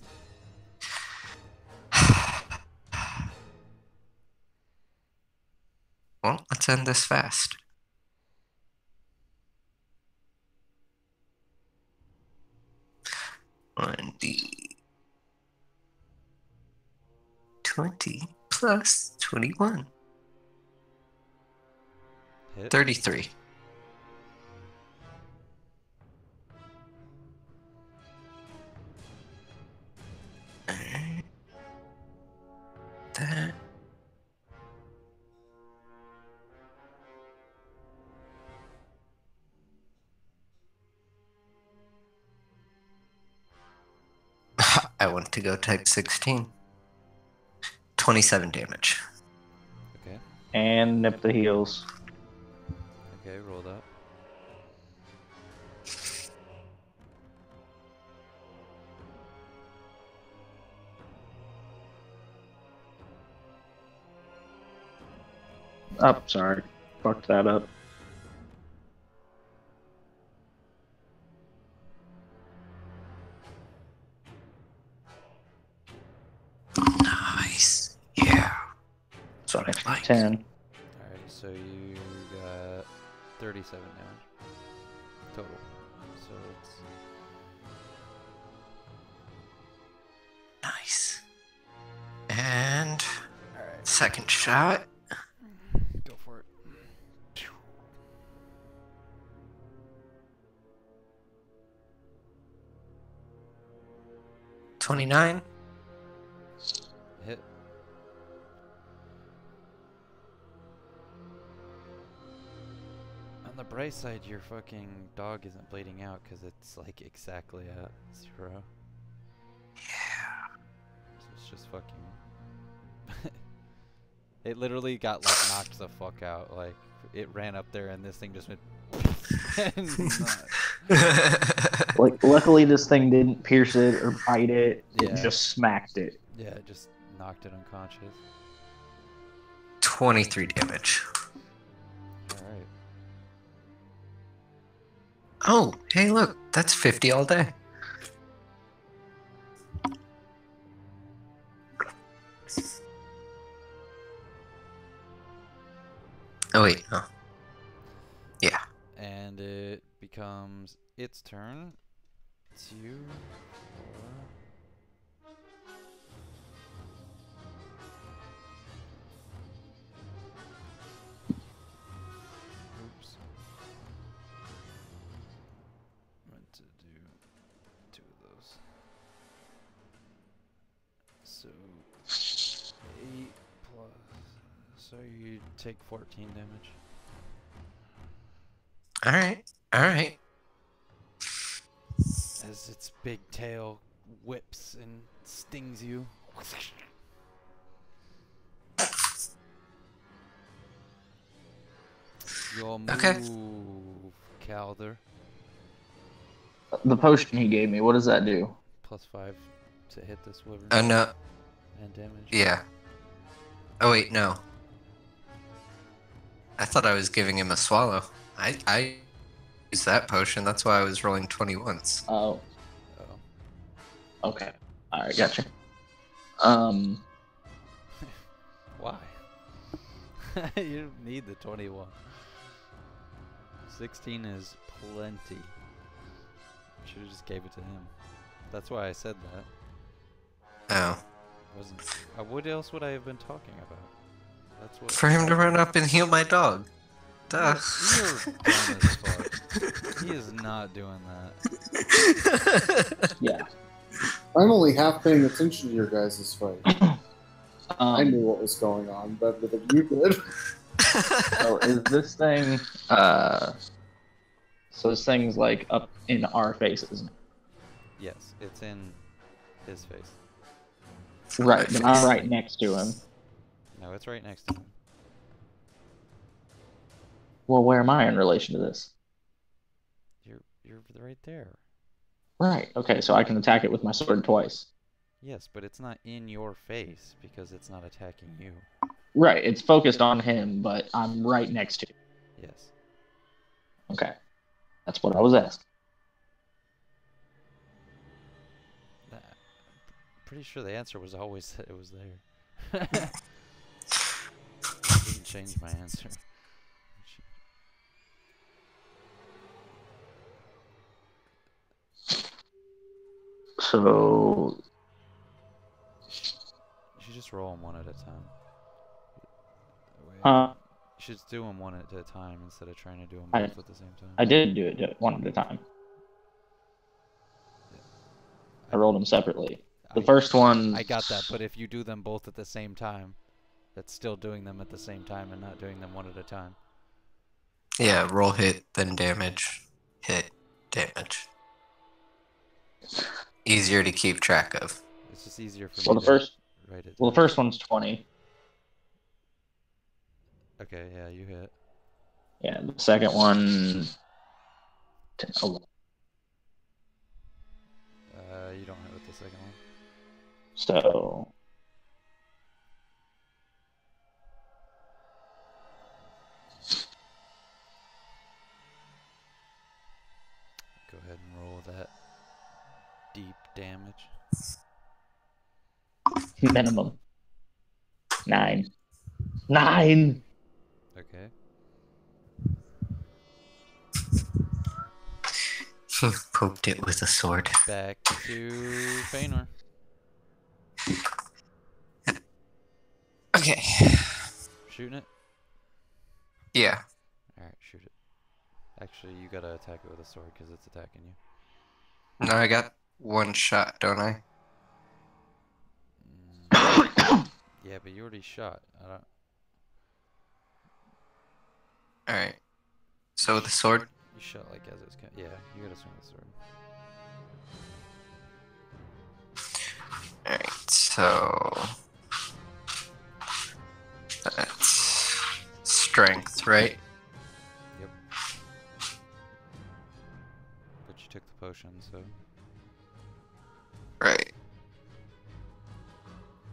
Well, let's end this fast. On the 20 plus 21. Hit. 33. Alright. That. I want to go type 16. 27 damage. Okay. And nip the heels. Okay, roll that. Oh, sorry. Fucked that up. Nice. Yeah. So an extra Nice. 10. Alright, so you got 37 damage total. So it's Nice. And alright. second shot. Go for it. 29. Hit. On the bright side, your fucking dog isn't bleeding out because it's like exactly at 0. Yeah. So it's just fucking. It literally got like knocked the fuck out. Like it ran up there and this thing just went. Like, luckily this thing didn't pierce it or bite it. It Yeah. just smacked it. Yeah, it just knocked it unconscious. 23 damage. Alright. Oh, hey, look. That's 50 all day. Oh, wait. No. Yeah. And it becomes its turn. 2, 4. Oops. Meant to do 2 of those. So 8 plus. So you take 14 damage. Alright. Alright. As its big tail whips and stings you. Your move, Okay. Calder. The potion he gave me, what does that do? +5 to hit this wyvern Oh, no. and damage. Yeah. Oh, wait, no. I thought I was giving him a swallow. I used that potion. That's why I was rolling 21s. Oh, Oh. okay. Alright, gotcha. Why? You don't need the 21. 16 is plenty. Should have just gave it to him. That's why I said that. Oh. Wasn't. What else would I have been talking about? That's what. For him to run up and heal my dog. Duh. You're dumb as fuck. He is not doing that. Yeah. I'm only half paying attention to your guys' fight. I knew what was going on better than you did. So is this thing? So this thing's like up in our faces. Yes, it's in his face. Right, but I'm right next to him. No, it's right next to him. Well, where am I in relation to this? You're right there. Right. Okay, so I can attack it with my sword twice. Yes, but it's not in your face because it's not attacking you. Right. It's focused on him, but I'm right next to him. Yes. Okay. That's what I was asking. Pretty sure the answer was always that it was there. Didn't change my answer. So You should just roll them one at a time. Uh, You should do them one at a time instead of trying to do them I- both at the same time. I did do it one at a time. I rolled them separately. The first one. I got that, but if you do them both at the same time, that's still doing them at the same time and not doing them one at a time. Yeah, roll hit, then damage. Hit, damage. Easier to keep track of. It's just easier for Well, me the to first. write it Well, the down. first one's 20. Okay, yeah, you hit. Yeah, the second one. 10, 11. You don't hit with the second one. So. Go ahead and roll that deep damage. Minimum. 9. 9! Okay. Poked it with a sword. Back to Feanor. Okay. Shooting it? Yeah. Alright, shoot it. Actually, you gotta attack it with a sword because it's attacking you. No, I got one shot, don't I? Yeah, but you already shot. I don't... Alright. So with the sword? You shot like as it's... Yeah, you gotta swing the sword. Alright, so... That's... strength, right? Yep. But you took the potion, so... Right.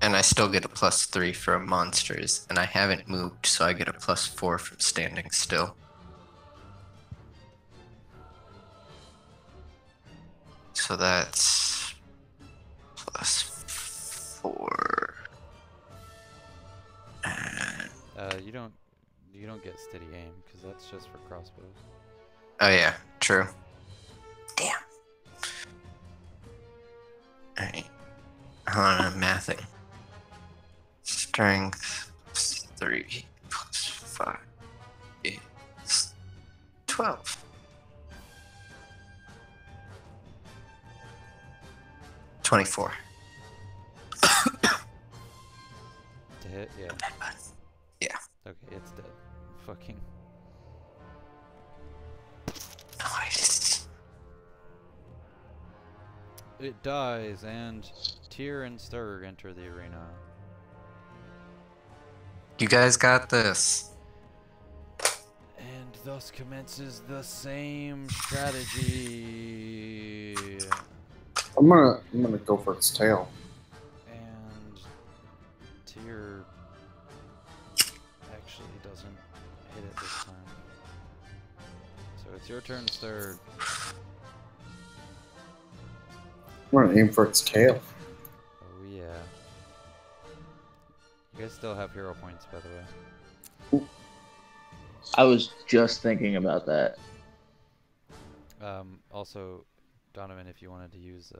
And I still get a +3 from monsters, and I haven't moved, so I get a +4 from standing still. So that's +4. And you don't get steady aim because that's just for crossbows. oh yeah, true. Damn. Alright. Hold on, I'm mathing. Strength 3 plus 5 is 12. $24. To hit? Yeah. Yeah. Okay, it's dead. Fucking... Nice. It dies, and Tyr and Sturg enter the arena. You guys got this. And thus commences the same strategy. I'm gonna go for its tail. And Tyr actually doesn't hit it this time. So it's your turn, Sturg. I'm gonna aim for its tail. Oh yeah. You guys still have hero points, by the way. I was just thinking about that. Also, Donovan, if you wanted to use,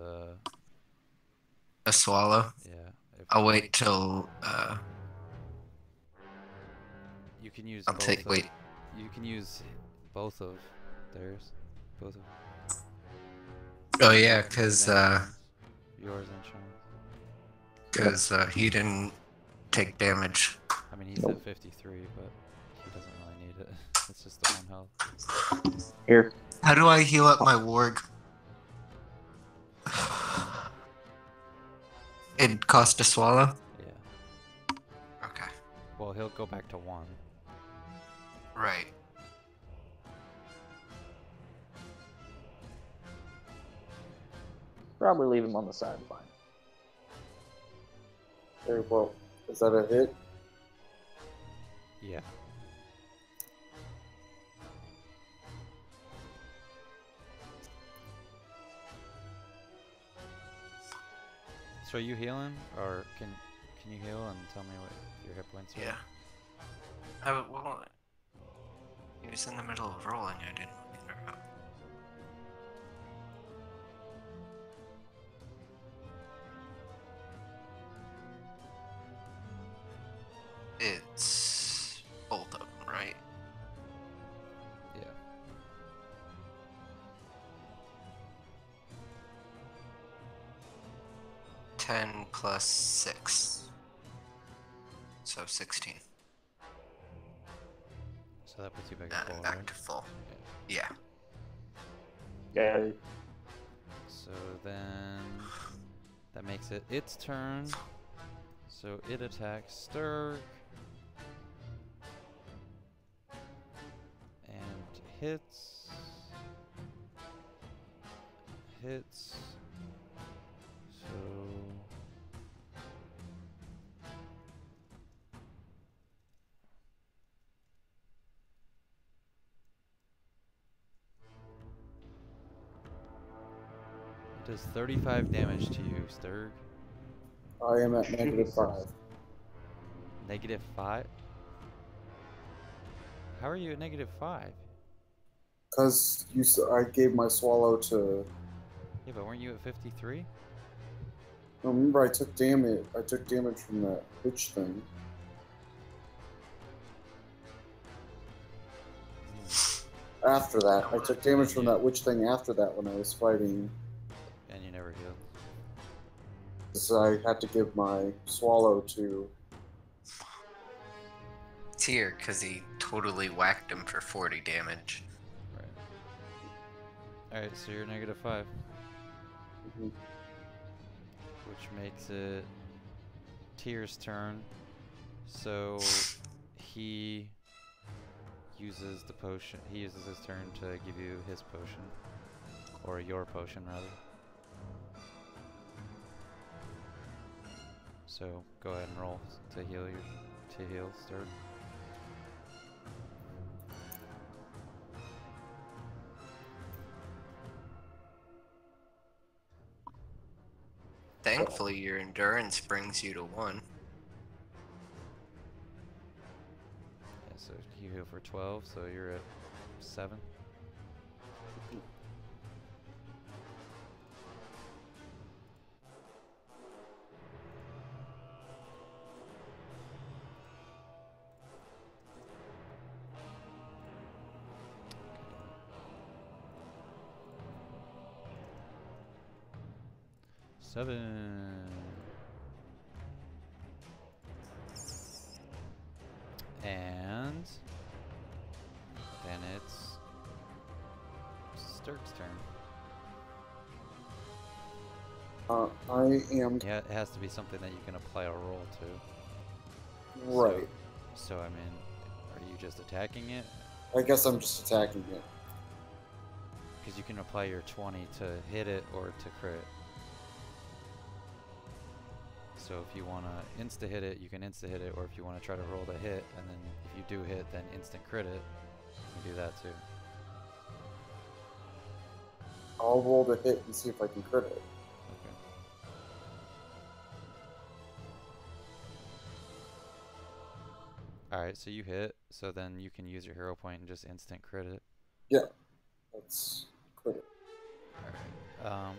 A swallow. yeah. I'll wait till, You can use I'll both take, of, wait. You can use both of theirs. Both of Oh yeah, cause, yours and Sean's. he didn't take damage. I mean, he's at 53, but he doesn't really need it. It's just the 1 health. Here. How do I heal up my warg? It cost a swallow? Yeah. Okay. Well, he'll go back to 1. Right. Probably leave him on the sideline. Very well. Is that a hit? Yeah. So are you healing, or can you heal and tell me what your hit points are? Yeah. Well, he was in the middle of rolling. I didn't interrupt. It's both of them, right? Yeah. Ten plus 6. So 16. So that puts you back And at I'm 4, back right? to full. Yeah. Yeah. So then that makes it its turn. So it attacks Sturg and hits. Hits. So it does 35 damage to you, Sturg. I am at -5. -5? How are you at -5? Because I gave my swallow to. Yeah, but weren't you at 53? Remember, I took damage. I took damage from that witch thing. After that, I took damage from that witch thing after that when I was fighting. And you never healed. So I had to give my swallow to. Tier, because he totally whacked him for 40 damage. Right. Alright, so you're -5. Mhm. Which makes it Tyr's turn. So he uses the potion. He uses his turn to give you his potion. Or your potion, rather. So go ahead and roll to heal Sturg. Thankfully, your endurance brings you to 1. Yeah, so you heal for 12, so you're at 7. Seven. And then it's Sturg's turn. I am Yeah, it has to be something that you can apply a roll to. right. So I mean, are you just attacking it? I guess I'm just attacking it. Because you can apply your 20 to hit it or to crit. So if you want to insta hit it, you can insta hit it, or if you want to try to roll the hit, and then if you do hit, then instant crit it, you can do that too. I'll roll the hit and see if I can crit it. Okay. Alright, so you hit, so then you can use your hero point and just instant crit it. Yeah, that's crit it. Alright.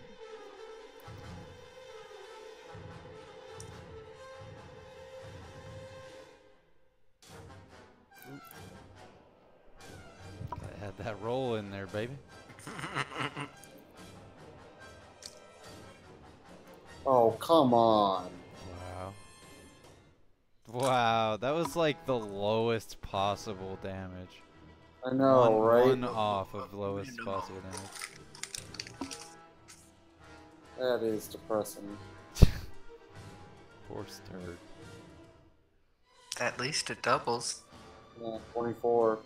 Gotta have that roll in there, baby. Oh, come on. Wow. Wow, that was like the lowest possible damage. I know, right? One off of lowest possible damage. That is depressing. Poor Sturg. At least it doubles. Yeah, 24.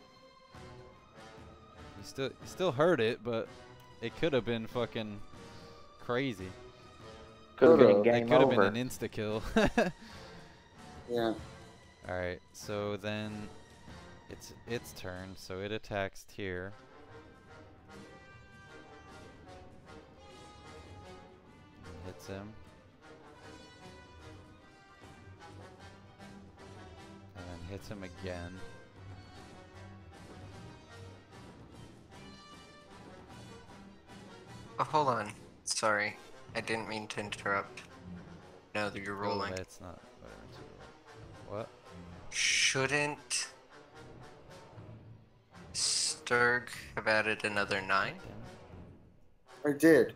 You still heard it, but it could have been fucking crazy. Could have been Could've. It game could have been over. an insta kill. Yeah. Alright, so then it's its turn, so it attacks Tyr. Hits him. And then hits him again. Oh, hold on. Sorry. I didn't mean to interrupt. No, that you're rolling. Oh, it's not. Whatever, it's a roll. What? Shouldn't Sturg have added another 9? Damn I did.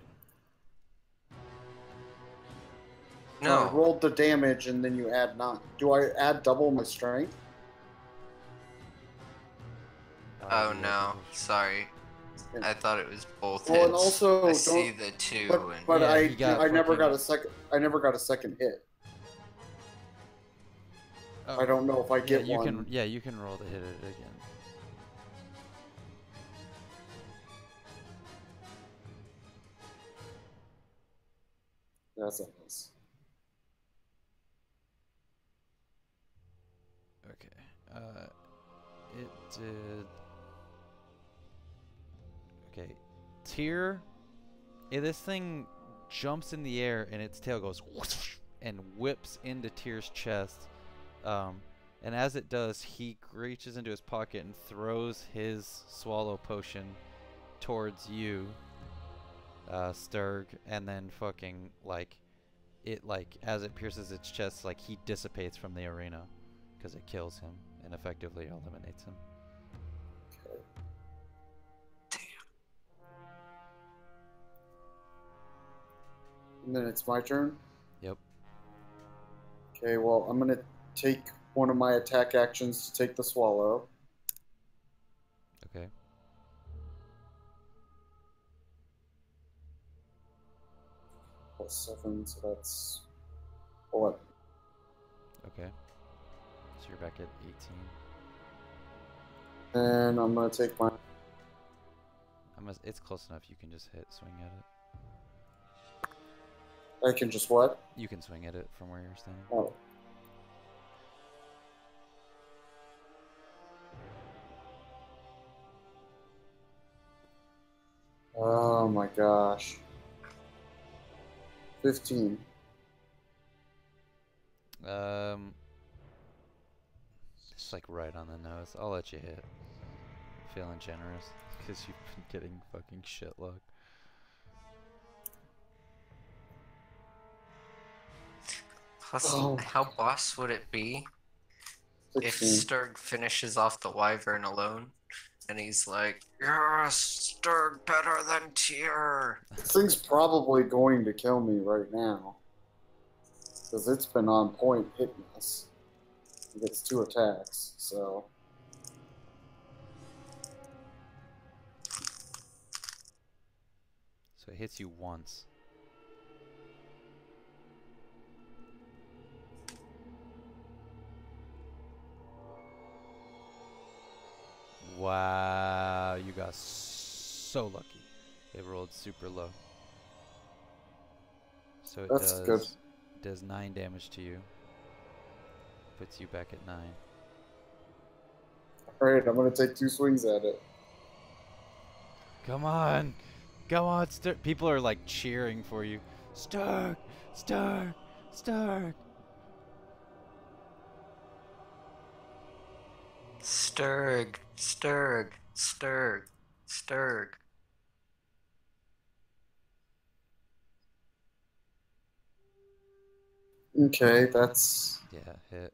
I No. rolled the damage and then you add 9. Do I add double my strength? it. Oh yeah, no. damage. Sorry. Yeah. I thought it was both Well, hits. and also, I see don't- the 2 and But Yeah, he got I never got fucking- a second. I never got a second hit. Oh, I don't know if I yeah, get you one. can. Yeah, you can roll to hit it again. That's nice. Okay. It did. Okay. Tyr. This thing jumps in the air and its tail goes whoosh and whips into Tyr's chest. And as it does, he reaches into his pocket and throws his swallow potion towards you, Sturg, and then fucking as it pierces its chest, like he dissipates from the arena because it kills him and effectively eliminates him. And then it's my turn. Yep. Okay. Well, I'm gonna take one of my attack actions to take the swallow. Okay. +7, so that's 11. Okay. So you're back at 18. And I'm gonna take my. It's close enough. You can just swing at it. I can just what? You can swing at it from where you're standing. Oh. Oh my gosh. 15. It's like right on the nose. I'll let you hit. Feeling generous because you've been getting fucking shit luck. Plus, Oh. how boss would it be if 16. Sturg finishes off the wyvern alone? And he's like, yes, Sturg better than Tyr. This thing's probably going to kill me right now. Because it's been on point hitting us. It gets 2 attacks, so. So it hits you once. Wow, you got so lucky. It rolled super low. So it That's good. does 9 damage to you. Puts you back at 9. Alright, I'm gonna take 2 swings at it. Come on. Come on, Sturg. People are like cheering for you. Sturg! Sturg! Sturg! Sturg, Sturg, Sturg, Sturg. Okay, that's. Yeah, hit.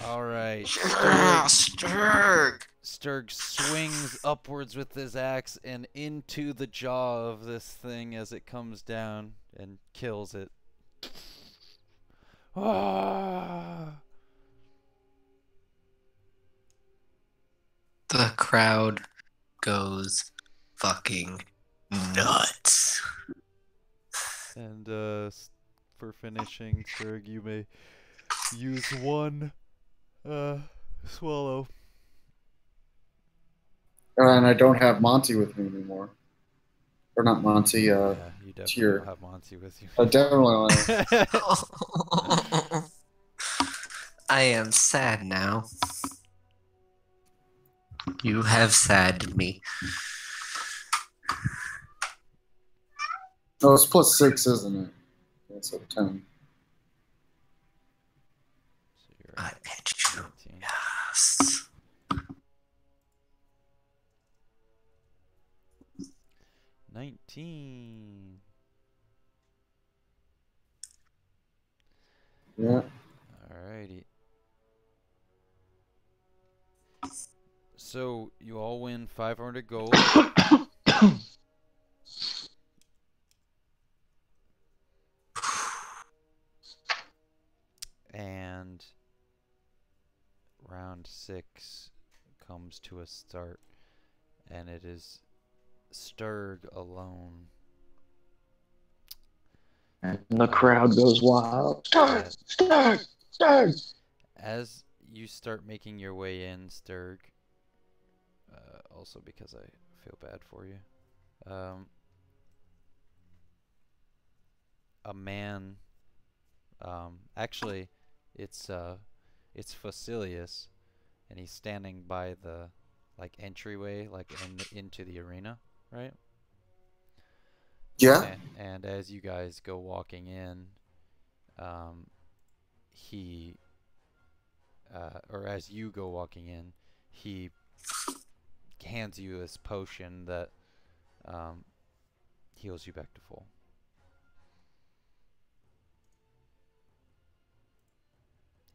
Alright. Sturg! Sturg swings upwards with his axe and into the jaw of this thing as it comes down and kills it. Ah! The crowd goes fucking nuts. And for finishing, Sturg, you may use one swallow. And I don't have Monty with me anymore. Or not Monty, Yeah, you definitely Tyr. don't have Monty with you. I definitely I am sad now. You have saddened me. Oh, it's +6, isn't it? It's a 10. So you're I at hit you. 19. Yes. 19. Yeah. Alrighty. So you all win 500 gold. And round 6 comes to a start, and it is Sturg alone. And the crowd goes wild. Start! Start! Start! As you start making your way in, Sturg, also because I feel bad for you, a man, actually, it's Facilius, and he's standing by the entryway, into the arena, right? Yeah. And as you guys go walking in, as you go walking in, he hands you this potion that heals you back to full.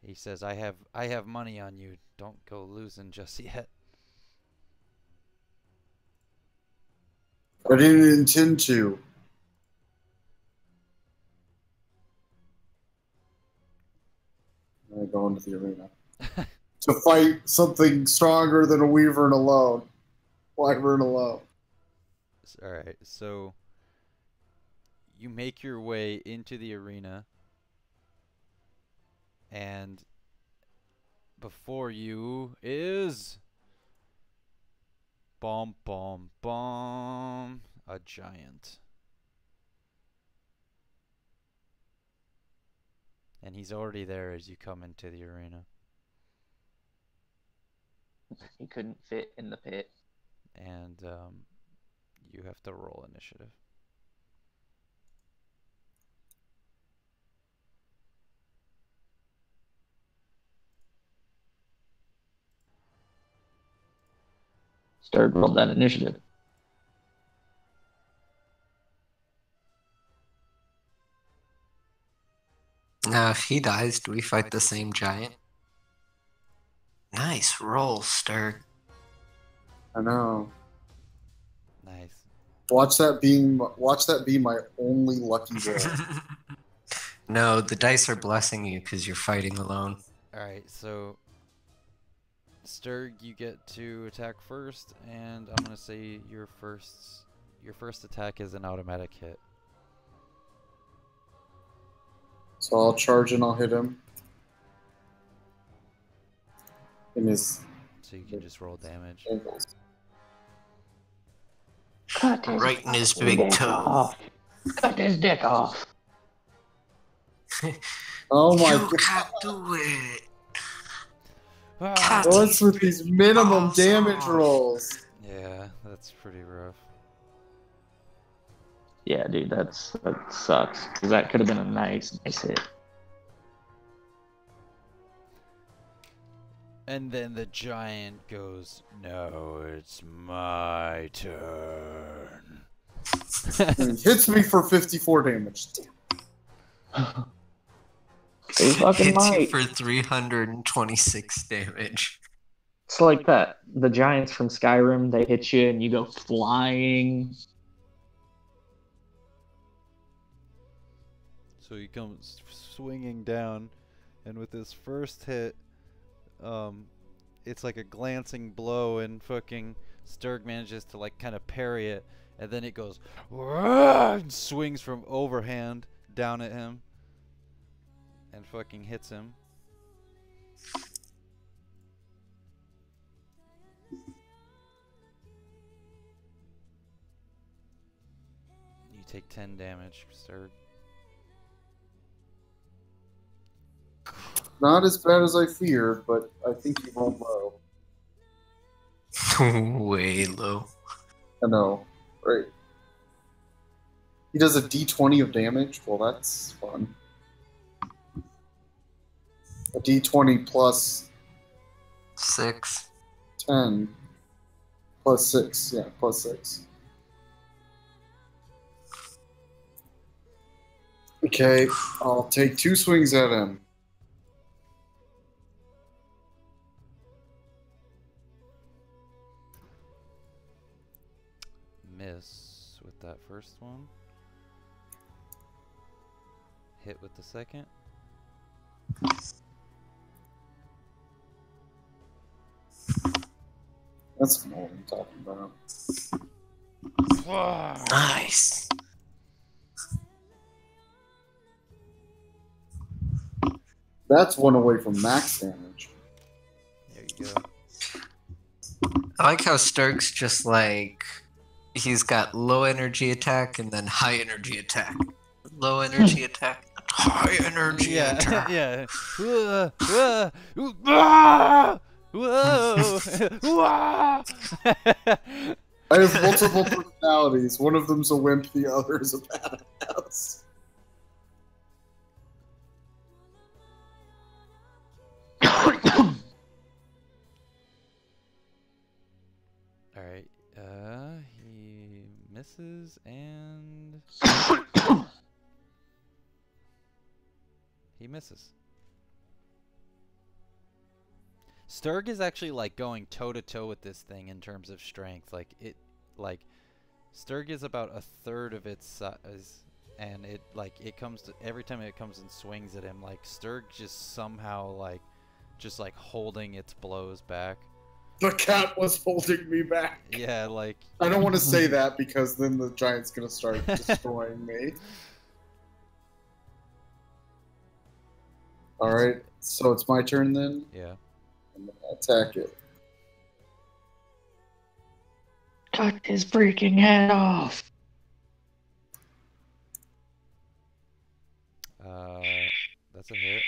He says, I have money on you. Don't go losing just yet. I didn't intend to. I go into the arena to fight something stronger than a wyvern alone. Wyvern alone. Alright, so you make your way into the arena, and before you is bomb, a giant. And he's already there as you come into the arena. He couldn't fit in the pit. And you have to roll initiative. Start roll that initiative. Now, if he dies, do we fight the same giant? Nice roll, Sturg. I know. Nice. Watch that be my only lucky roll. No, the dice are blessing you because you're fighting alone. Alright, so Sturg, you get to attack first, and I'm gonna say your first attack is an automatic hit. So I'll charge and I'll hit him. In his So you can just roll damage. ankles. Cut his Right in his fucking big dick toe. off. Cut his dick off. Oh my You god. can't do it. Ah! What's with these minimum damage Awesome. rolls? Yeah, that's pretty rough. Yeah, dude, that sucks. Because that could have been a nice hit. And then the giant goes, "No, it's my turn." And hits me for 54 damage. Damn. They fucking Hits you might. for 326 damage. It's like that. The giants from Skyrim, they hit you and you go flying. So he comes swinging down, and with his first hit, it's like a glancing blow, and fucking Sturg manages to like kind of parry it, and then it goes and swings from overhand down at him, and fucking hits him. You take 10 damage, Sturg. Not as bad as I feared, but I think he rolled low. Way low. I know, right? He does a d20 of damage. Well, that's fun. A d20 plus 6. 10 plus 6. Yeah, plus 6. Okay, I'll take 2 swings at him. Miss with that first one. Hit with the second. That's not what I'm talking about. Nice. That's one away from max damage. There you go. I like how Sturg's just like he's got low energy attack and then high energy attack. Low energy attack, high energy attack. Yeah. Whoa! I have multiple personalities. One of them's a wimp, the other is a badass. Alright, he misses and he misses. Sturg is actually like going toe to toe with this thing in terms of strength. Like Sturg is about a third of its size, and it comes to every time it comes and swings at him. Like Sturg just somehow just holding its blows back. The cat was holding me back. Yeah, like I don't want to say that because then the giant's gonna start destroying me. Alright, so it's my turn then? yeah. I'm gonna attack it. Cut his freaking head off. That's a hit.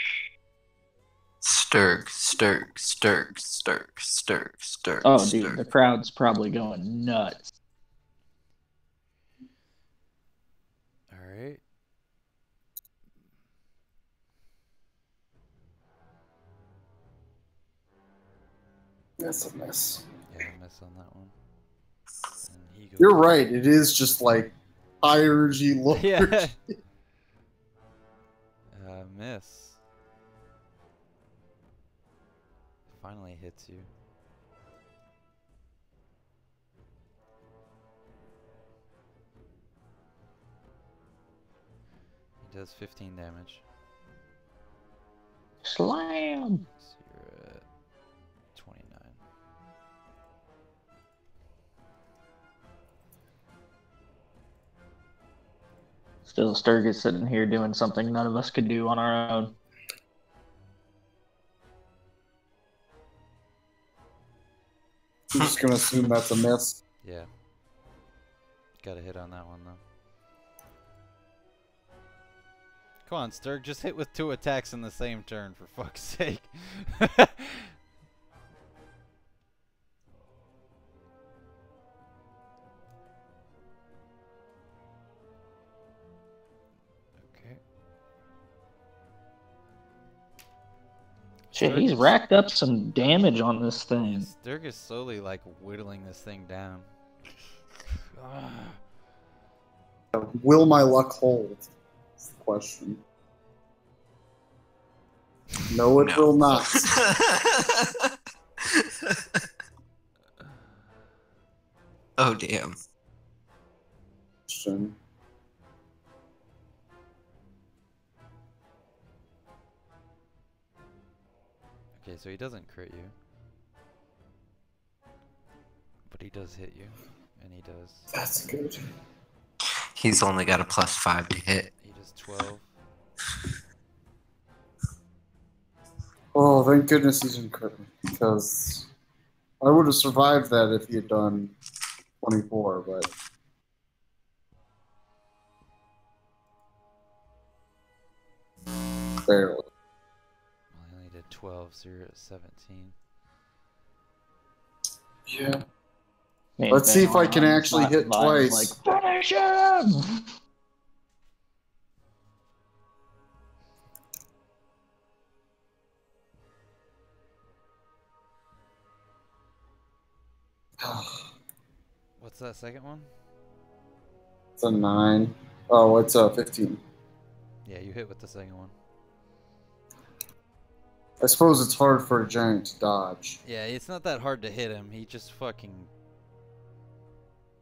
Sturg. Oh, dude, the crowd's probably going nuts. Alright. That's a miss. Yeah, I miss on that one. And he goes You're right, it is just like high energy, low Yeah. energy. Miss. Finally hits you. He does 15 damage. Slam! So you're at 29. Still, Sturg is sitting here doing something none of us could do on our own. I'm just gonna assume that's a miss. Yeah. Got a hit on that one though. Come on, Sturg, just hit with 2 attacks in the same turn, for fuck's sake. Okay. Shit, he's racked up some damage on this thing. Sturg is slowly like whittling this thing down. Will my luck hold? That's the question. No, it will not. Oh damn. Question. Okay, so he doesn't crit you. But he does hit you. And he does. That's good. He's only got a +5 to hit. He does 12. Oh, thank goodness he didn't crit me, because I would have survived that if he had done 24, but barely. Well, he only did 12, so you're at 17. Yeah. Man, Let's see if I Van can Orion's actually not hit lying, twice. Like, finish him! What's that second one? It's a 9. Oh, it's a 15. Yeah, you hit with the second one. I suppose it's hard for a giant to dodge. Yeah, it's not that hard to hit him. He just fucking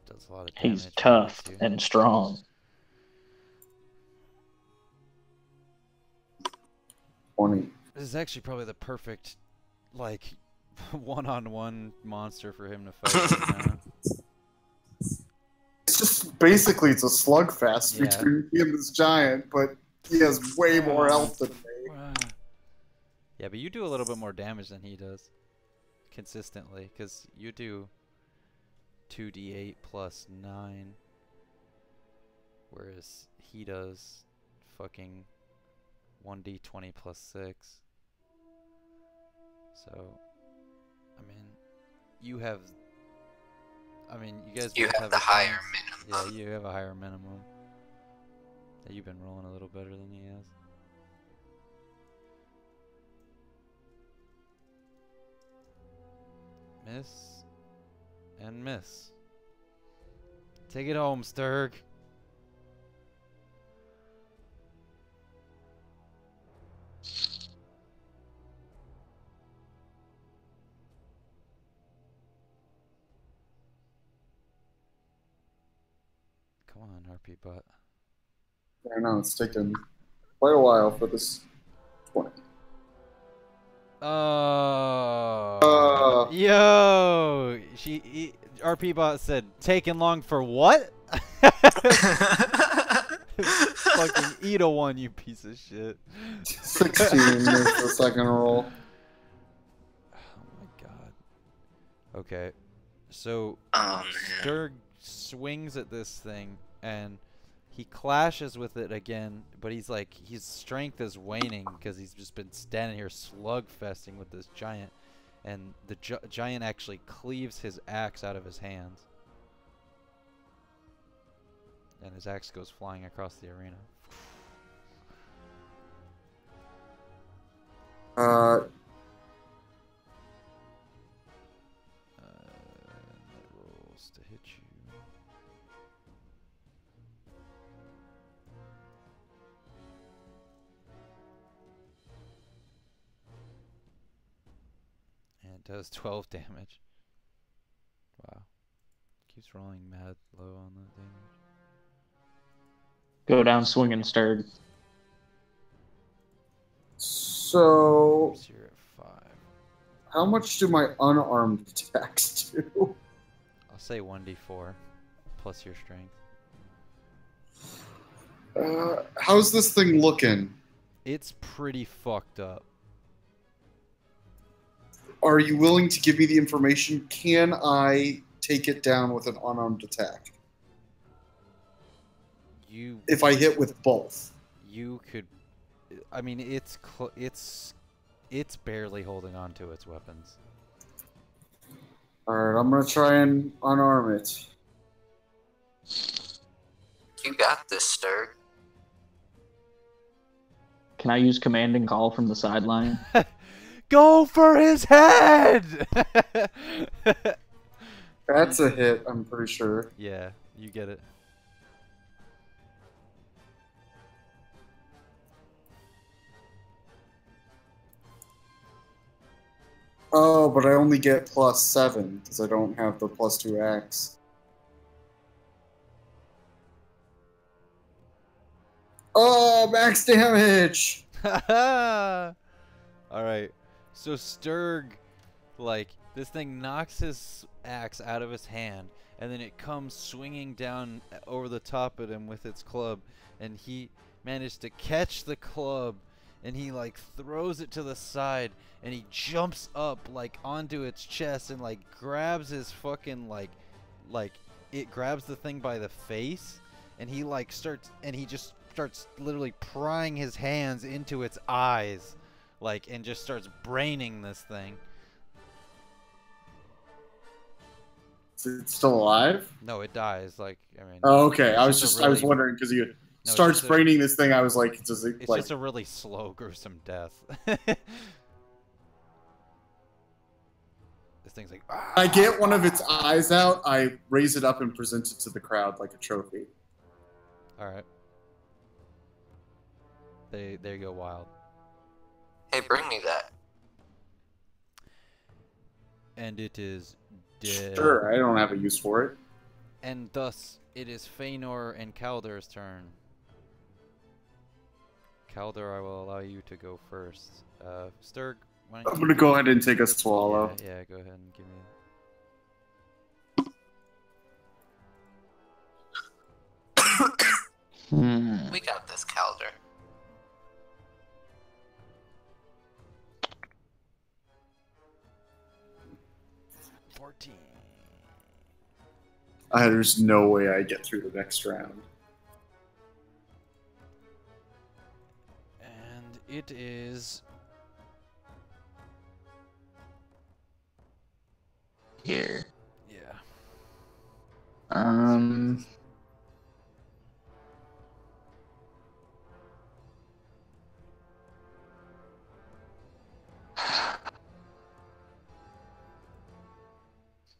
does a lot of damage. He's when he tough hits you. and strong. 20. This is actually probably the perfect, like, one-on-one monster for him to fight right now. It's just basically it's a slugfest Yeah. between me and this giant, but he has way more health than me. Yeah, but you do a little bit more damage than he does. Consistently, because you do 2d8 plus 9. Whereas he does fucking 1d20 plus 6. So, I mean, you have... I mean, you guys You both have have the a higher chance. minimum. Yeah, you have a higher minimum. Yeah, you've been rolling a little better than he has. Miss. And miss. Take it home, Sturg. Come on, RP butt. I know, it's taken quite a while for this 20. Yo! RP bot said, taking long for what? Fucking eat a one, you piece of shit. 16 is the second roll. Oh my god. Okay. So, Oh man. Sturg swings at this thing, and he clashes with it again, but he's like, his strength is waning because he's just been standing here slugfesting with this giant. And the giant actually cleaves his axe out of his hands. And his axe goes flying across the arena. That rolls to hit you. And it does 12 damage. Wow. Keeps rolling mad low on that damage. Go down swinging, Sturg. So, So you're at 5. how much do my unarmed attacks do? I'll say 1d4 plus your strength. How's this thing looking? It's pretty fucked up. Are you willing to give me the information? Can I take it down with an unarmed attack? If I hit with both. You could. I mean, it's barely holding on to its weapons. Alright, I'm gonna try and unarm it. You got this, Sturg. Can I use command and call from the sideline? Go for his head! That's a hit, I'm pretty sure. Yeah, you get it. Oh, but I only get +7 because I don't have the +2 axe. Oh, max damage! Alright. So Sturg, like, this thing knocks his axe out of his hand, and then it comes swinging down over the top of him with its club, and he managed to catch the club, and he, like, throws it to the side, and he jumps up, like, onto its chest, and, like, grabs his fucking, like, it grabs the thing by the face, and he, like, just starts literally prying his hands into its eyes, like, and just starts braining this thing. Is it still alive? No, it dies. Like, I mean. Oh, okay. it's I was just just a I was really- wondering because you it's starts just a- braining this thing. I was like, does it It's like? just a really slow, gruesome death. This thing's like. I get one of its eyes out. I raise it up and present it to the crowd like a trophy. All right. They go wild. Hey, bring me that. And it is dead. Sure, I don't have a use for it. And thus, it is Feanor and Kaldur's turn. Kaldur, I will allow you to go first. Sturg, why don't I'm you gonna go ahead and take a swallow. Yeah, go ahead and give me. We got this, Calder. There's no way I get through the next round. And it is Here. yeah.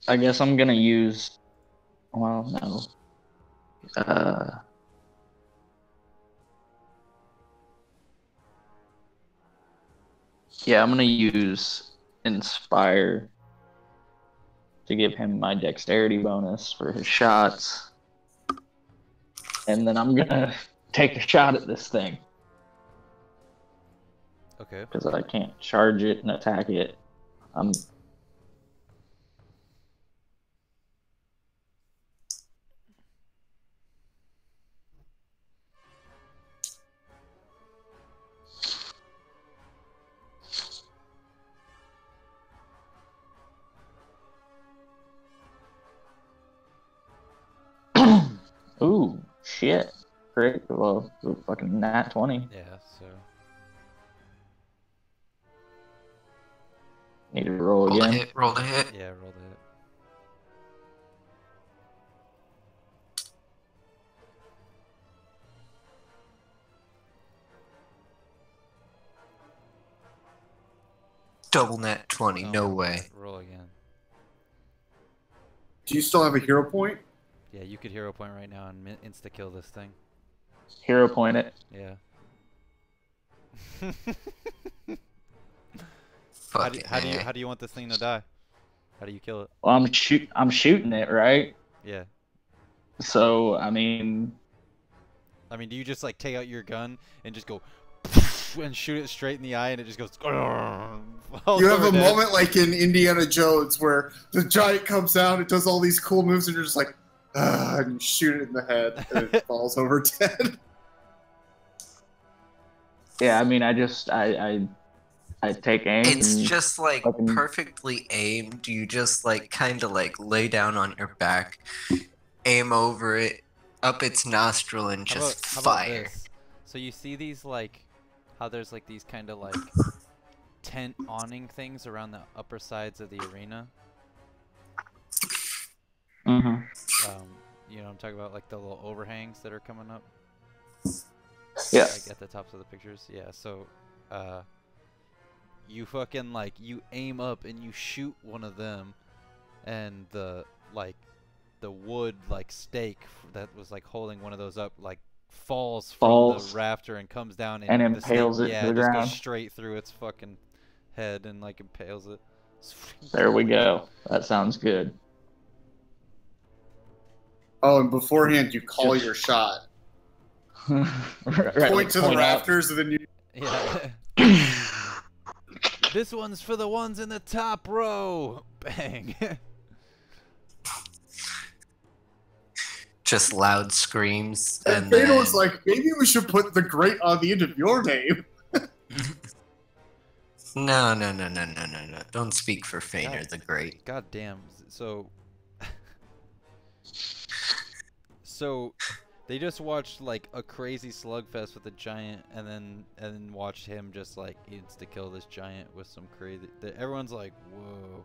I guess I'm gonna use. Well, no. Yeah, I'm gonna use Inspire to give him my dexterity bonus for his shots. And then I'm gonna take a shot at this thing. Okay. Because I can't charge it and attack it. I'm Ooh, shit. Great. Well, fucking nat 20. Yeah. So Need to roll Roll a again. hit, roll a hit. yeah, roll the hit. Double net 20, Oh, no way. Roll again. Do you still have a hero point? Yeah, you could hero point right now and insta kill this thing. Hero point it. Yeah. Fucking How do you want this thing to die? How do you kill it? Well, I'm shooting it, right? Yeah. So, I mean, I mean, do you just like take out your gun and just go and shoot it straight in the eye and it just goes? You have a moment like in Indiana Jones where the giant comes out, it does all these cool moves, and you're just like, and you shoot it in the head, and it falls over dead. yeah, I mean, I take aim. It's and just like fucking- perfectly aimed. You just like kind of like lay down on your back, aim over it, up its nostril, and just How about fire. this? So you see these like, how there's like these kind of like tent awning things around the upper sides of the arena. Mhm. You know what I'm talking about, like the little overhangs that are coming up. Yeah. Like at the tops of the pictures. Yeah. So, you fucking like you aim up and you shoot one of them, and the wood like stake that was like holding one of those up like falls from the rafter and comes down And the stake- impales it yeah, to the just ground. goes straight through its fucking head and like impales it. There we go. That sounds good. Oh, and beforehand, you call Just- your shot. Right, Point to the point out. rafters, and then you. Yeah. This one's for the ones in the top row. Bang. Just loud screams. And And Fano was then- like, maybe we should put the great on the end of your name. No. Don't speak for Fainer God. the Great. God damn. So. So, they just watched like a crazy slugfest with a giant, and then watched him just like insta kill this giant with some crazy. Everyone's like, whoa.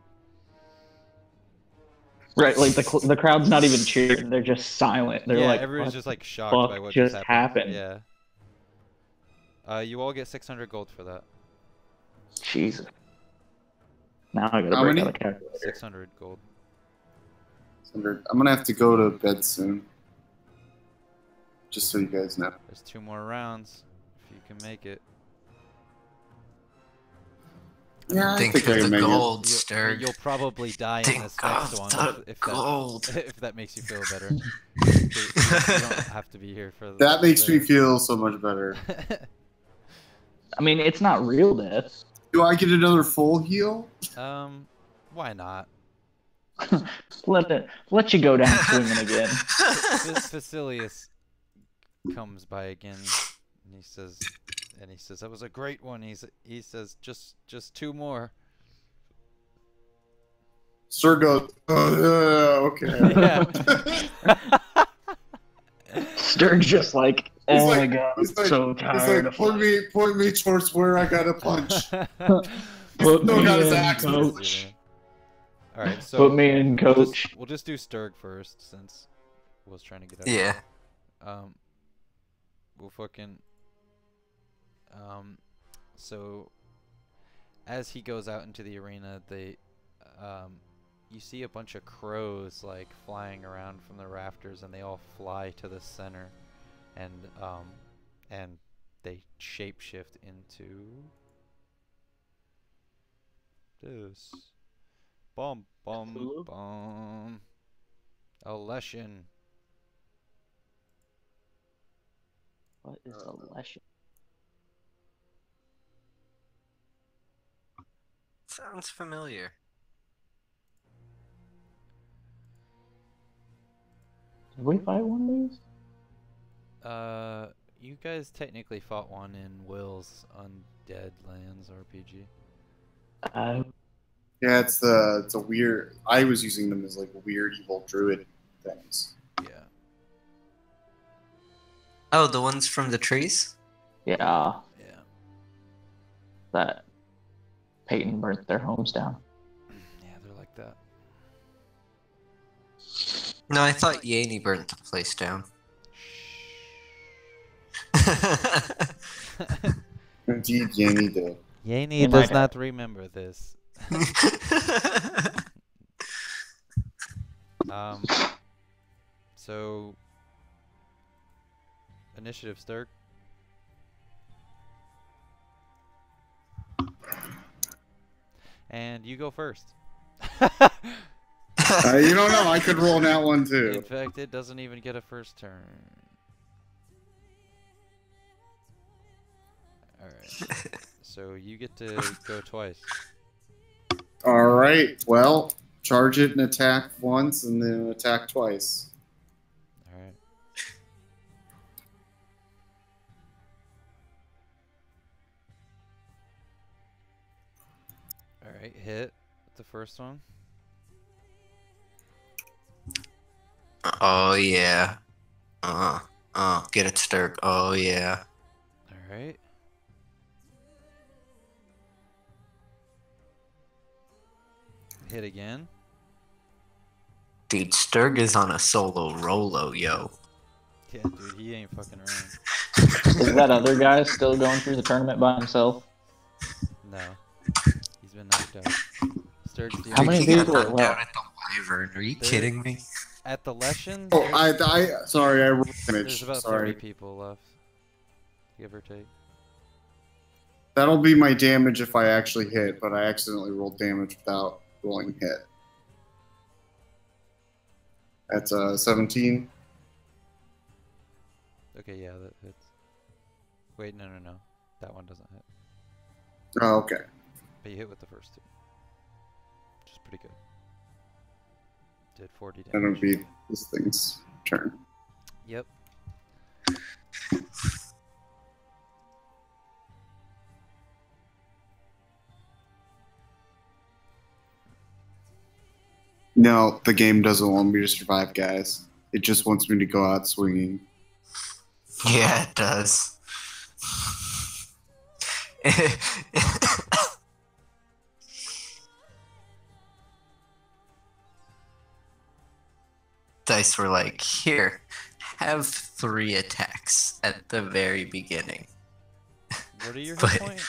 Right, like the crowd's not even cheering; they're just silent. They're yeah, like, everyone's "What just like the shocked fuck by what just just happened?" Yeah. You all get 600 gold for that. Jesus. Now I gotta How break many? out a calculator. 600 gold. I'm gonna have to go to bed soon. Just so you guys know. There's 2 more rounds if you can make it. Yeah, I Think think I of can the make it. gold, You- Sturg. You'll probably die in Think this next of one the if gold. that if that makes you feel better. You don't have to be here for That makes me there. feel so much better. I mean, it's not real death. Do I get another full heal? Why not? Let you go down swinging again. Facilius comes by again, and he says, that was a great one. He says, just 2 more. Sir goes, oh, yeah, okay. Yeah. Sturg's just like, oh He's my like- god, I'm he's like- so He's tired like, of point me towards where I gotta punch. Put Still me got his in, axe. coach. All right, so Put me in, we'll coach. we'll just do Sturg first since was trying to get out. Yeah. We'll fucking so as he goes out into the arena, you see a bunch of crows like flying around from the rafters, and they all fly to the center, and they shapeshift into this. Bum bum Cthulhu? bum. A Leshen. What is a lesson? Sounds familiar. Did we fight one of these? You guys technically fought one in Will's Undead Lands RPG. Yeah, it's a weird. I was using them as like weird evil druid things. Yeah. Oh, the ones from the trees? Yeah, Yeah. that Peyton burnt their homes down. Yeah, they're like that. No, I thought Yaney burnt the place down. Indeed, Yanni did. Yaney does does not remember this. So initiative start. And you go first. You don't know. I could roll that one In too. fact, it doesn't even get a first turn. Alright. So you get to go twice. All right. Well, charge it and attack once, and then attack twice. Alright. Alright, hit the first one. Oh, yeah. Get it, Sturg. Oh, yeah. Alright. Hit again. Dude, Sturg is on a solo rolo, yo. Yeah, dude, he ain't fucking around. Is that other guy still going through the tournament by himself? No. He's been knocked out. Sturg's the How only- many He got people are knocked left? out at the Wyvern. Are you There- kidding me? At the Leshen, Oh, sorry, I rolled there's damage. about 30 Sorry. people left. Give or take. That'll be my damage if I actually hit, but I accidentally rolled damage without rolling hit. That's 17. Okay, yeah, that hits. Wait, no. That one doesn't hit. Oh, okay. But you hit with the first two. Which is pretty good. Did 40 That'll damage. be this thing's turn. Yep. No, the game doesn't want me to survive, guys. It just wants me to go out swinging. Yeah, it does. Dice were like, here, have 3 attacks at the very beginning. What are your hit But- points?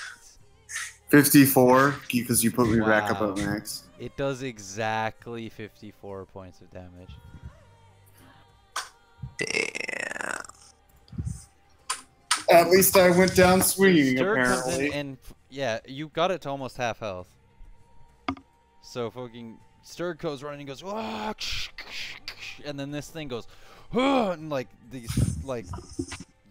54, because you put me back up Wow. at max. It does exactly 54 points of damage. Damn. At least I went down swinging, Stir comes in apparently. and yeah, you got it to almost half health. So fucking Stir goes running and goes, "Wah!" And then this thing goes, "Wah!" And like these like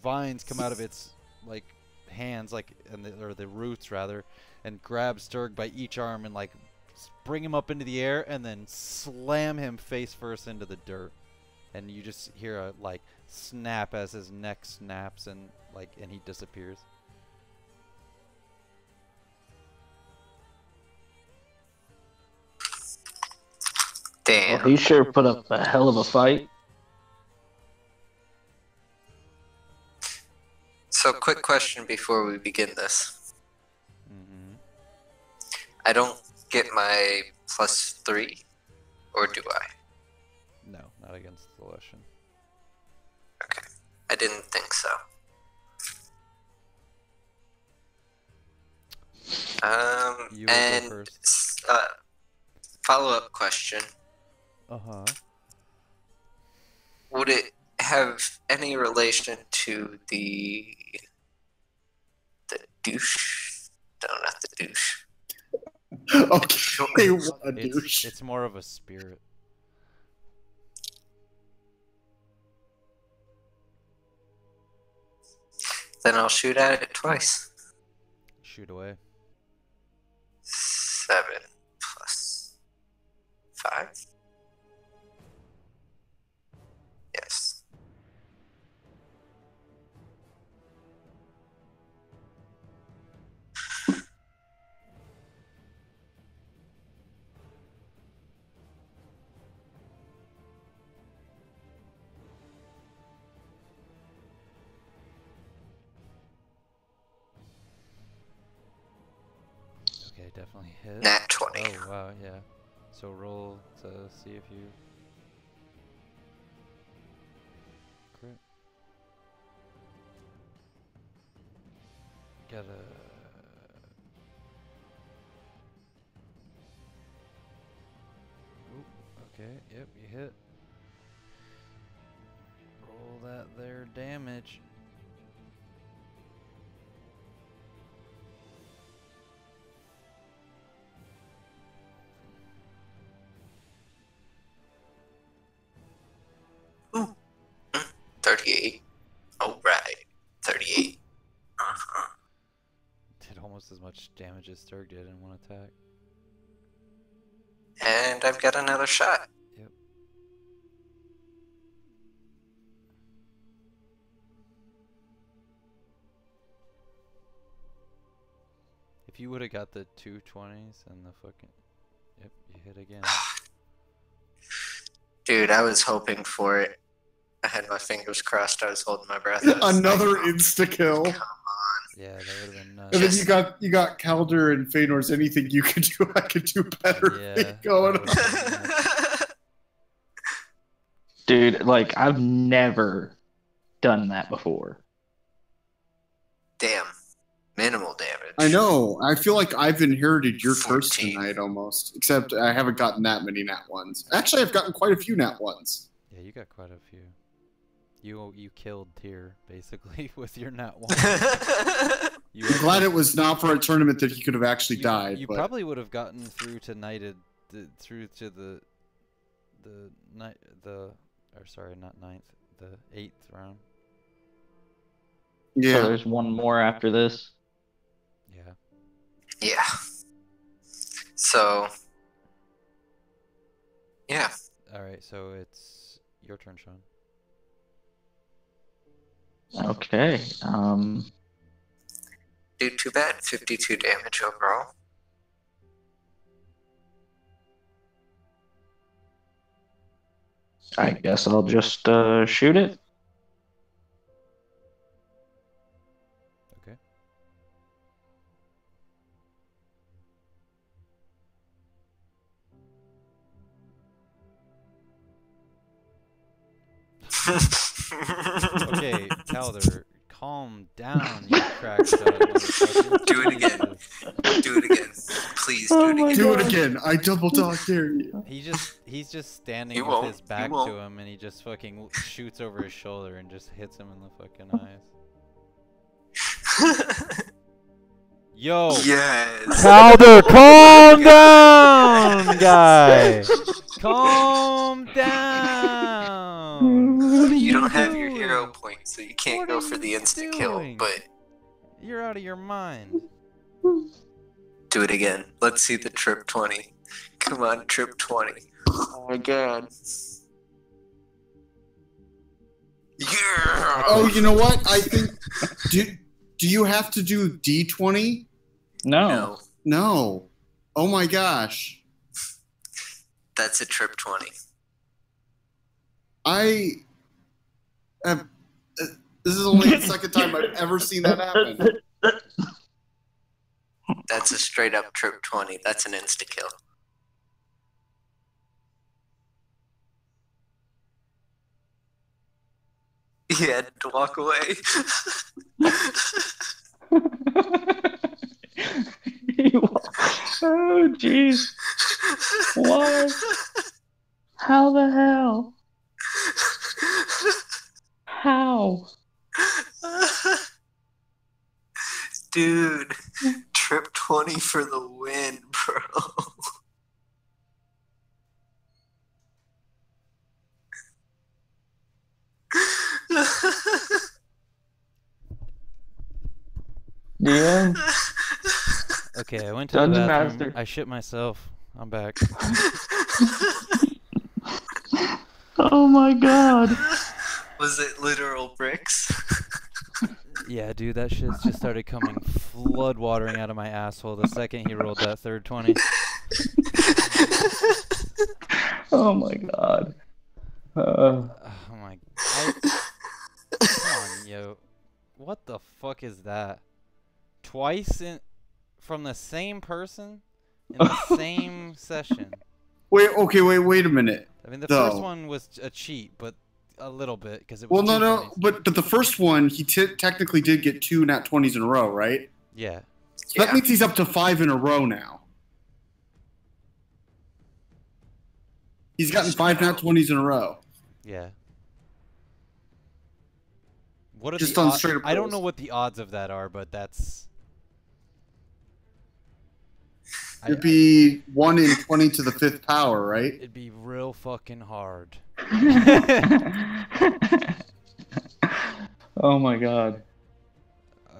vines come out of its like hands, like or the roots rather, and grab Sturg by each arm and like bring him up into the air and then slam him face first into the dirt. And you just hear a like snap as his neck snaps and he disappears. Damn. Well, he sure put up a hell of a fight. So, quick question before we begin this. Mm-hmm. I don't get my +3, or do I? No, not against the Lushan. Okay. I didn't think so. You will go And first. follow-up question. Uh-huh. Would it have any relation to the douche? No, not the douche. Okay, what a It's, douche. it's more of a spirit. Then I'll shoot at it twice. Shoot away. 7 plus 5. Yes. Okay, definitely hit. Nat 20. Oh, wow, yeah. So roll to see if you... Crit. Got a... Oop, okay, yep, you hit. Roll that there damage. Ooh. 38. Alright. 38. Uh-huh. Did almost as much damage as Sturg did in one attack. And I've got another shot. Yep. If you would have got the 220s and the fucking... Yep, you hit again. Dude, I was hoping for it. I had my fingers crossed. I was holding my breath. I was Another like, insta kill. Yeah, that would have been nuts. And then Just- you got Calder and Feanor's anything you could do, I could do better. Yeah, thing going that on. would've been nuts. Dude, like, I've never done that before. Damn. Minimal damage. I know. I feel like I've inherited your curse 14. tonight almost. Except I haven't gotten that many nat ones. Actually, I've gotten quite a few nat ones. Yeah, you got quite a few. You killed Tyr basically with your nat 1. I'm glad it was not for a tournament that he could have actually died. You but... probably would have gotten through to through to the or sorry, not 9th, the 8th round. So Yeah. there's one more after this. Yeah. Yeah. So. Yeah. All right, so it's your turn, Sean. Okay. Do too bad. 52 damage overall. I guess I'll just shoot it. Okay. Okay, Calder, calm down, you crack shot, motherfucker. Do it again. Do it again. Please do Oh it my again. Do it again. I double dog dare you. He's just standing You with won't. his You back to won't. him, and he just fucking shoots over his shoulder and just hits him in the fucking eyes. Yo, Yes. Calder, calm down, guy. Calm down. What are You don't doing? have your hero point, so you can't What go are for the you instant kill, doing? but You're out of your mind. do it again. Let's see the trip 20. Come on, trip 20. Oh my god. Yeah! Oh, you know what? I think. Do you have to do D20? No. No, No. Oh my gosh. that's a trip 20. I have. This is only the second time I've ever seen that happen. That's a straight up trip 20. That's an insta kill. He had to walk away. Oh, jeez. What? How the hell? How? Dude, trip 20 for the win, bro. DM? Okay, I went to the Dungeon bathroom. Master. I shit myself. I'm back. Oh my god. Was it literal bricks? Yeah, dude, that shit just started coming flood watering out of my asshole the second he rolled that third 20. Oh my god. Oh my. Come on, yo. What the fuck is that? Twice from the same person in the same session. Wait a minute. I mean, the No. first one was a cheat, but a little bit because it was. Well, no, two no, 20s. but the first one he technically did get 2 nat 20s in a row, right? Yeah. So that means he's up to 5 in a row now. He's gotten 5 nat 20s in a row. Yeah. What are Just the on odds? straight up I don't rolls. know what the odds of that are, but that's. It'd be 1 in 20 to the 5th power, right? It'd be real fucking hard. Oh my god.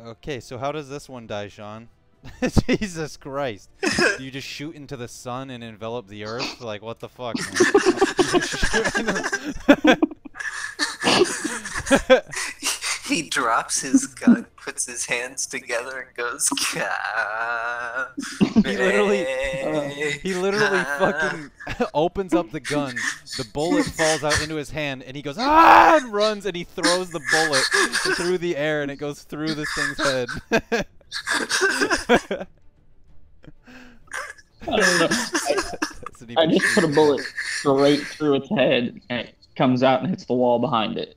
Okay, so how does this one die, Sean? Jesus Christ. Do you just shoot into the sun and envelop the earth? Like, what the fuck, man? He drops his gun, puts his hands together, and goes, He literally fucking opens up the gun, the bullet falls out into his hand, and he goes, ah, and runs, and he throws the bullet through the air, and it goes through this thing's head. I don't know. I just put a bullet straight through its head, and it comes out and hits the wall behind it.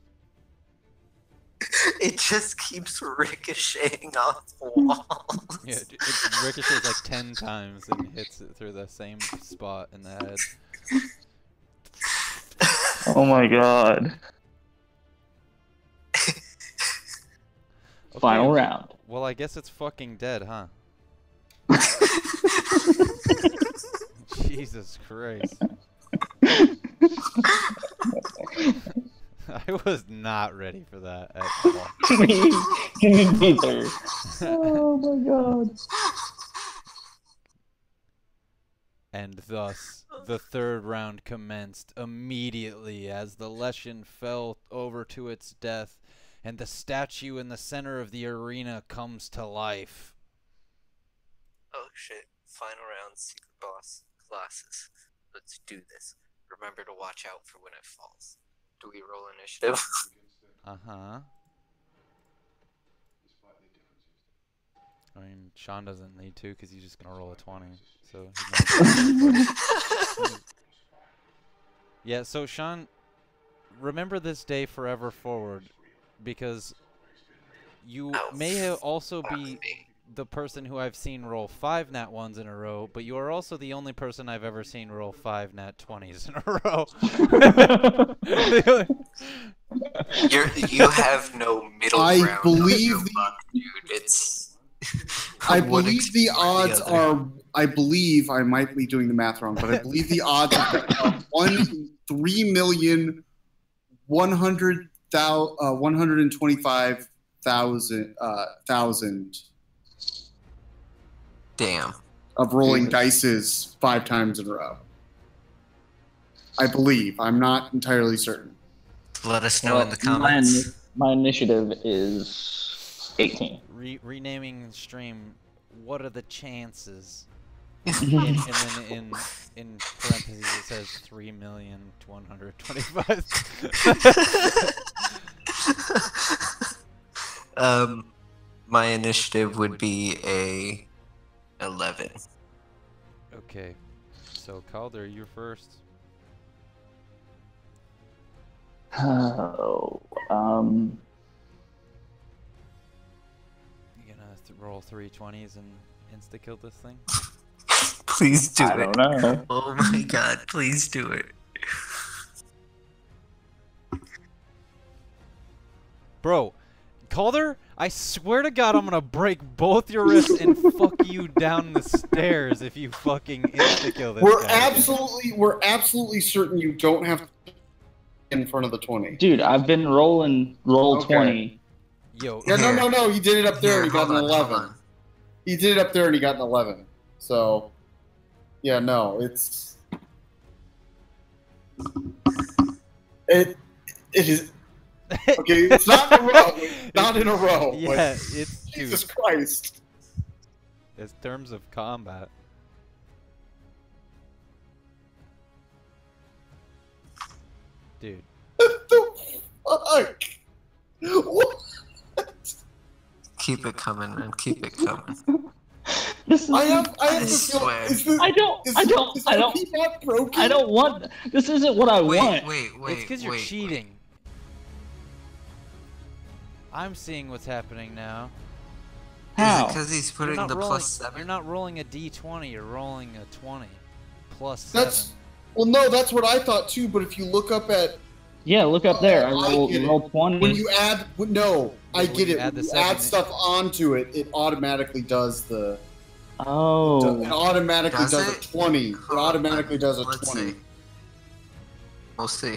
It just keeps ricocheting off the walls. Yeah, it ricochets like 10 times and hits it through the same spot in the head. Oh my god. Final round. Well, I guess it's fucking dead, huh? Jesus Christ. I was not ready for that at all. Me neither. Oh my god. And thus, the third round commenced immediately as the Leshen fell over to its death, and the statue in the center of the arena comes to life. Oh shit. Final round, secret boss, Colossus. Let's do this. Remember to watch out for when it falls. Do we roll initiative? Uh-huh. I mean, Sean doesn't need to because he's just going to roll a 20. So yeah, so Sean, remember this day forever forward because you may also be the person who I've seen roll 5 nat 1s in a row, but you are also the only person I've ever seen roll 5 nat 20s in a row. You have no middle I ground. believe dude. It's. I one believe the extreme or odds other. are. I believe I might be doing the math wrong, but I believe the odds are 1,3,125,000 Damn. of rolling dices 5 times in a row. I believe. I'm not entirely certain. Let us know in the comments. My initiative is 18. Renaming the stream, what are the chances? And then in parentheses it says 3,125,000. My initiative would be a 11. Okay, so Calder, you're first. Oh, You gonna roll 3 20s and insta kill this thing? Please do I it. don't know. Oh my god, please do it. Bro, Calder, I swear to God I'm gonna break both your wrists and fuck you down the stairs if you fucking insta kill this We're guy. absolutely certain you don't have in front of the 20. Dude, I've been roll Okay. 20. Yo, Yeah, Here. no. He did it up there Here, and he got an hold on, 11. He did it up there and he got an 11. So, yeah, no, it's it is okay. It's not in a row. It's not in a row. but Yeah, it's Jesus dude, Christ. in terms of combat. Dude. What the fuck? What? Keep it coming, man. Keep it coming. This is, I have to feel. swear. Is this, I don't is want. the not broken? I don't want. This isn't what I want. Wait. It's because you're wait. cheating. I'm seeing what's happening now. How? Is it because he's You're putting not the rolling, plus 7? You're not rolling a d20, you're rolling a 20. Plus 7. That's well, no, that's what I thought too. But if you look up at Yeah, look up there. I I get it. rolled 20. when you add, no, I when get you it. add When the you add second- stuff onto it, it automatically does the. It Oh. automatically Does does it? a 20. It Hold on, automatically does a let's 20. see. We'll see.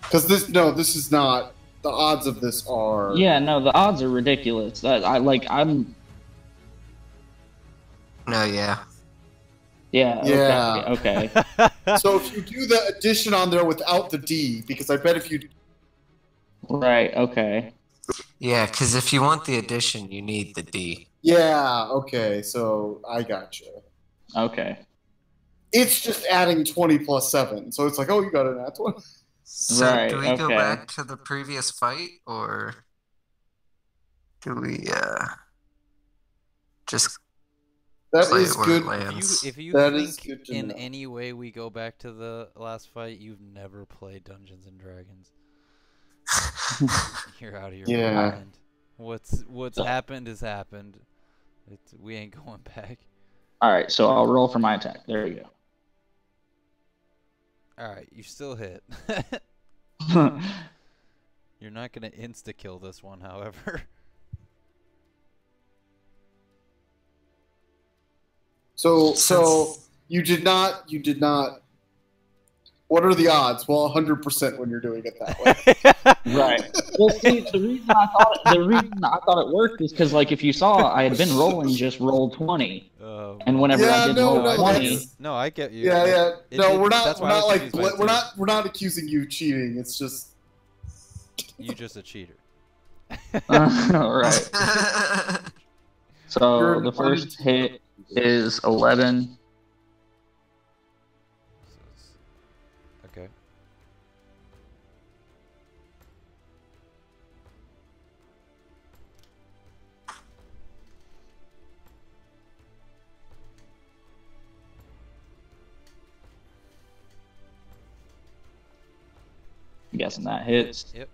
Because this is not. The odds of this are. Yeah, no, the odds are ridiculous. I'm. No, yeah. Yeah. Yeah. Okay. So if you do the addition on there without the D, because I bet if you. Right. Okay. Yeah, because if you want the addition, you need the D. Yeah. Okay. So I got you. Okay. It's just adding 20 plus 7. So it's like, oh, you got an add 20. So Right, do we go okay. back to the previous fight, or do we just That play is it where good. it lands? If you That is think good to in know. any way we go back to the last fight, you've never played Dungeons and Dragons. You're out of your Yeah. mind. What's happened has happened. We ain't going back. All right. So I'll roll for my attack. There you All right, you still hit. go. You're not gonna insta kill this one, however. So you did not. What are the odds? Well, 100% when you're doing it that way. Right. Well, see, the reason I thought it worked is because, like, if you saw, I had been rolling just roll 20, and whenever I did roll no, 20, no, I get you. Yeah. No, we're not. That's We're why I not was like. confused by it too. We're not accusing you of cheating. It's just. You just a cheater. right. So You're the an first unintentional hit is 11. Okay. I'm guessing that hits. Yep.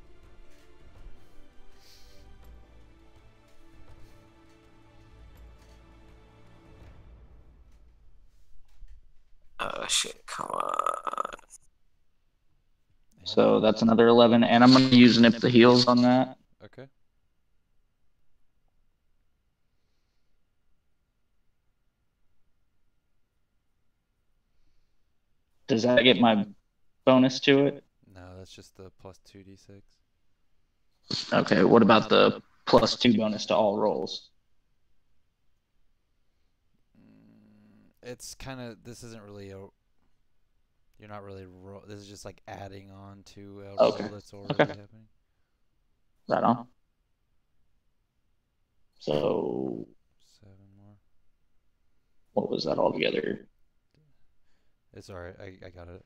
Oh shit! Come on. So that's another 11, and I'm going to use Nip the Heals on that. Okay. Does that get my bonus to it? No, that's just the plus 2d6. Okay, what about the plus 2 bonus to all rolls? It's kind of, this isn't really a, you're not really, this is just like adding on to a roll that's already happening. Right on. So, 7 more. what was that altogether? It's alright, I got it.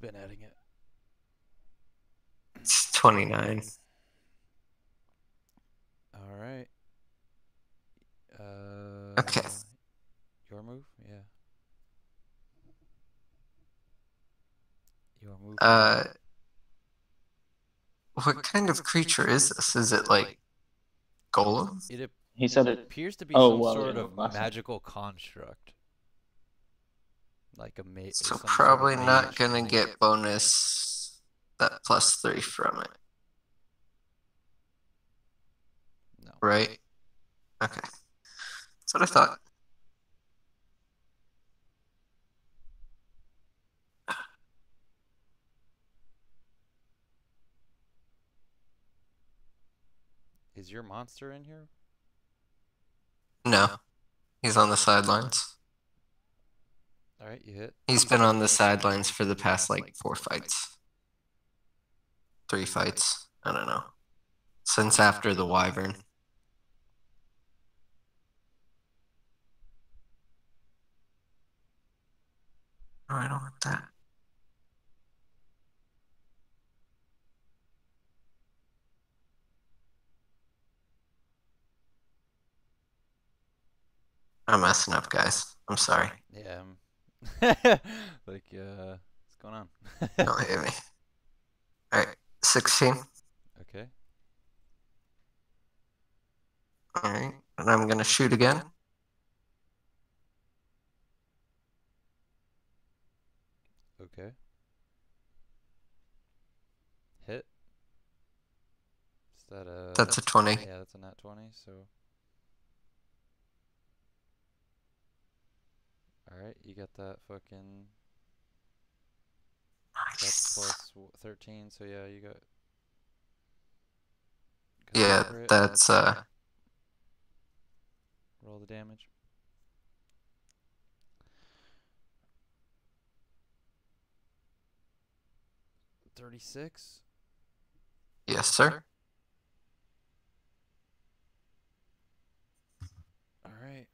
Been adding it. It's 29. Alright. Okay. Your move? Yeah. Your move. What kind of creature is this? Is it like golem? It He said it. appears to be Oh, some well, sort yeah, of last time. magical construct. Like a mage. So probably not gonna get bonus that plus 3 from it, No. right? Okay. That's what I thought. Is your monster in here? No. He's on the sidelines. Alright, you hit. He's been on the sidelines for the past like 4 fights. 3 fights. I don't know. Since after the wyvern. Oh, I don't want that. I'm messing up, guys. I'm sorry. Yeah. Like, what's going on? Don't hit me. Alright, 16. Okay. Alright, and I'm gonna shoot again. Okay. Hit. Is that a... That's a 20. Yeah, that's a nat 20, so... Alright, you got that fucking... That's Nice. plus 13, so yeah, you got... Yeah, crit. that's Roll the damage. $36. yes, sir. Alright.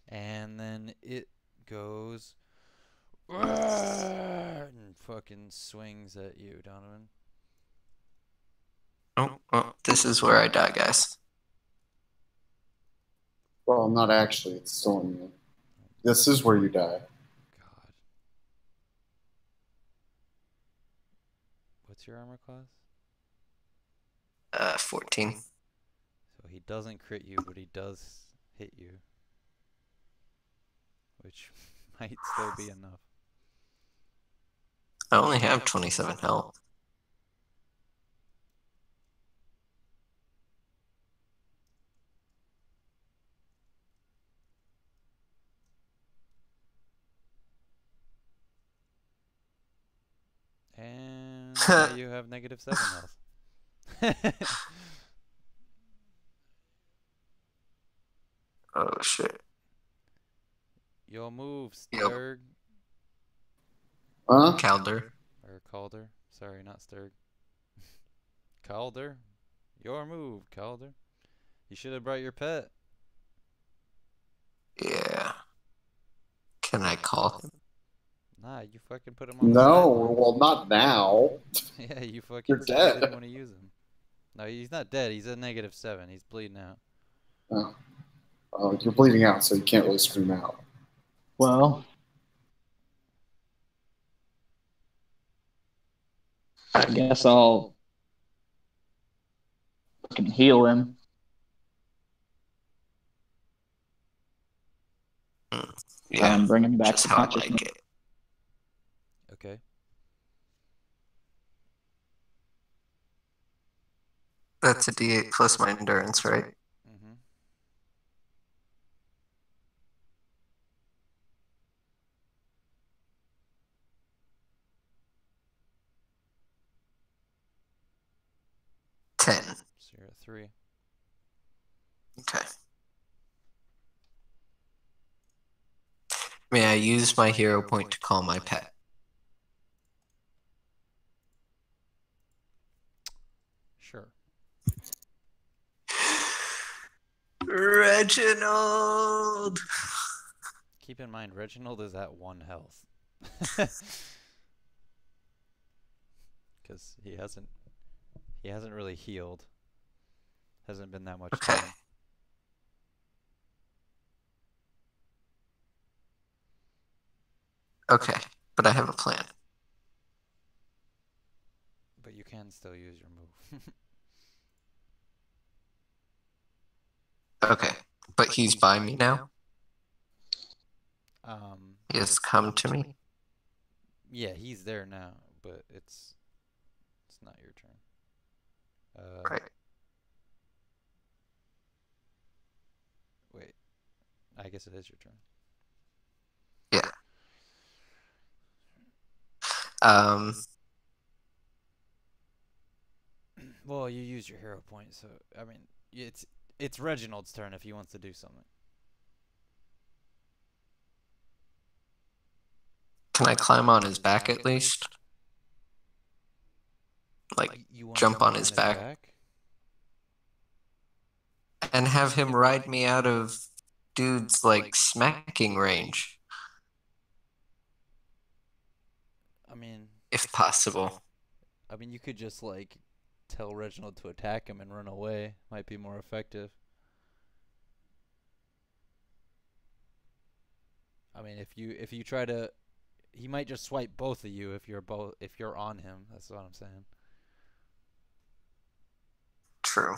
And then it goes... and fucking swings at you, Donovan. Oh, this is where I die, guys. Well, not actually. It's still in you. This is where you die. God. What's your armor class? 14. So he doesn't crit you, but he does hit you. Which might still be enough. I only have 27 health. now you have -7 health. Oh shit. Your move, Yep. Sturg. Huh? Calder. Or Calder. Sorry, not Sturg. Calder. Your move, Calder. You should have brought your pet. Yeah. Can I call him? Nah, you fucking put him on the No, sideline. well, not now. Yeah, you fucking You're said you dead. didn't want to use him. No, he's not dead. He's at -7. He's bleeding out. You're bleeding out, so you can't really scream out. Well, I guess I'll fucking heal him. Yeah. And bring him back Just to how I consciousness. like it. Okay. That's a D8 plus my endurance, right? Mm-hmm. Ten. So you're at 3. Okay. May I use my hero point to call my pet? Sure. Reginald! Keep in mind, Reginald is at 1 health. Because he hasn't really healed. Hasn't been that much Okay. time. Okay, but I have a plan. But you can still use your move. Okay, but he's by me now? He has it's- come to me? Yeah, he's there now, but it's not your turn. Right. Wait. I guess it is your turn. Yeah. Well, you use your hero point, so I mean, it's Reginald's turn if he wants to do something. Can I climb on his back at least? Like, You wanna jump on climb his back? back? And have him ride me out of dude's, like, smacking range, I mean, if possible. you could just like tell Reginald to attack him and run away. Might be more effective. I mean, if you try to, he might just swipe both of you if you're on him. That's what I'm saying. True.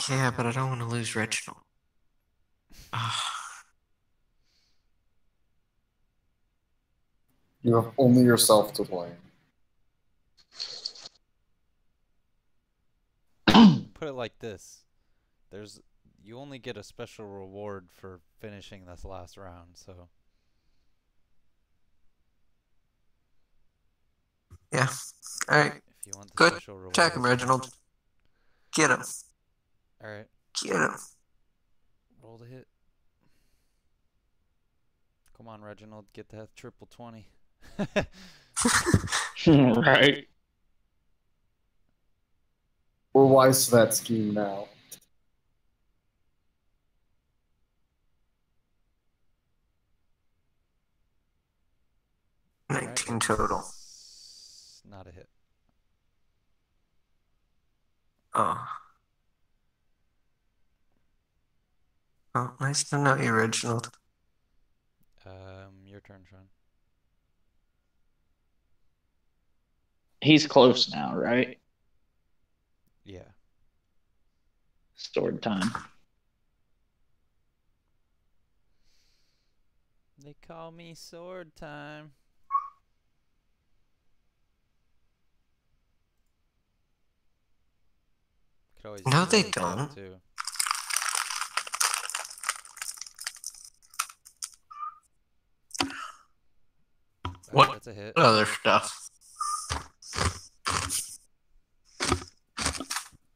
Yeah, but I don't want to lose Reginald. You have only yourself to blame. Put it like this: you only get a special reward for finishing this last round. So Yeah. Alright. if you want the Good. special reward, Attack him, Reginald. Get him. All right, Get him. roll the hit. Come on, Reginald, get that triple 20. Right. We're wise to that scheme now. All right, 19 total. it's not a hit. Oh. Oh, nice to know you, Reginald. Your turn, Sean. He's close now, right? Yeah. Sword time. They call me Sword Time. Could always No, use they another tab, don't. too. What That's a hit. other stuff?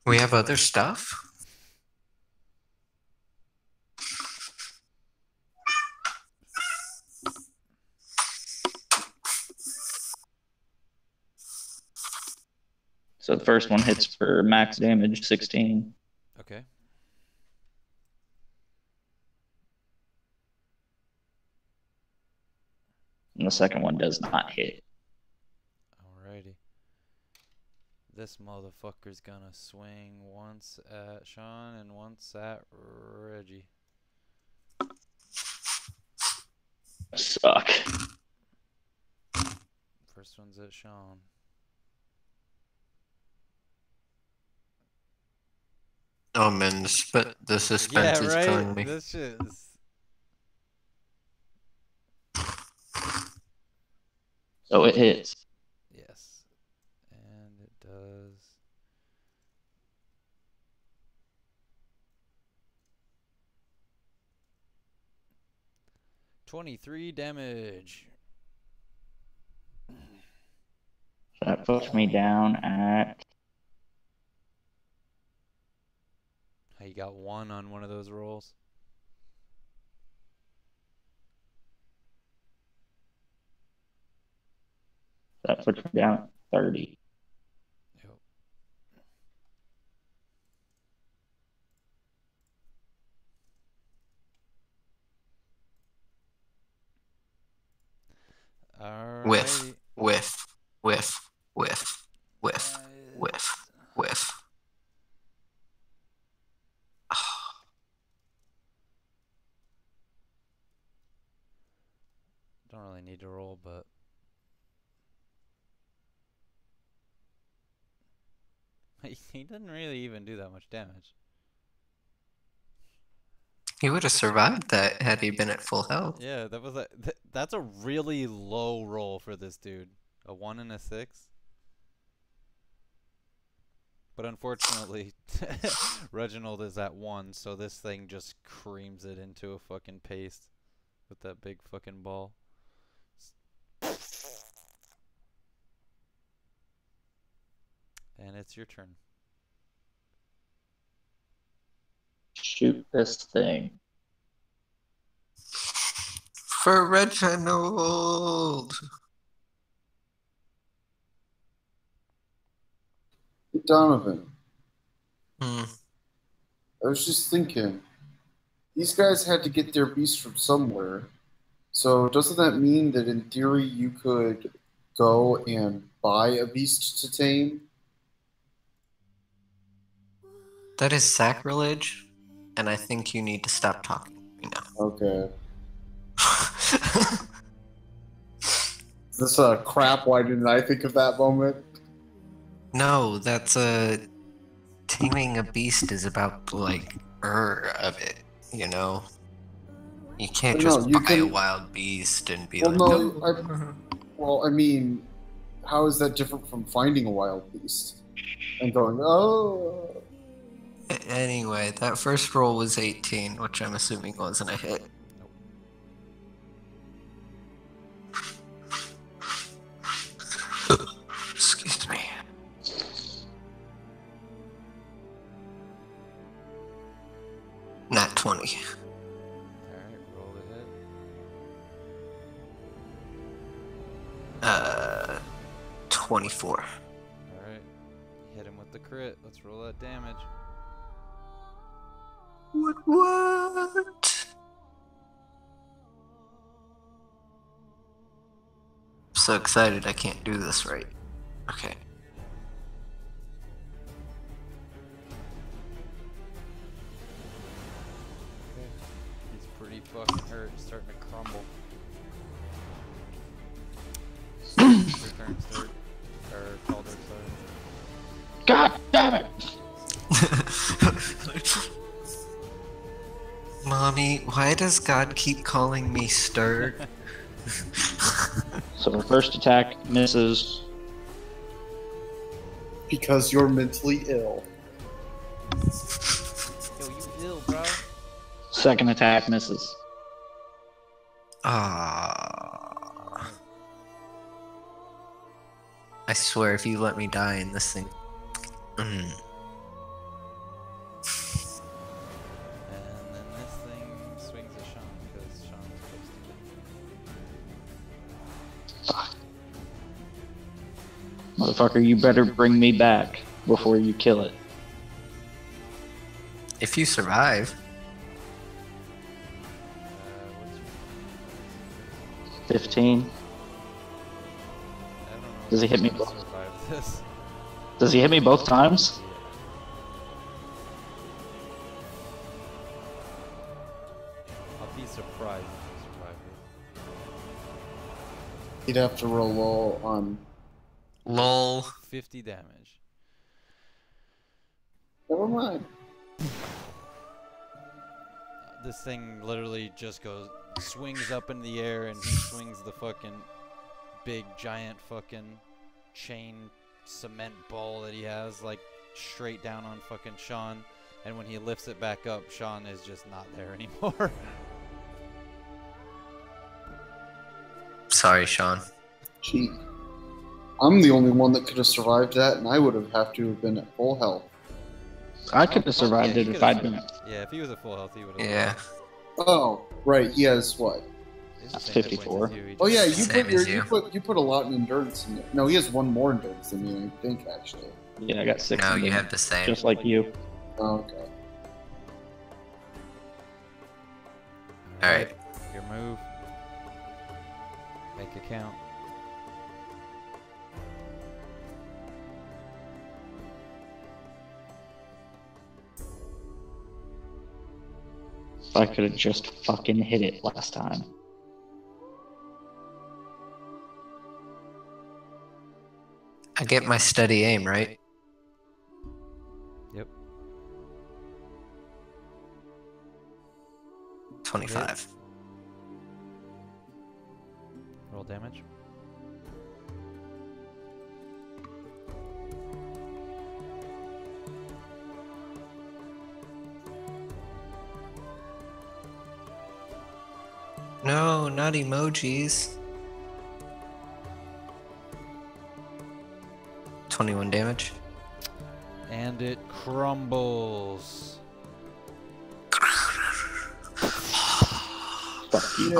We have other stuff? So the first one hits for max damage, 16. Okay. And the second one does not hit. Alrighty. This motherfucker's gonna swing once at Sean and once at Reggie. Suck. First one's at Sean. Oh man, the suspense Yeah, is right? killing me. This shit is... So it hits. Yes. And it does... 23 damage. That puts me down at... You got 1 on one of those rolls. That puts me down at 30. Yep. Alrighty. With. Don't really need to roll, but he didn't really even do that much damage. He would have survived that had he been at full health. Yeah, that was that's a really low roll for this dude. A 1 and a 6. But unfortunately, Reginald is at 1, so this thing just creams it into a fucking paste with that big fucking ball. And it's your turn. Shoot this thing. For Reginald! Hey, Donovan, Hmm. I was just thinking, these guys had to get their beast from somewhere. So doesn't that mean that in theory you could go and buy a beast to tame? That is sacrilege, and I think you need to stop talking right now. Okay. Is this a crap? Why didn't I think of that moment? No, that's taming a beast is about like of it, you know. You can't No, just you buy a can- wild beast and be Well, like, no, well, I mean, how is that different from finding a wild beast and going, oh? Anyway, that first roll was 18, which I'm assuming wasn't a hit. Excuse me. Nat 20. Alright, roll the hit. 24. Alright. Hit him with the crit. Let's roll that damage. What? I'm so excited I can't do this right. Okay. Okay. He's pretty fucking hurt. He's starting to crumble. Your turn, Sturg. Or Calder, sorry. God damn it! Mommy, why does God keep calling me Sturg? So the first attack misses. Because you're mentally ill. Yo, you ill, bro. Second attack misses. Ah. I swear, if you let me die in this thing. And then this thing swings at Sean because Sean's supposed to. Motherfucker, you better bring me back before you kill it. If you survive. What's your 15. I don't know. Does he if hit me I'm both? gonna survive this. Does he hit me both times? Yeah. I'll be surprised if you survive He'd have to roll low on. Lol. it. 50 damage. Never mind. This thing literally just swings up in the air, and he swings the fucking big giant fucking chain cement ball that he has like straight down on fucking Sean, and when he lifts it back up, Sean is just not there anymore. Sorry, Sean. Gee. I'm the only one that could have survived that, and I would have to have been at full health. I could have survived Yeah, it he if could've I'd been. survived. Yeah, if he was at full health, he would have. Yeah. Oh, right. He has what? That's 54. Oh yeah, you Same put as you you. put a lot in endurance in it. No, he has one more endurance than me, I think actually. Yeah, I got 6. No, in you there, have the same. just like you. Oh, okay. Alright. Your move. Make it count. If I could have just fucking hit it last time. I get my steady aim, right? Yep. 25. Roll damage. No, not emojis. 21 damage. And it crumbles. Fuck you.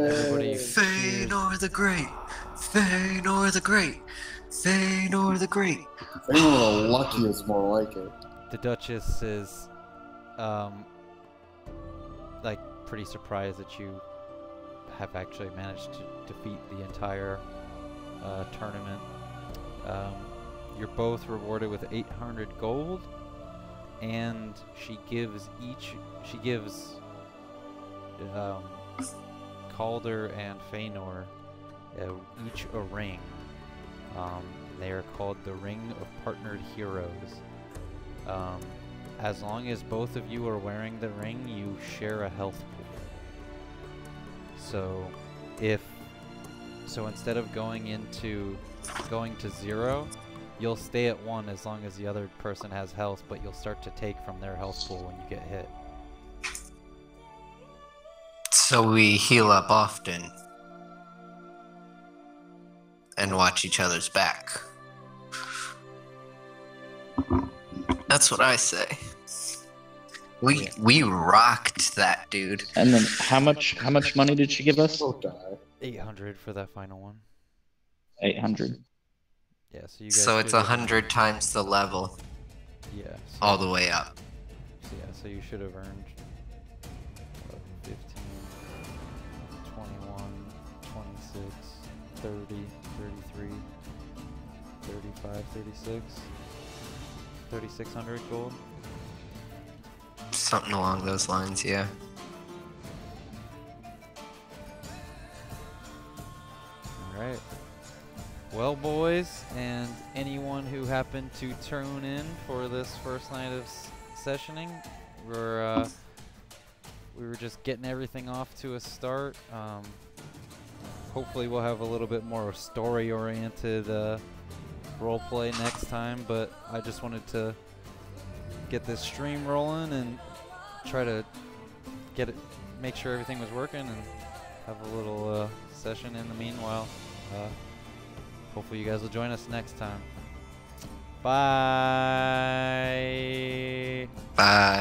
Everybody Feanor the Great! Feanor the Great! Feanor the Great! Feanor the Lucky is more like it. The Duchess is, like, pretty surprised that you have actually managed to defeat the entire tournament. You're both rewarded with 800 gold, and she gives Calder and Feanor each a ring. They are called the Ring of Partnered Heroes. As long as both of you are wearing the ring, you share a health pool. So instead of going to 0, you'll stay at 1 as long as the other person has health, but you'll start to take from their health pool when you get hit. So we heal up often. And watch each other's back. That's what I say. We rocked that, dude. And then how much money did she give us? Don't die. 800 for that final one. 800. Yeah, so you guys So it's should have 100 times the level, Yeah. So, all the way up. so you should have earned 15, 21, 26, 30, 33, 35, 36, 3,600 gold. Something along those lines, yeah. Alright. Well, boys, and anyone who happened to tune in for this first night of sessioning, we were just getting everything off to a start. Hopefully we'll have a little bit more story-oriented roleplay next time, but I just wanted to get this stream rolling and try to make sure everything was working and have a little session in the meanwhile. hopefully you guys will join us next time. Bye. Bye.